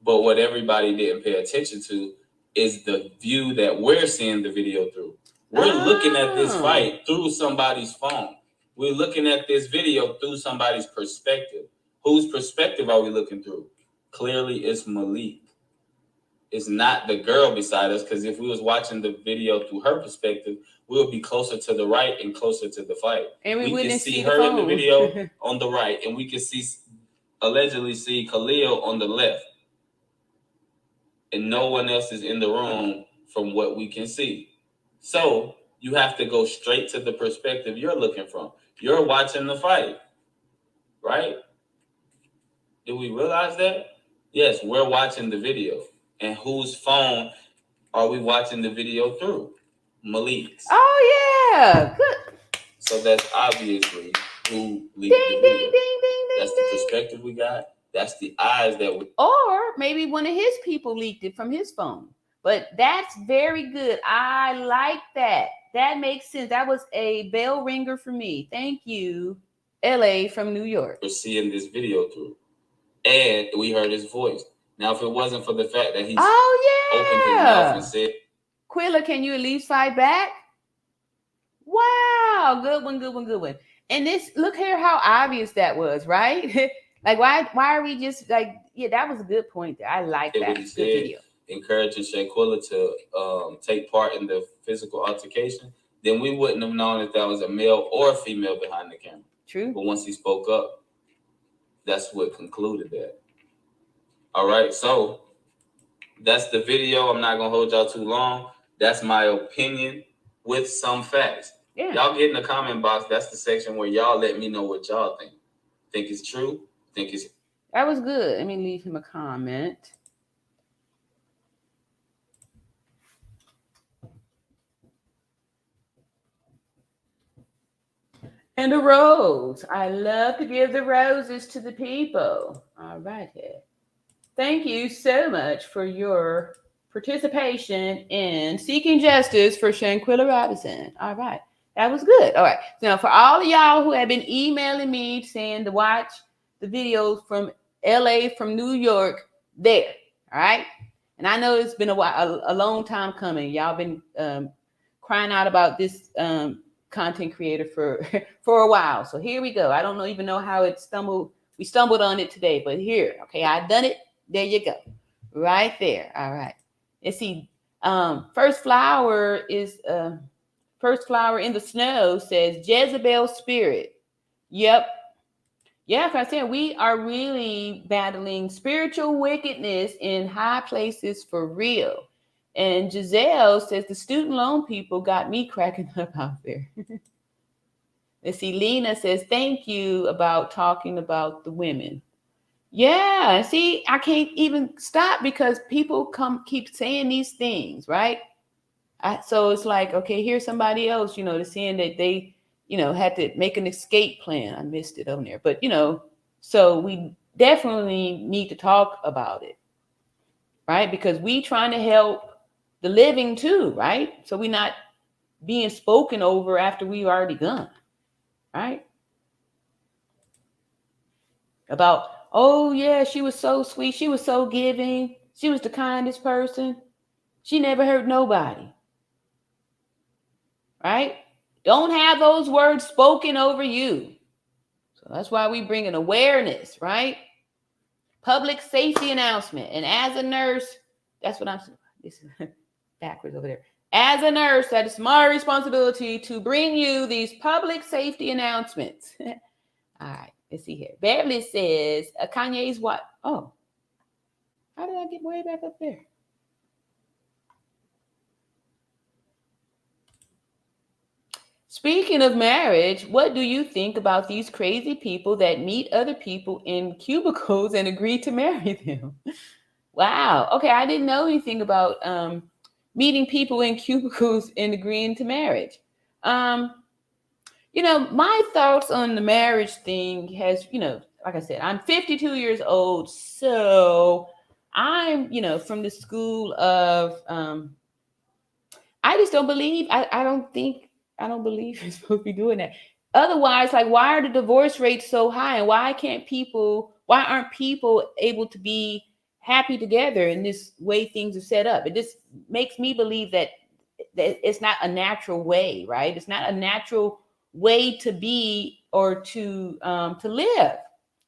Speaker 16: But what everybody didn't pay attention to is the view that we're seeing the video through. We're looking at this fight through somebody's phone. We're looking at this video through somebody's perspective. Whose perspective are we looking through? Clearly, it's Malik. It's not the girl beside us, because if we was watching the video through her perspective, we would be closer to the right and closer to the fight.
Speaker 1: And we
Speaker 16: can
Speaker 1: wouldn't
Speaker 16: see
Speaker 1: see
Speaker 16: her
Speaker 1: the
Speaker 16: in the
Speaker 1: phone.
Speaker 16: video on the right, and we can allegedly see Khalil on the left. And no one else is in the room from what we can see. So you have to go straight to the perspective you're looking from. You're watching the fight, right? Did we realize that? Yes, we're watching the video. And whose phone are we watching the video through? Malik's.
Speaker 1: Oh, yeah. Good.
Speaker 16: So that's obviously who leaked
Speaker 1: Ding,
Speaker 16: the video.
Speaker 1: ding, ding, ding,
Speaker 16: That's
Speaker 1: ding,
Speaker 16: the perspective we got. That's the eyes that we...
Speaker 1: Or maybe one of his people leaked it from his phone. But that's very good. I like that. That makes sense. That was a bell ringer for me. Thank you, LA from New York.
Speaker 16: We're seeing this video through. And we heard his voice. Now, if it wasn't for the fact that he opened his mouth and said...
Speaker 1: Quilla, can you at least fight back? Wow. Good one, good one, good one. And this, look here how obvious that was, right? Like, why are we just like, yeah, that was a good point there. I like that. Good video.
Speaker 16: Encouraging Shanquella to take part in the physical altercation, then we wouldn't have known if that was a male or a female behind the camera.
Speaker 1: True.
Speaker 16: But once he spoke up, that's what concluded that. All right, so that's the video. I'm not going to hold y'all too long. That's my opinion with some facts.
Speaker 1: Yeah.
Speaker 16: Y'all get in the comment box. That's the section where y'all let me know what y'all think. Think it's true? Think it's...
Speaker 1: That was good. Let me leave him a comment. And a rose. I love to give the roses to the people. All right. Thank you so much for your participation in seeking justice for Shanquella Robinson. All right. That was good. All right. Now, for all of y'all who have been emailing me saying to watch the videos from LA, from New York, there. All right. And I know it's been a long time coming. Y'all been crying out about this content creator for a while. So here we go. I don't even know how we stumbled on it today, but here. Okay. I done it. There you go. Right there. All right. Let's see. First flower in the snow says Jezebel spirit. Yep. Yeah, like I said, we are really battling spiritual wickedness in high places for real. And Giselle says the student loan people got me cracking up out there. Let's see. Lena says, thank you about talking about the women. Yeah, see, I can't even stop because people keep saying these things, right? So it's like, okay, here's somebody else, they're saying that they, had to make an escape plan. I missed it on there, but so we definitely need to talk about it, right? Because we trying to help the living too, right? So we're not being spoken over after we've already gone, right? About, oh yeah, she was so sweet. She was so giving. She was the kindest person. She never hurt nobody. Right? Don't have those words spoken over you. So that's why we bring an awareness, right? Public safety announcement. And as a nurse, that's what I'm saying. This is backwards over there. As a nurse, that is my responsibility to bring you these public safety announcements. All right. Let's see here. Beverly says, Kanye's what? Oh, how did I get way back up there? Speaking of marriage, what do you think about these crazy people that meet other people in cubicles and agree to marry them? Wow. Okay, I didn't know anything about meeting people in cubicles and agreeing to marriage. My thoughts on the marriage thing has, like I said, I'm 52 years old. So I'm, from the school of, I just don't believe, I don't believe you're supposed to be doing that. Otherwise, like, why are the divorce rates so high? And why aren't people able to be happy together in this way things are set up. It just makes me believe that it's not a natural way, right? It's not a natural way to be or to live,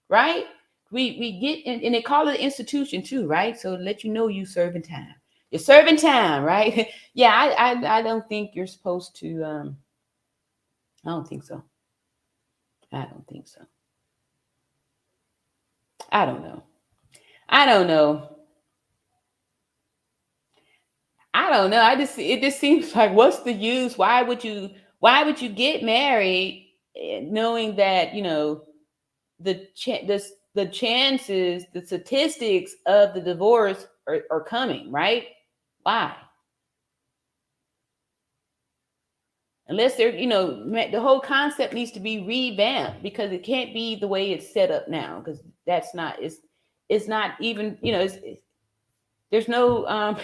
Speaker 1: right? We get in, and they call it an institution too, right? So let you know you serving time. You're serving time, right? Yeah, I don't think you're supposed to. I don't think so. I don't think so. I don't know. I don't know. I don't know. It just seems like, what's the use? Why would you get married knowing that, you know, the chances, the statistics of the divorce are coming, right? Why? Unless they're, you know, the whole concept needs to be revamped, because it can't be the way it's set up now, because that's not, it's not even, you know, there's no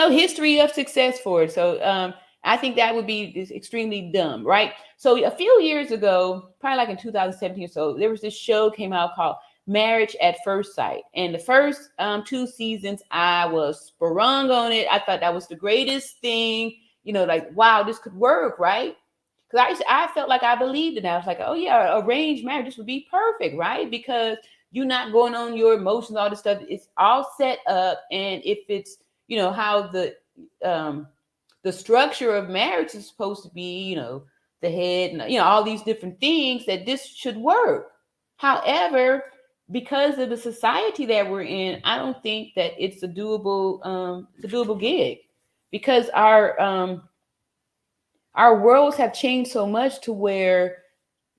Speaker 1: history of success for it. So I think that would be extremely dumb, right? So a few years ago, probably like in 2017 or so, there was this show came out called Marriage at First Sight. And the first 2 seasons, I was sprung on it. I thought that was the greatest thing, you know, like, wow, this could work, right? Because I felt like I believed in it. I was like, oh yeah, arranged marriage, this would be perfect, right? Because you're not going on your emotions, all this stuff. It's all set up. And if it's, you know, how the structure of marriage is supposed to be, you know, the head and, you know, all these different things, that this should work. However, because of the society that we're in, I don't think that it's a doable gig, because our worlds have changed so much to where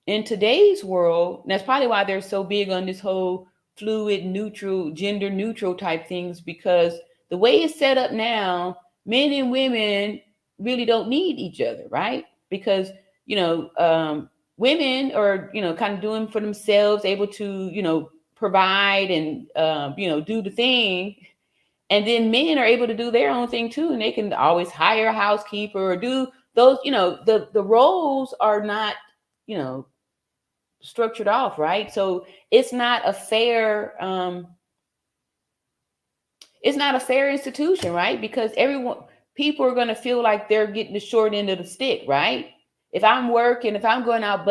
Speaker 1: in today's world, and that's probably why they're so big on this whole fluid, neutral, gender neutral type things, because the way it's set up now, men and women really don't need each other, right? Because, you know, women are, you know, kind of doing for themselves, able to, you know, provide and, you know, do the thing. And then men are able to do their own thing too. And they can always hire a housekeeper or do those, you know, the roles are not, you know, structured off, right? So it's not a fair institution, right? Because people are going to feel like they're getting the short end of the stick, right? If I'm going out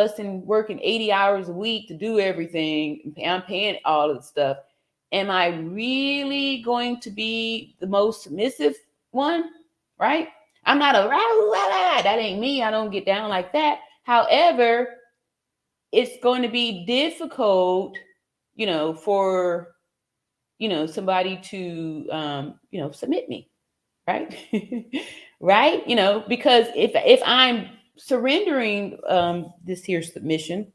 Speaker 1: working 80 hours a week to do everything, I'm paying all of the stuff, am I really going to be the most submissive one, right? I'm not that ain't me. I don't get down like that. However, it's going to be difficult, you know, for, you know, somebody to, you know, submit me, right? Right? You know, because if I'm surrendering this here submission,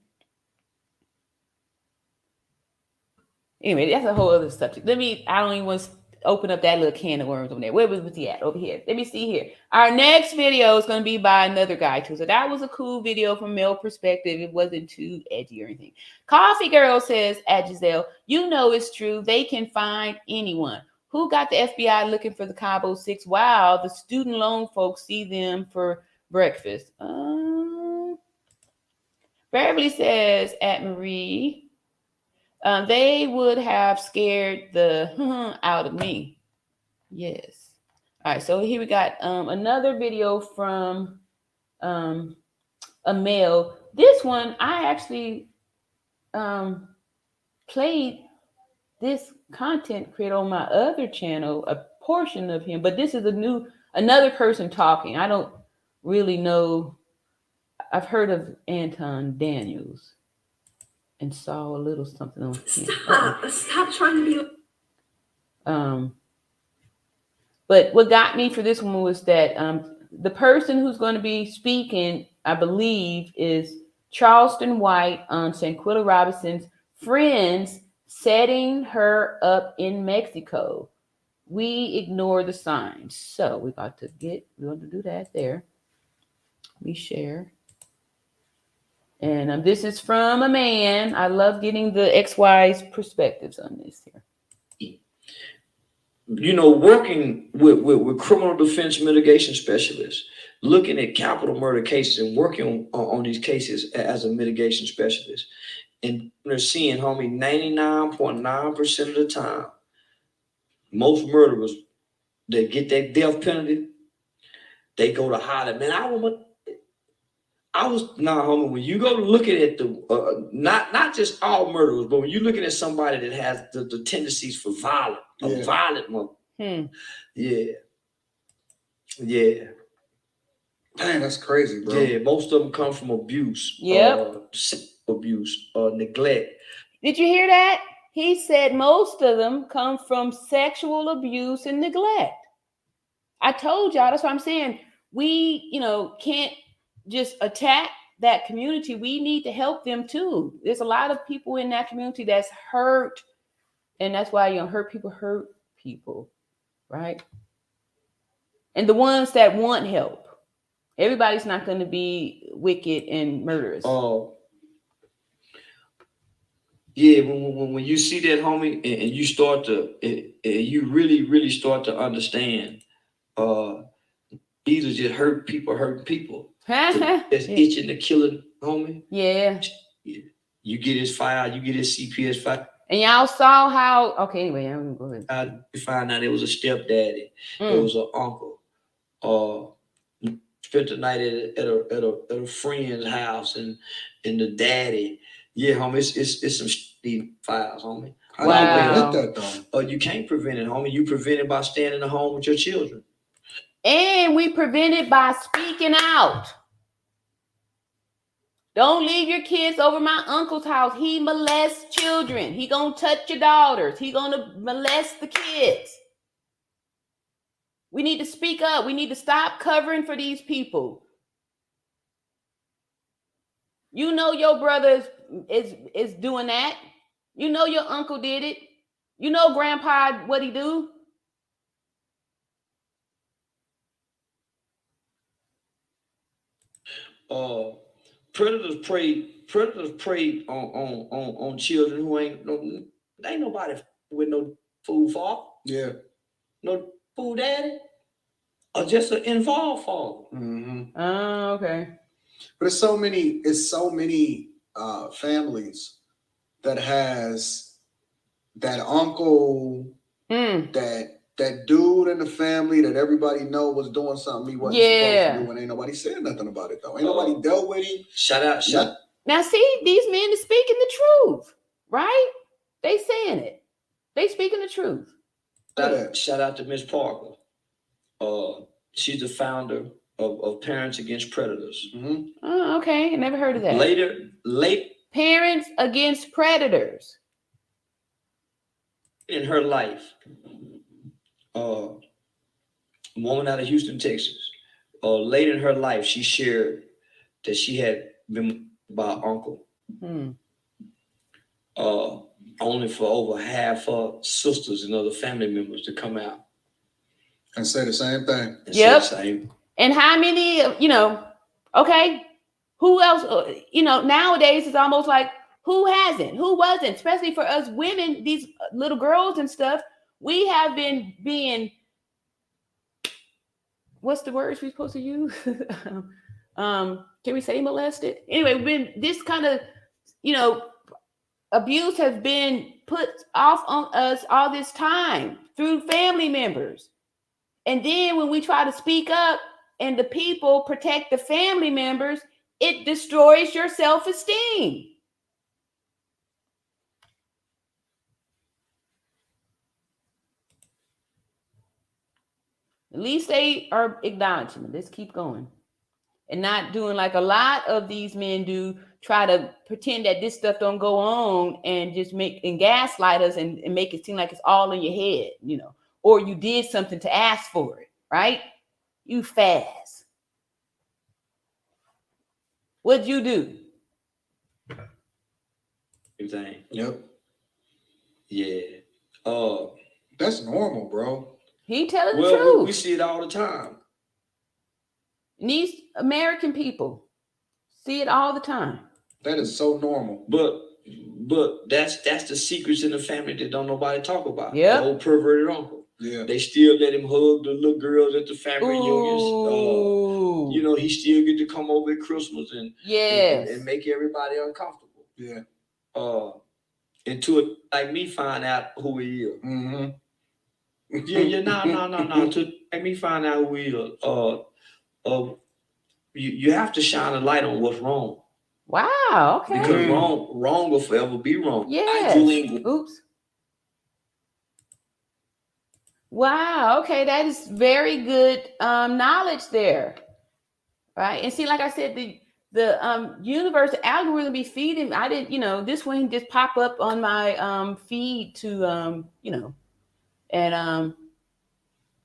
Speaker 1: anyway, that's a whole other subject. I don't even want to open up that little can of worms over there. Where was he at? Over here. Let me see here. Our next video is going to be by another guy too. So that was a cool video from male perspective. It wasn't too edgy or anything. Coffee Girl says at Giselle, you know it's true. They can find anyone. Who got the FBI looking for the Cabo 6 while the student loan folks see them for breakfast? Beverly says at Marie, they would have scared the out of me. Yes. All right. So here we got another video from a male. This one, I actually played this content creator on my other channel, a portion of him, but this is another person talking. I don't really know. I've heard of Anton Daniels and saw a little something on him.
Speaker 2: Stop trying to be.
Speaker 1: But what got me for this one was that the person who's going to be speaking, I believe, is Charleston White on Shanquella Robinson's friends setting her up in Mexico. We ignore the signs. So we're going to do that there. We share. And this is from a man. I love getting the XY's perspectives on this here.
Speaker 17: You know, working with criminal defense mitigation specialists, looking at capital murder cases and working on these cases as a mitigation specialist. And they're seeing, homie, 99.9% of the time, most murderers that get that death penalty, they go to Hollywood. Man, homie, when you go looking at the not just all murderers, but when you're looking at somebody that has the tendencies for violent, a violent mother. Yeah.
Speaker 18: Dang, that's crazy, bro.
Speaker 17: Yeah, most of them come from abuse.
Speaker 1: Yep.
Speaker 17: Abuse, neglect.
Speaker 1: Did you hear that? He said most of them come from sexual abuse and neglect. I told y'all, that's what I'm saying. We, can't just attack that community. We need to help them too. There's a lot of people in that community that's hurt. And that's why, hurt people, right? And the ones that want help. Everybody's not going to be wicked and murderous.
Speaker 17: Yeah, when you see that, homie, and you start to, you really start to understand, these are just hurting people. That's itching to kill it, homie.
Speaker 1: Yeah.
Speaker 17: You get his file, you get his CPS file.
Speaker 1: And y'all saw how, okay, anyway, I'm going to go ahead.
Speaker 17: I find out it was a stepdaddy. It was an uncle. Spent the night at a friend's house, and the daddy. Yeah, homie, it's some shitty files, homie.
Speaker 18: How do you prevent that, though?
Speaker 17: You can't prevent it, homie. You prevent it by staying in the home with your children.
Speaker 1: And we prevent it by speaking out. Don't leave your kids over my uncle's house. He molests children. He gonna touch your daughters. He gonna molest the kids. We need to speak up. We need to stop covering for these people. You know your brother is doing that. You know your uncle did it. You know grandpa, what he do.
Speaker 17: Predators prey on children who ain't nobody with no food father.
Speaker 18: Yeah.
Speaker 17: No food daddy. Or just an involved father.
Speaker 1: Oh, okay.
Speaker 18: But it's so many families that has that uncle, that dude in the family that everybody know was doing something he wasn't supposed to do, and ain't nobody saying nothing about it though. Ain't nobody dealt with him.
Speaker 17: Shout out.
Speaker 1: Now see, these men are speaking the truth, right? They saying it. They speaking the truth.
Speaker 17: Shout out to Miss Parker. She's the founder of Parents Against Predators.
Speaker 1: Oh, okay. I never heard of that. Parents Against Predators.
Speaker 17: In her life, a woman out of Houston, Texas, late in her life, she shared that she had been by an uncle. Only for over half her sisters and other family members to come out
Speaker 18: and say the same thing.
Speaker 1: Yep. And how many, okay, who else, nowadays it's almost like, who hasn't, who wasn't, especially for us women, these little girls and stuff, we have been being, what's the words we're supposed to use? Can we say molested? Anyway, we've been this kind of, abuse has been put off on us all this time through family members. And then when we try to speak up and the people protect the family members, it destroys your self-esteem. At least they are acknowledging it. Let's keep going. And not doing like a lot of these men do, try to pretend that this stuff don't go on and just gaslight us and make it seem like it's all in your head, or you did something to ask for it, right? You fast. What'd you do?
Speaker 17: Everything.
Speaker 18: Yep.
Speaker 17: Yeah.
Speaker 18: That's normal, bro.
Speaker 1: He telling the truth.
Speaker 17: We see it all the time.
Speaker 1: And these American people see it all the time.
Speaker 18: That is so normal.
Speaker 17: But that's the secrets in the family that don't nobody talk about.
Speaker 1: Yeah.
Speaker 17: The old perverted uncle.
Speaker 18: Yeah.
Speaker 17: They still let him hug the little girls at the family reunions. He still get to come over at Christmas and make everybody uncomfortable.
Speaker 18: Yeah.
Speaker 17: Until like me find out who he is. No. To make me find out who is, you have to shine a light on what's wrong.
Speaker 1: Wow. Okay.
Speaker 17: Because wrong will forever be wrong.
Speaker 1: Yes. Oops. Wow. Okay, that is very good knowledge there. Right. And see, like I said, the universe algorithm be feeding. I didn't, this one just pop up on my feed to and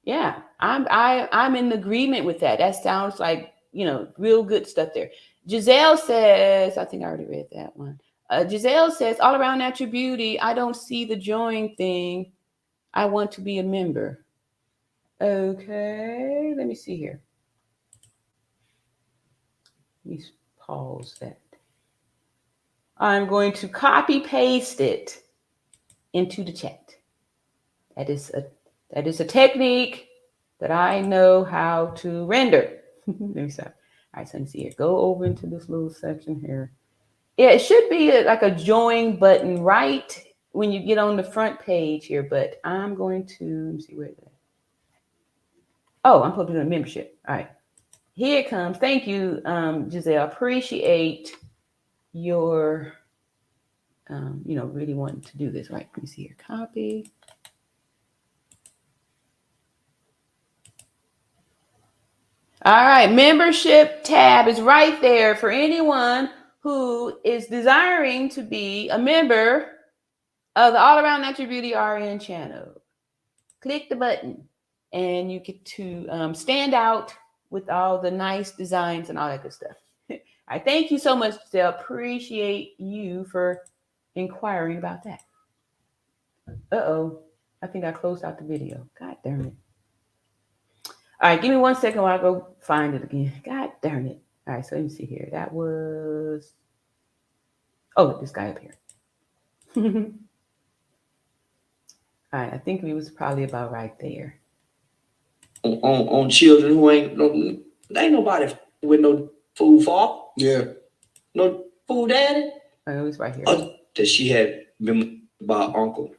Speaker 1: yeah, I'm in agreement with that. That sounds like real good stuff there. Giselle says, I think I already read that one. Giselle says, all around natural beauty, I don't see the join thing. I want to be a member. Okay, let me see here. Let me pause that. I'm going to copy paste it into the chat. That is a technique that I know how to render. Let me stop. All right, so let me see here. Go over into this little section here. Yeah, it should be like a join button right when you get on the front page here, but I'm going to, let me see where is that. Oh, I'm supposed to do a membership. All right, here it comes. Thank you, Giselle. Appreciate your, really wanting to do this. Right, let me see here. Copy. All right, membership tab is right there for anyone who is desiring to be a member of the All Around Natural Beauty RN channel. Click the button and you get to stand out with all the nice designs and all that good stuff. I thank you so much, Giselle. Appreciate you for inquiring about that. Uh-oh, I think I closed out the video. God darn it. All right, give me 1 second while I go find it again. God darn it. All right, so let me see here. That was, this guy up here. All right, I think we was probably about right there.
Speaker 17: On children who ain't nobody with no food for. Yeah. No food daddy.
Speaker 1: Oh, it was right here.
Speaker 17: That she had been by her uncle.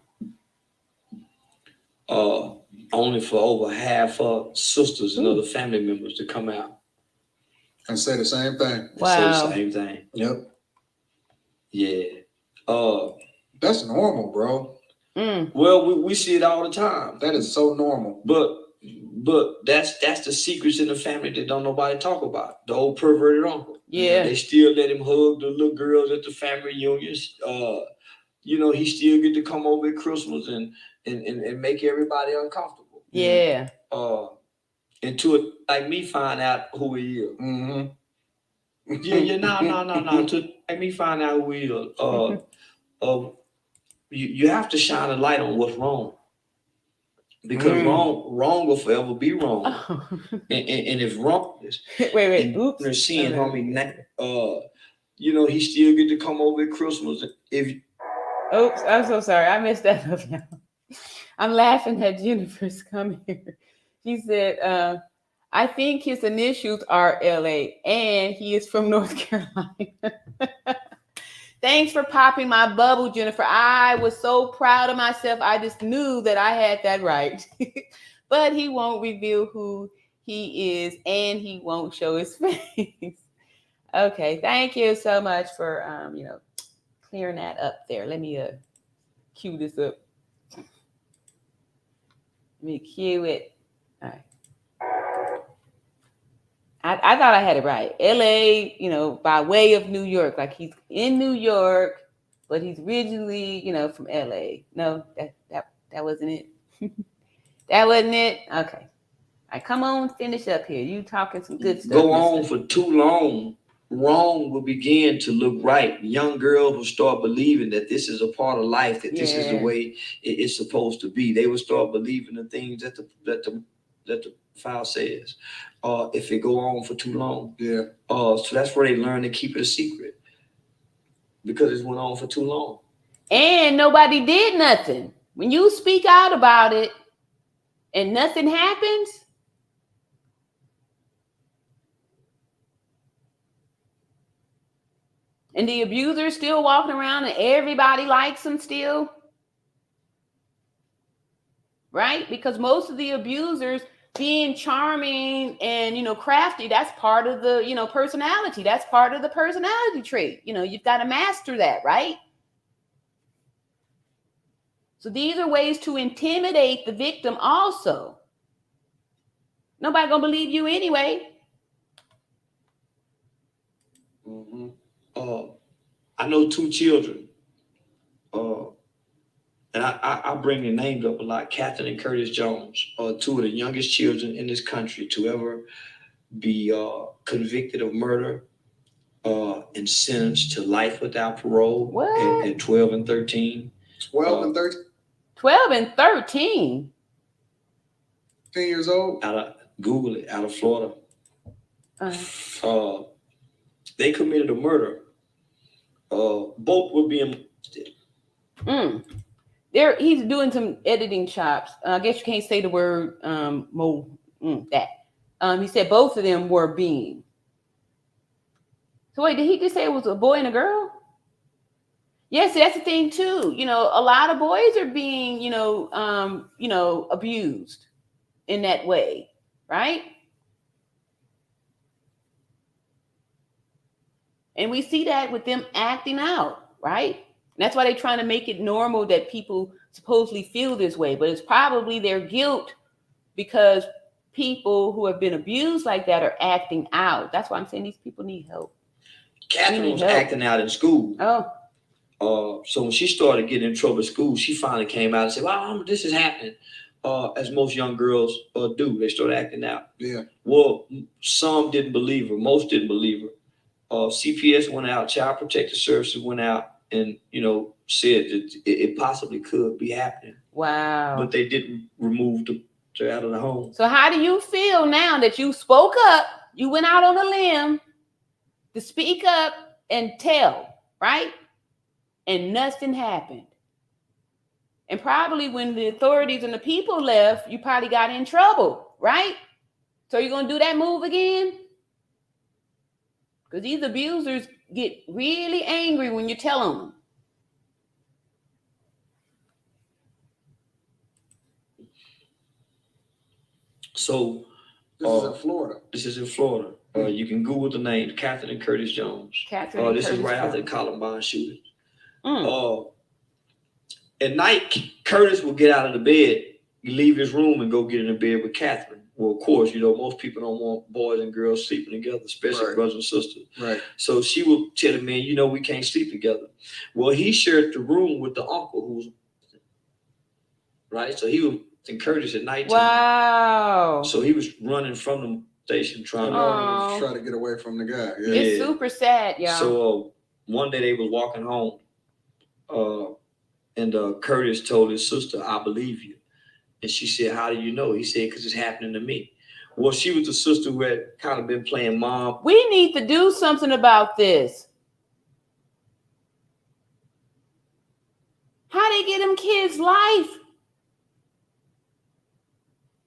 Speaker 17: Only for over half her sisters and other family members to come out
Speaker 18: and say the same thing.
Speaker 17: Wow. Say the same thing.
Speaker 18: Yep.
Speaker 17: Yeah.
Speaker 18: That's normal, bro.
Speaker 17: Well, we see it all the time.
Speaker 18: That is so normal.
Speaker 17: But that's the secrets in the family that don't nobody talk about. The old perverted uncle.
Speaker 1: Yeah.
Speaker 17: They still let him hug the little girls at the family reunions. He still get to come over at Christmas and make everybody uncomfortable.
Speaker 1: Yeah.
Speaker 17: Until it, like me, find out who he is. No. To make me find out who he is. You have to shine a light on what's wrong. Because wrong will forever be wrong. And if wrong is
Speaker 1: wait. Oops.
Speaker 17: They're seeing homie he still get to come over at Christmas.
Speaker 1: Oops, I'm so sorry. I missed that up now. I'm laughing at Jennifer's coming here. She said, I think his initials are LA and he is from North Carolina. Thanks for popping my bubble, Jennifer. I was so proud of myself. I just knew that I had that right. But he won't reveal who he is and he won't show his face. Okay, thank you so much for clearing that up there. Let me cue this up. Let me cue it. All right. I thought I had it right. LA, by way of New York. Like he's in New York, but he's originally, from LA. No, that wasn't it. That wasn't it. Okay. All right, come on, finish up here. You talking some good stuff.
Speaker 17: Go on for too long. Wrong will begin to look right. Young girls will start believing that this is a part of life, that this is the way it's supposed to be. They will start believing the things that the file says. If it go on for too long.
Speaker 18: Yeah.
Speaker 17: So that's where they learn to keep it a secret. Because it went on for too long.
Speaker 1: And nobody did nothing. When you speak out about it and nothing happens, and the abuser is still walking around and everybody likes him still, right? Because most of the abusers being charming and, crafty, that's part of the, personality. That's part of the personality trait. You've got to master that, right? So these are ways to intimidate the victim also. Nobody gonna believe you anyway.
Speaker 17: Mm-hmm. I know 2 children, and I bring their names up a lot. Catherine and Curtis Jones are 2 of the youngest children in this country to ever be convicted of murder and sentenced to life without parole at 12 and 13.
Speaker 18: 12 and 13?
Speaker 1: 12 and 13?
Speaker 18: 10 years old?
Speaker 17: Google it, out of Florida. They committed a murder. Both were being
Speaker 1: He's doing some editing chops. I guess you can't say the word that. He said both of them were being. So wait, did he just say it was a boy and a girl? Yes, that's the thing too. A lot of boys are being, abused in that way, right? And we see that with them acting out, right? And that's why they're trying to make it normal that people supposedly feel this way, but it's probably their guilt because people who have been abused like that are acting out. That's why I'm saying these people need help.
Speaker 17: Catherine was acting out in school. So when she started getting in trouble at school, she finally came out and said, "Well, this is happening." As most young girls do, they start acting out.
Speaker 18: Yeah.
Speaker 17: Well, some didn't believe her. Most didn't believe her. CPS went out, Child Protective Services went out, and said that it possibly could be happening.
Speaker 1: Wow.
Speaker 17: But they didn't remove her out of the home.
Speaker 1: So how do you feel now that you spoke up? You went out on a limb to speak up and tell, right? And nothing happened. And probably when the authorities and the people left, you probably got in trouble, right? So you're going to do that move again? Because these abusers get really angry when you tell them.
Speaker 17: So
Speaker 18: this is in Florida.
Speaker 17: This is in Florida. You can Google the name Catherine and Curtis Jones. This is right after the Columbine shooting. At night, Curtis will get out of the bed, leave his room, and go get in the bed with Catherine. Well, of course, most people don't want boys and girls sleeping together, especially brothers and sisters.
Speaker 18: Right.
Speaker 17: So she will tell him, "Man, we can't sleep together." Well, he shared the room with the uncle who's right. So he was in Curtis at nighttime.
Speaker 1: Wow.
Speaker 17: So he was running from the station trying
Speaker 18: to get away from the guy.
Speaker 1: Yeah. It's super sad, y'all.
Speaker 17: So one day they was walking home, and Curtis told his sister, "I believe you." And she said, "How do you know?" He said, "Because it's happening to me." Well, she was the sister who had kind of been playing mom.
Speaker 1: We need to do something about this. How they get them kids life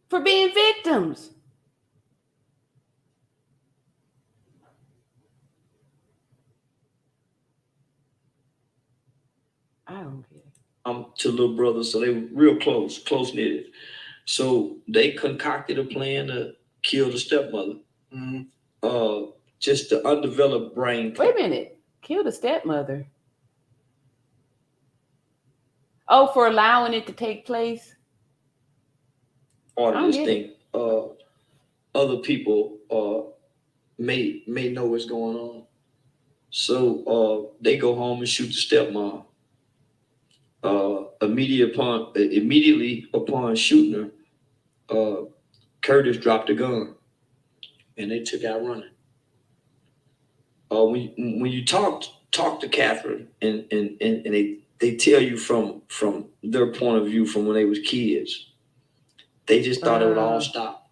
Speaker 1: for being victims? I don't get it.
Speaker 17: To little brothers, so they were real close knitted. So they concocted a plan to kill the stepmother. Just the undeveloped brain.
Speaker 1: Wait a minute, kill the stepmother. Oh, for allowing it to take place.
Speaker 17: Part of this thing. Other people may know what's going on. So they go home and shoot the stepmom. Immediately upon shooting her, Curtis dropped a gun, and they took out running. When you talk to Catherine, and they tell you from their point of view from when they was kids, they just thought it would all stop.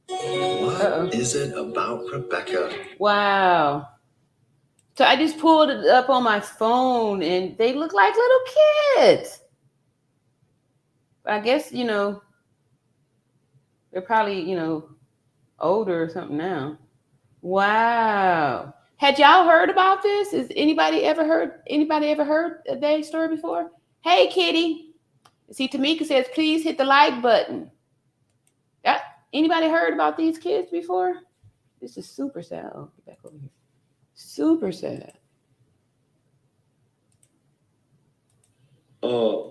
Speaker 19: What is it about Rebecca?
Speaker 1: Wow. So I just pulled it up on my phone and they look like little kids. I guess, they're probably, older or something now. Wow. Had y'all heard about this? Has anybody ever heard their story before? Hey, Kitty. See, Tamika says, please hit the like button. Anybody heard about these kids before? This is super sad. Oh, get back over here. Super sad.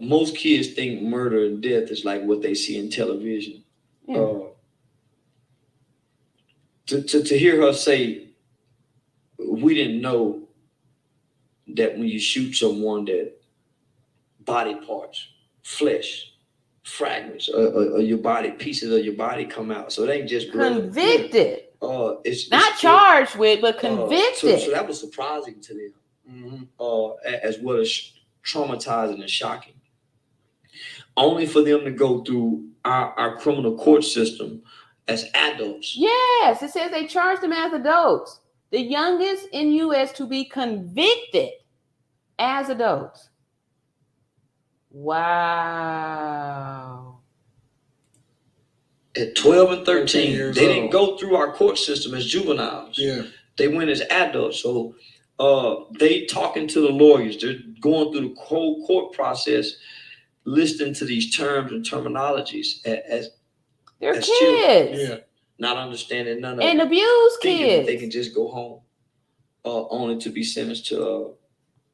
Speaker 17: Most kids think murder and death is like what they see in television.
Speaker 1: Yeah.
Speaker 17: To hear her say, we didn't know that when you shoot someone that body parts, flesh, fragments of your body, pieces of your body come out. So it ain't just
Speaker 1: convicted.
Speaker 17: It's
Speaker 1: not charged with, but convicted.
Speaker 17: So that was surprising to them, as well as traumatizing and shocking. Only for them to go through our criminal court system as adults.
Speaker 1: Yes, it says they charged them as adults. The youngest in U.S. to be convicted as adults. Wow.
Speaker 17: At 12 and 13, they didn't go through our court system as juveniles.
Speaker 18: Yeah.
Speaker 17: They went as adults. So they talking to the lawyers. They're going through the whole court process, listening to these terms and terminologies as
Speaker 1: they're
Speaker 17: as
Speaker 1: kids.
Speaker 17: Children. Yeah. Not understanding none of
Speaker 1: and
Speaker 17: it.
Speaker 1: Abused
Speaker 17: Thinking
Speaker 1: kids.
Speaker 17: that they can just go home, only to be sentenced to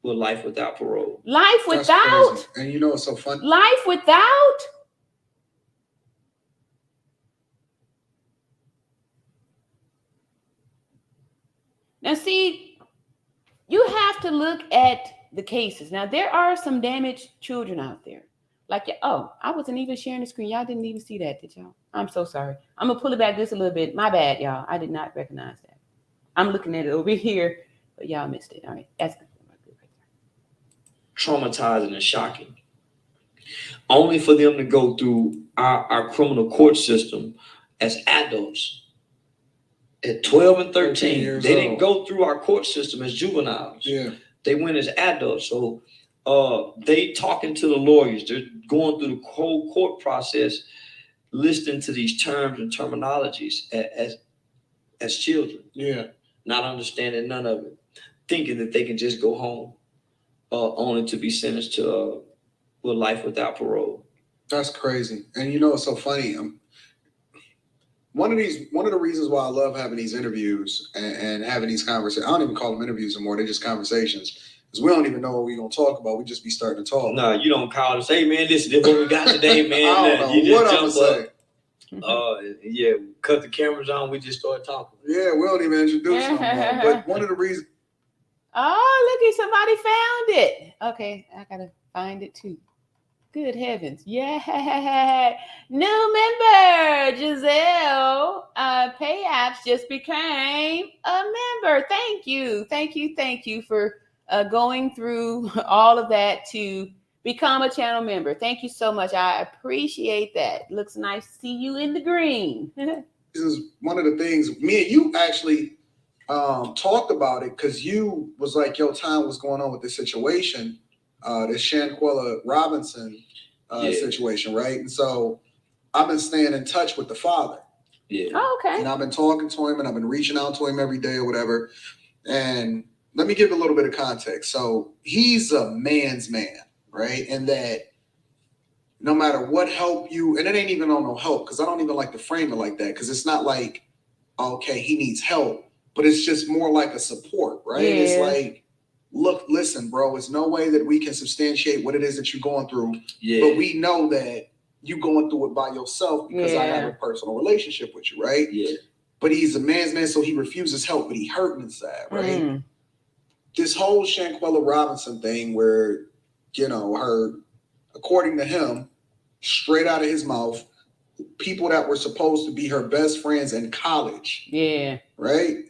Speaker 17: life without parole.
Speaker 1: Life
Speaker 18: That's
Speaker 1: without?
Speaker 18: crazy. And you know what's so funny?
Speaker 1: Life without? Now, see, you have to look at the cases. Now, there are some damaged children out there. Like, oh, I wasn't even sharing the screen. Y'all didn't even see that, did y'all? I'm so sorry. I'm going to pull it back just a little bit. My bad, y'all. I did not recognize that. I'm looking at it over here, but y'all missed it. All right. That's good.
Speaker 17: Traumatizing and shocking. Only for them to go through our criminal court system as adults. At 12 and 13, they didn't go through our court system as juveniles.
Speaker 18: Yeah.
Speaker 17: They went as adults. So they talking to the lawyers. They're going through the whole court process, listening to these terms and terminologies as children.
Speaker 18: Yeah.
Speaker 17: Not understanding none of it. Thinking that they can just go home, only to be sentenced to life without parole.
Speaker 18: That's crazy. And you know what's so funny? One of the reasons why I love having these interviews and having these conversations, I don't even call them interviews anymore, they're just conversations. Because we don't even know what we're going to talk about. We just be starting to talk.
Speaker 17: No, you don't call and say, hey, man, this is what we got today, man.
Speaker 18: I don't know
Speaker 17: you just
Speaker 18: what I'm
Speaker 17: jump
Speaker 18: going to say.
Speaker 17: Yeah, cut the cameras on, we just start talking.
Speaker 18: Yeah, we don't even introduce no more. But one of the reasons.
Speaker 1: Oh, look, somebody found it. Okay, I got to find it too. Good heavens. Yeah. New member, Giselle. Pay Apps just became a member. Thank you for going through all of that to become a channel member. Thank you so much. I appreciate that. Looks nice to see you in the green.
Speaker 18: This is one of the things, me and you actually talked about it because you was like, yo, time was going on with this situation, this Shanquella Robinson situation, right? And so I've been staying in touch with the father.
Speaker 17: Yeah.
Speaker 1: Oh, okay.
Speaker 18: And I've been talking to him and I've been reaching out to him every day or whatever. And let me give a little bit of context. So he's a man's man, right? And that no matter what help you, and it ain't even on no help, because I don't even like to frame it like that, because it's not like, okay, he needs help, but it's just more like a support, right?
Speaker 1: Yeah.
Speaker 18: It's like, look, listen, bro, it's no way that we can substantiate what it is that you're going through, but we know that you going through it by yourself because I have a personal relationship with you, right?
Speaker 17: Yeah.
Speaker 18: But he's a man's man, so he refuses help, but he hurting inside, right? This whole Shanquella Robinson thing where, you know, her, according to him, straight out of his mouth, people that were supposed to be her best friends in college, right,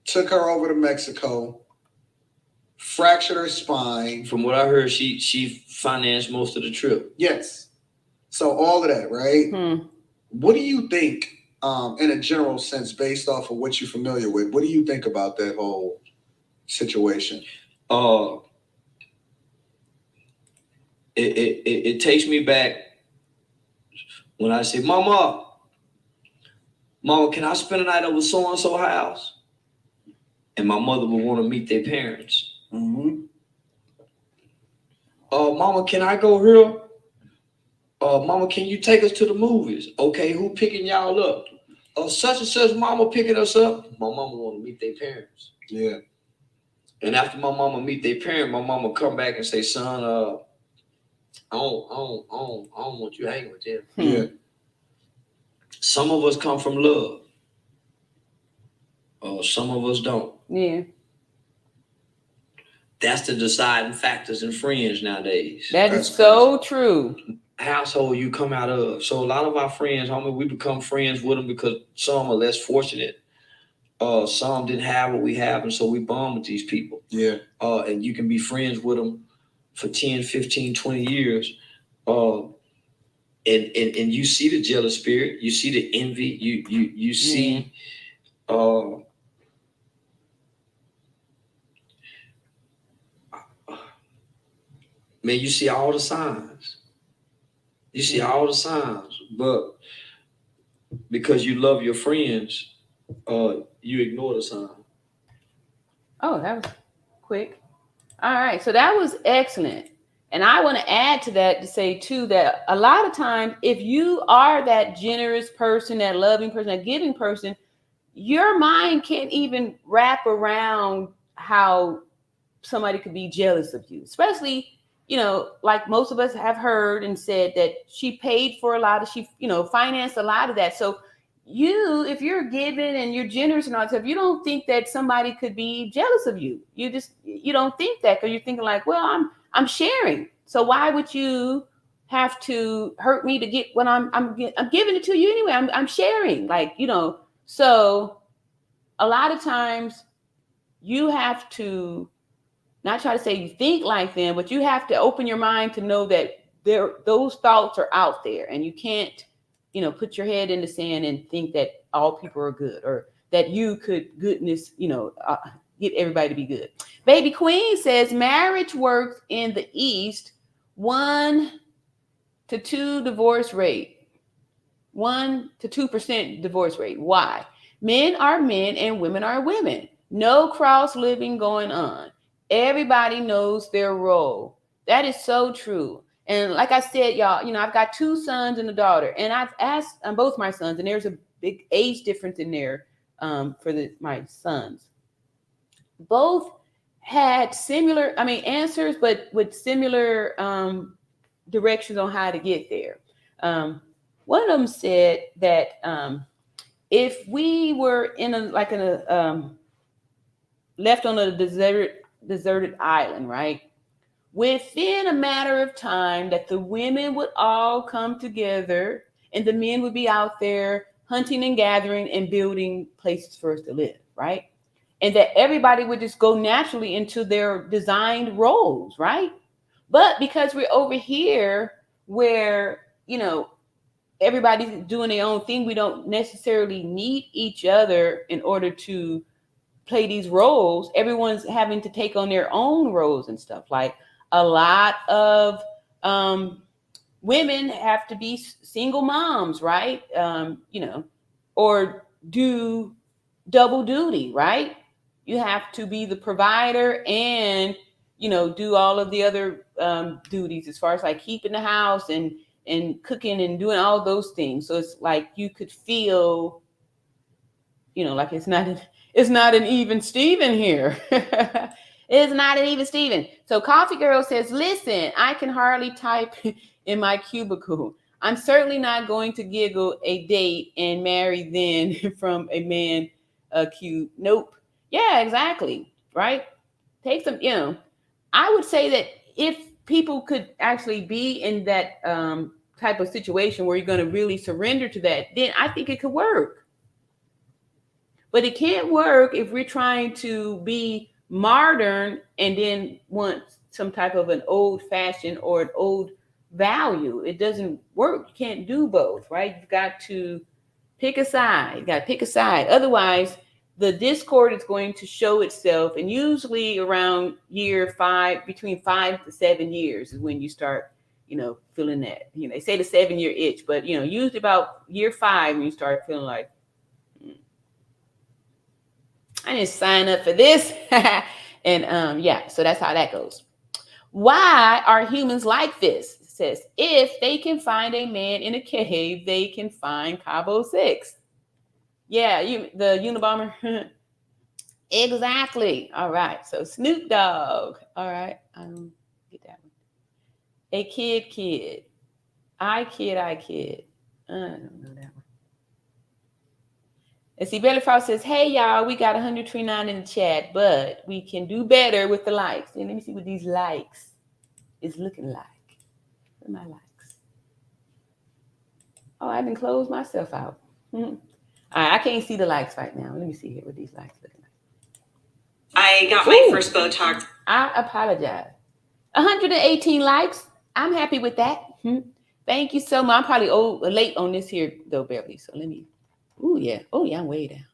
Speaker 18: took her over to Mexico, fractured her spine.
Speaker 17: From what I heard, she financed most of the trip.
Speaker 18: Yes. So all of that, right? What do you think, in a general sense, based off of what you're familiar with, what do you think about that whole situation?
Speaker 17: It takes me back when I say, Mama, can I spend a night over so-and-so house? And my mother would want to meet their parents. Mama, can I go here? Mama, can you take us to the movies? Okay, who picking y'all up? Such and such mama picking us up. My mama want to meet their parents.
Speaker 18: Yeah.
Speaker 17: And after my mama meet their parent, my mama come back and say, son, I don't want you hanging with them.
Speaker 18: Yeah.
Speaker 17: Some of us come from love. Some of us don't.
Speaker 1: Yeah.
Speaker 17: That's the deciding factors in friends nowadays.
Speaker 1: That is so true.
Speaker 17: Household you come out of. So a lot of our friends, homie, we become friends with them because some are less fortunate. Some didn't have what we have, and so we bond with these people.
Speaker 18: Yeah.
Speaker 17: And you can be friends with them for 10, 15, 20 years. And you see the jealous spirit, you see the envy, you see man, you see all the signs. You see all the signs, but because you love your friends, you ignore the sign.
Speaker 1: Oh, that was quick. All right, so that was excellent. And I want to add to that to say too that a lot of times, if you are that generous person, that loving person, that giving person, your mind can't even wrap around how somebody could be jealous of you, especially, like most of us have heard and said that she paid for a lot of, financed a lot of that. So if you're giving and you're generous and all that stuff, you don't think that somebody could be jealous of you. You don't think that, because you're thinking like, well, I'm sharing. So why would you have to hurt me to get what I'm giving it to you anyway? I'm sharing, So a lot of times you have to not try to say you think like them, but you have to open your mind to know that those thoughts are out there, and you can't, put your head in the sand and think that all people are good, or that you could get everybody to be good. Baby Queen says marriage works in the East 1 to 2 divorce rate, 1 to 2% divorce rate. Why? Men are men and women are women. No cross living going on. Everybody knows their role. That is so true. And like I said, y'all, I've got 2 sons and a daughter, and I've asked both my sons, and there's a big age difference in there for my sons. Both had similar, answers, but with similar directions on how to get there. One of them said that if we were left on a deserted island, right? Within a matter of time, that the women would all come together and the men would be out there hunting and gathering and building places for us to live, right? And that everybody would just go naturally into their designed roles, right? But because we're over here where, everybody's doing their own thing, we don't necessarily need each other in order to play these roles. Everyone's having to take on their own roles and stuff. Like a lot of women have to be single moms, right? Or do double duty, right? You have to be the provider and, do all of the other duties as far as like keeping the house and cooking and doing all those things. So it's like you could feel, like it's not an even Steven here. It's not an even Steven. So Coffee Girl says, listen, I can hardly type in my cubicle. I'm certainly not going to giggle a date and marry then from a man cube. Nope. Yeah, exactly. Right. Take some, I would say that if people could actually be in that type of situation where you're going to really surrender to that, then I think it could work. But it can't work if we're trying to be modern and then want some type of an old fashioned or an old value. It doesn't work. You can't do both, right? You've got to pick a side. You got to pick a side. Otherwise, the discord is going to show itself. And usually around year 5, between 5 to 7 years is when you start, feeling that. They say the 7-year itch, but, usually about year 5 when you start feeling like, I didn't sign up for this. And so that's how that goes. Why are humans like this? says, if they can find a man in a cave, they can find Cabo 6. Yeah, the Unabomber. Exactly. All right. So Snoop Dogg. All right. Get that one. A kid. I kid. I don't know that one. And see, Belly Frost says, hey, y'all, we got 129 in the chat, but we can do better with the likes. And let me see what these likes is looking like. What are my likes? Oh, I didn't close myself out. All right, I can't see the likes right now. Let me see here what these likes looking like.
Speaker 2: I got my first Botox.
Speaker 1: I apologize. 118 likes. I'm happy with that. Thank you so much. I'm probably late on this here, though, Beverly. So let me. Oh, yeah, I'm way down.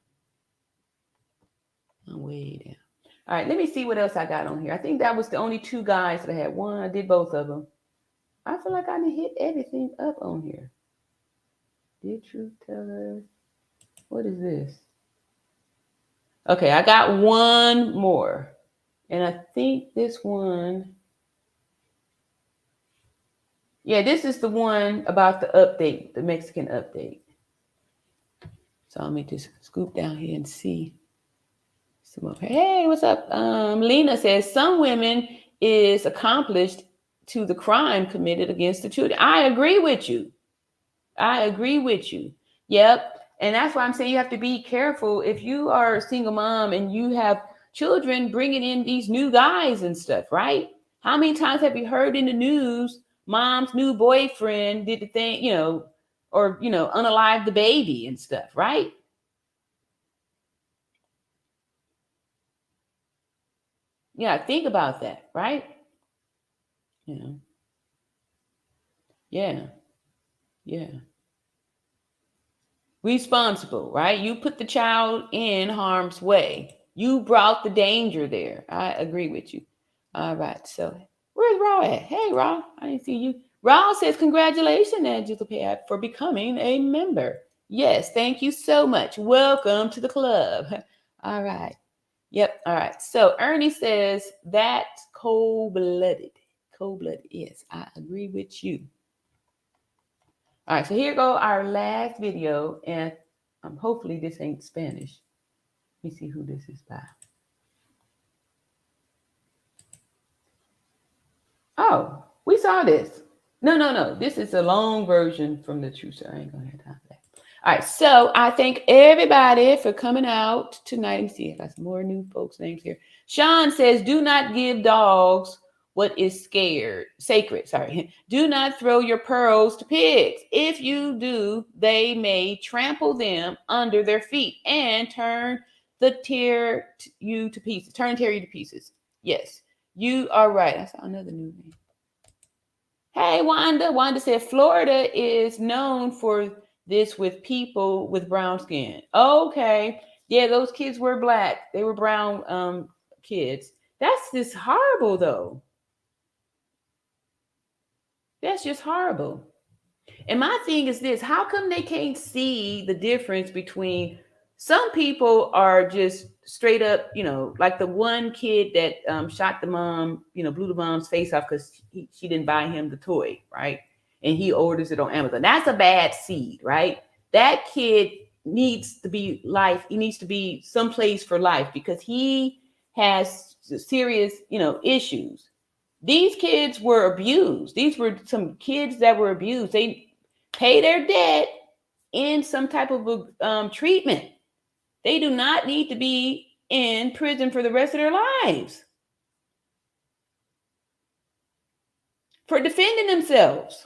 Speaker 1: All right, let me see what else I got on here. I think that was the only 2 guys that I had. One, I did both of them. I feel like I didn't hit everything up on here. Did truth tellers? What is this? Okay, I got one more. And I think this one. Yeah, this is the one about the update, the Mexican update. So let me just scoop down here and see. Hey, what's up? Lena says some women is accomplished to the crime committed against the children. I agree with you. Yep. And that's why I'm saying you have to be careful if you are a single mom and you have children bringing in these new guys and stuff, right? How many times have you heard in the news mom's new boyfriend did the thing, or, unalived the baby and stuff, right? Yeah, think about that, right? Yeah. Responsible, right? You put the child in harm's way. You brought the danger there. I agree with you. All right, so where's Raw at? Hey, Raw, I didn't see you. Raw says, congratulations, Angela, for becoming a member. Yes, thank you so much. Welcome to the club. All right. Yep. All right. So Ernie says that's cold-blooded. Cold-blooded. Yes, I agree with you. All right. So here go our last video, and hopefully this ain't Spanish. Let me see who this is by. Oh, we saw this. No. This is a long version from the truth. So I ain't gonna have time for that. All right, so I thank everybody for coming out tonight. Let me see, I got some more new folks' names here. Sean says, do not give dogs what is sacred. Do not throw your pearls to pigs. If you do, they may trample them under their feet and tear you to pieces. Yes, you are right. I saw another new name. Hey, Wanda. Wanda said, Florida is known for this with people with brown skin. Okay. Yeah, those kids were black. They were brown kids. That's just horrible, though. That's just horrible. And my thing is this, how come they can't see the difference between some people are just straight up, like the one kid that shot the mom, blew the mom's face off because she didn't buy him the toy, right? And he orders it on Amazon. That's a bad seed, right? That kid needs to be he needs to be someplace for life because he has serious, issues. These kids were abused. These were some kids that were abused. They pay their debt in some type of treatment. They do not need to be in prison for the rest of their lives for defending themselves.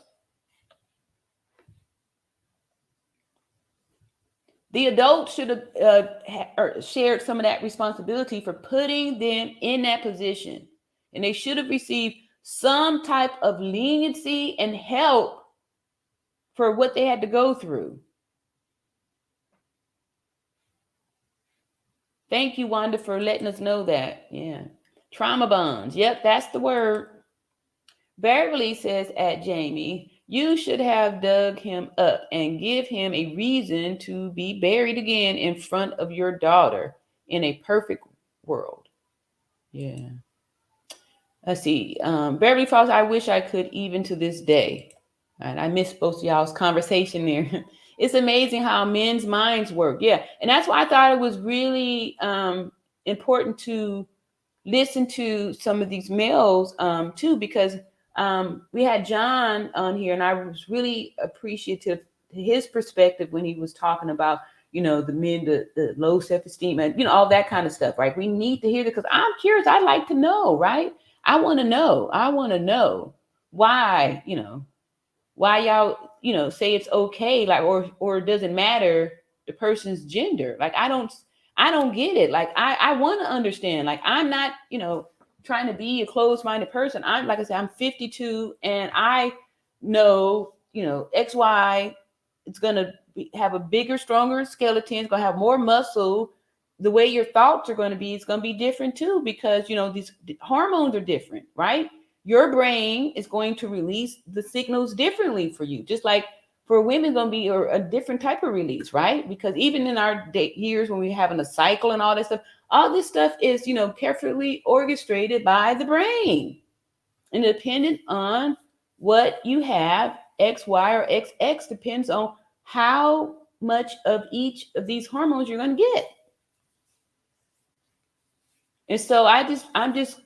Speaker 1: The adults should have shared some of that responsibility for putting them in that position. And they should have received some type of leniency and help for what they had to go through. Thank you, Wanda, for letting us know that. Yeah. Trauma bonds. Yep, that's the word. Beverly says at Jamie, you should have dug him up and give him a reason to be buried again in front of your daughter in a perfect world. Yeah. Let's see. Beverly Falls, I wish I could even to this day. And I missed both of y'all's conversation there. It's amazing how men's minds work. Yeah. And that's why I thought it was really important to listen to some of these males too, because we had John on here, and I was really appreciative to his perspective when he was talking about, you know, the men, the low self-esteem, and, you know, all that kind of stuff, right? We need to hear that, because I'm curious. I'd like to know, right? I want to know why, you know, why y'all, you know, say it's okay, like, or it doesn't matter the person's gender. Like, I don't get it. Like, I want to understand. Like, I'm not, you know, trying to be a closed-minded person. I'm, like I said, I'm 52, and I know, you know, XY, it's going to have a bigger, stronger skeleton. It's going to have more muscle. The way your thoughts are going to be, it's going to be different too, because, you know, these hormones are different, right? Your brain is going to release the signals differently for you, just like for women, going to be a different type of release, right? Because even in our years when we're having a cycle and all this stuff is, you know, carefully orchestrated by the brain, and dependent on what you have, X, Y, or XX, depends on how much of each of these hormones you're going to get. And so I'm just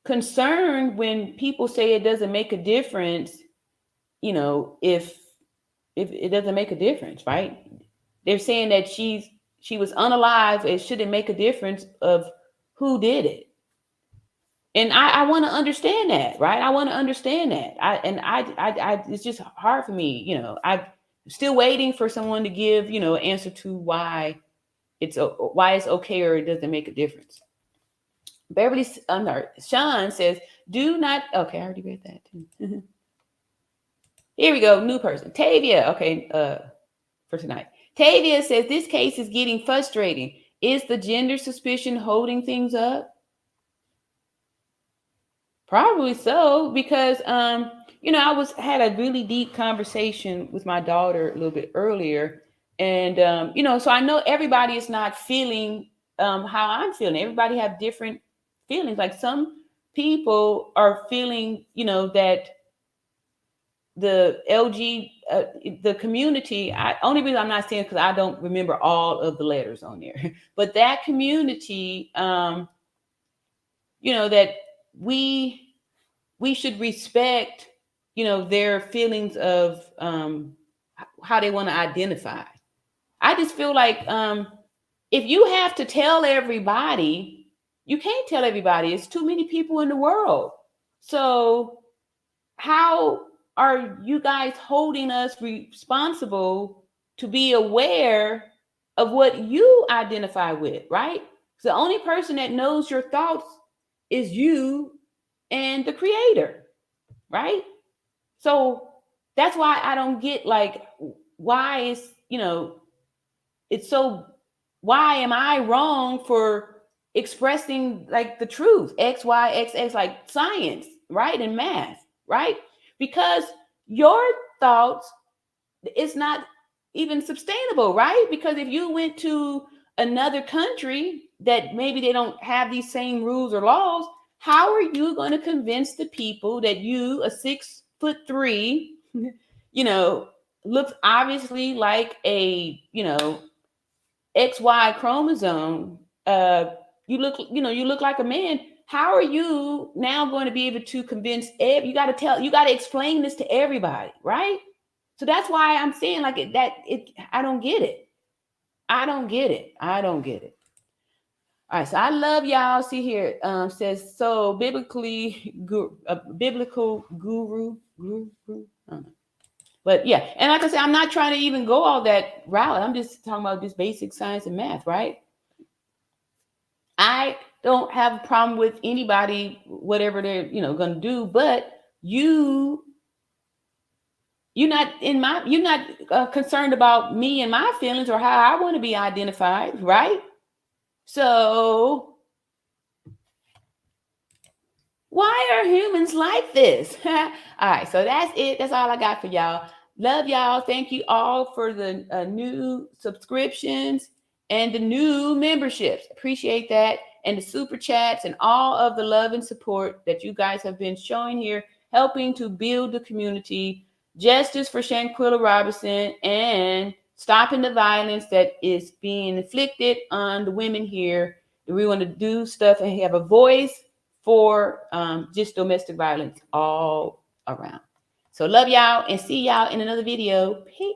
Speaker 1: concerned when people say it doesn't make a difference, you know, if it doesn't make a difference, right? They're saying that she was unalive. It shouldn't make a difference of who did it. And I want to understand that, right? I want to understand that. I it's just hard for me, you know. I'm still waiting for someone to give, you know, an answer to why it's okay or it doesn't make a difference. Sean says, do not, okay, I already read that too. Here we go, new person. Tavia, okay, for tonight. Tavia says, this case is getting frustrating. Is the gender suspicion holding things up? Probably so, because, you know, I had a really deep conversation with my daughter a little bit earlier. And, you know, so I know everybody is not feeling how I'm feeling. Everybody have different feelings. Like, some people are feeling, you know, that the the community, only reason I'm not saying because I don't remember all of the letters on there, but that community, you know, that we should respect, you know, their feelings of how they want to identify. I just feel like if you have to tell everybody, you can't tell everybody. It's too many people in the world. So how are you guys holding us responsible to be aware of what you identify with, right? So the only person that knows your thoughts is you and the creator, right? So that's why I don't get, like, why is, you know, it's so, why am I wrong for expressing, like, the truth, X, Y, X, X, like science, right? And math, right? Because your thoughts is not even sustainable, right? Because if you went to another country that maybe they don't have these same rules or laws, how are you going to convince the people that you, a 6'3", you know, looks obviously like a, you know, XY chromosome, you look like a man. How are you now going to be able to convince you got to explain this to everybody, right? So that's why I'm saying, like, I don't get it. I don't get it. All right, so I love y'all. See here, says, so biblical guru. I don't know. But yeah, and like I said, I'm not trying to even go all that route. I'm just talking about just basic science and math, right? I don't have a problem with anybody, whatever they're, you know, going to do, but you're not concerned about me and my feelings or how I want to be identified, right? So why are humans like this? All right, so that's it. That's all I got for y'all. Love y'all. Thank you all for the new subscriptions and the new memberships. Appreciate that. and the super chats and all of the love and support that you guys have been showing here, helping to build the community, justice for Shanquella Robinson, and stopping the violence that is being inflicted on the women here. We want to do stuff and have a voice for just domestic violence all around. So love y'all and see y'all in another video. Peace.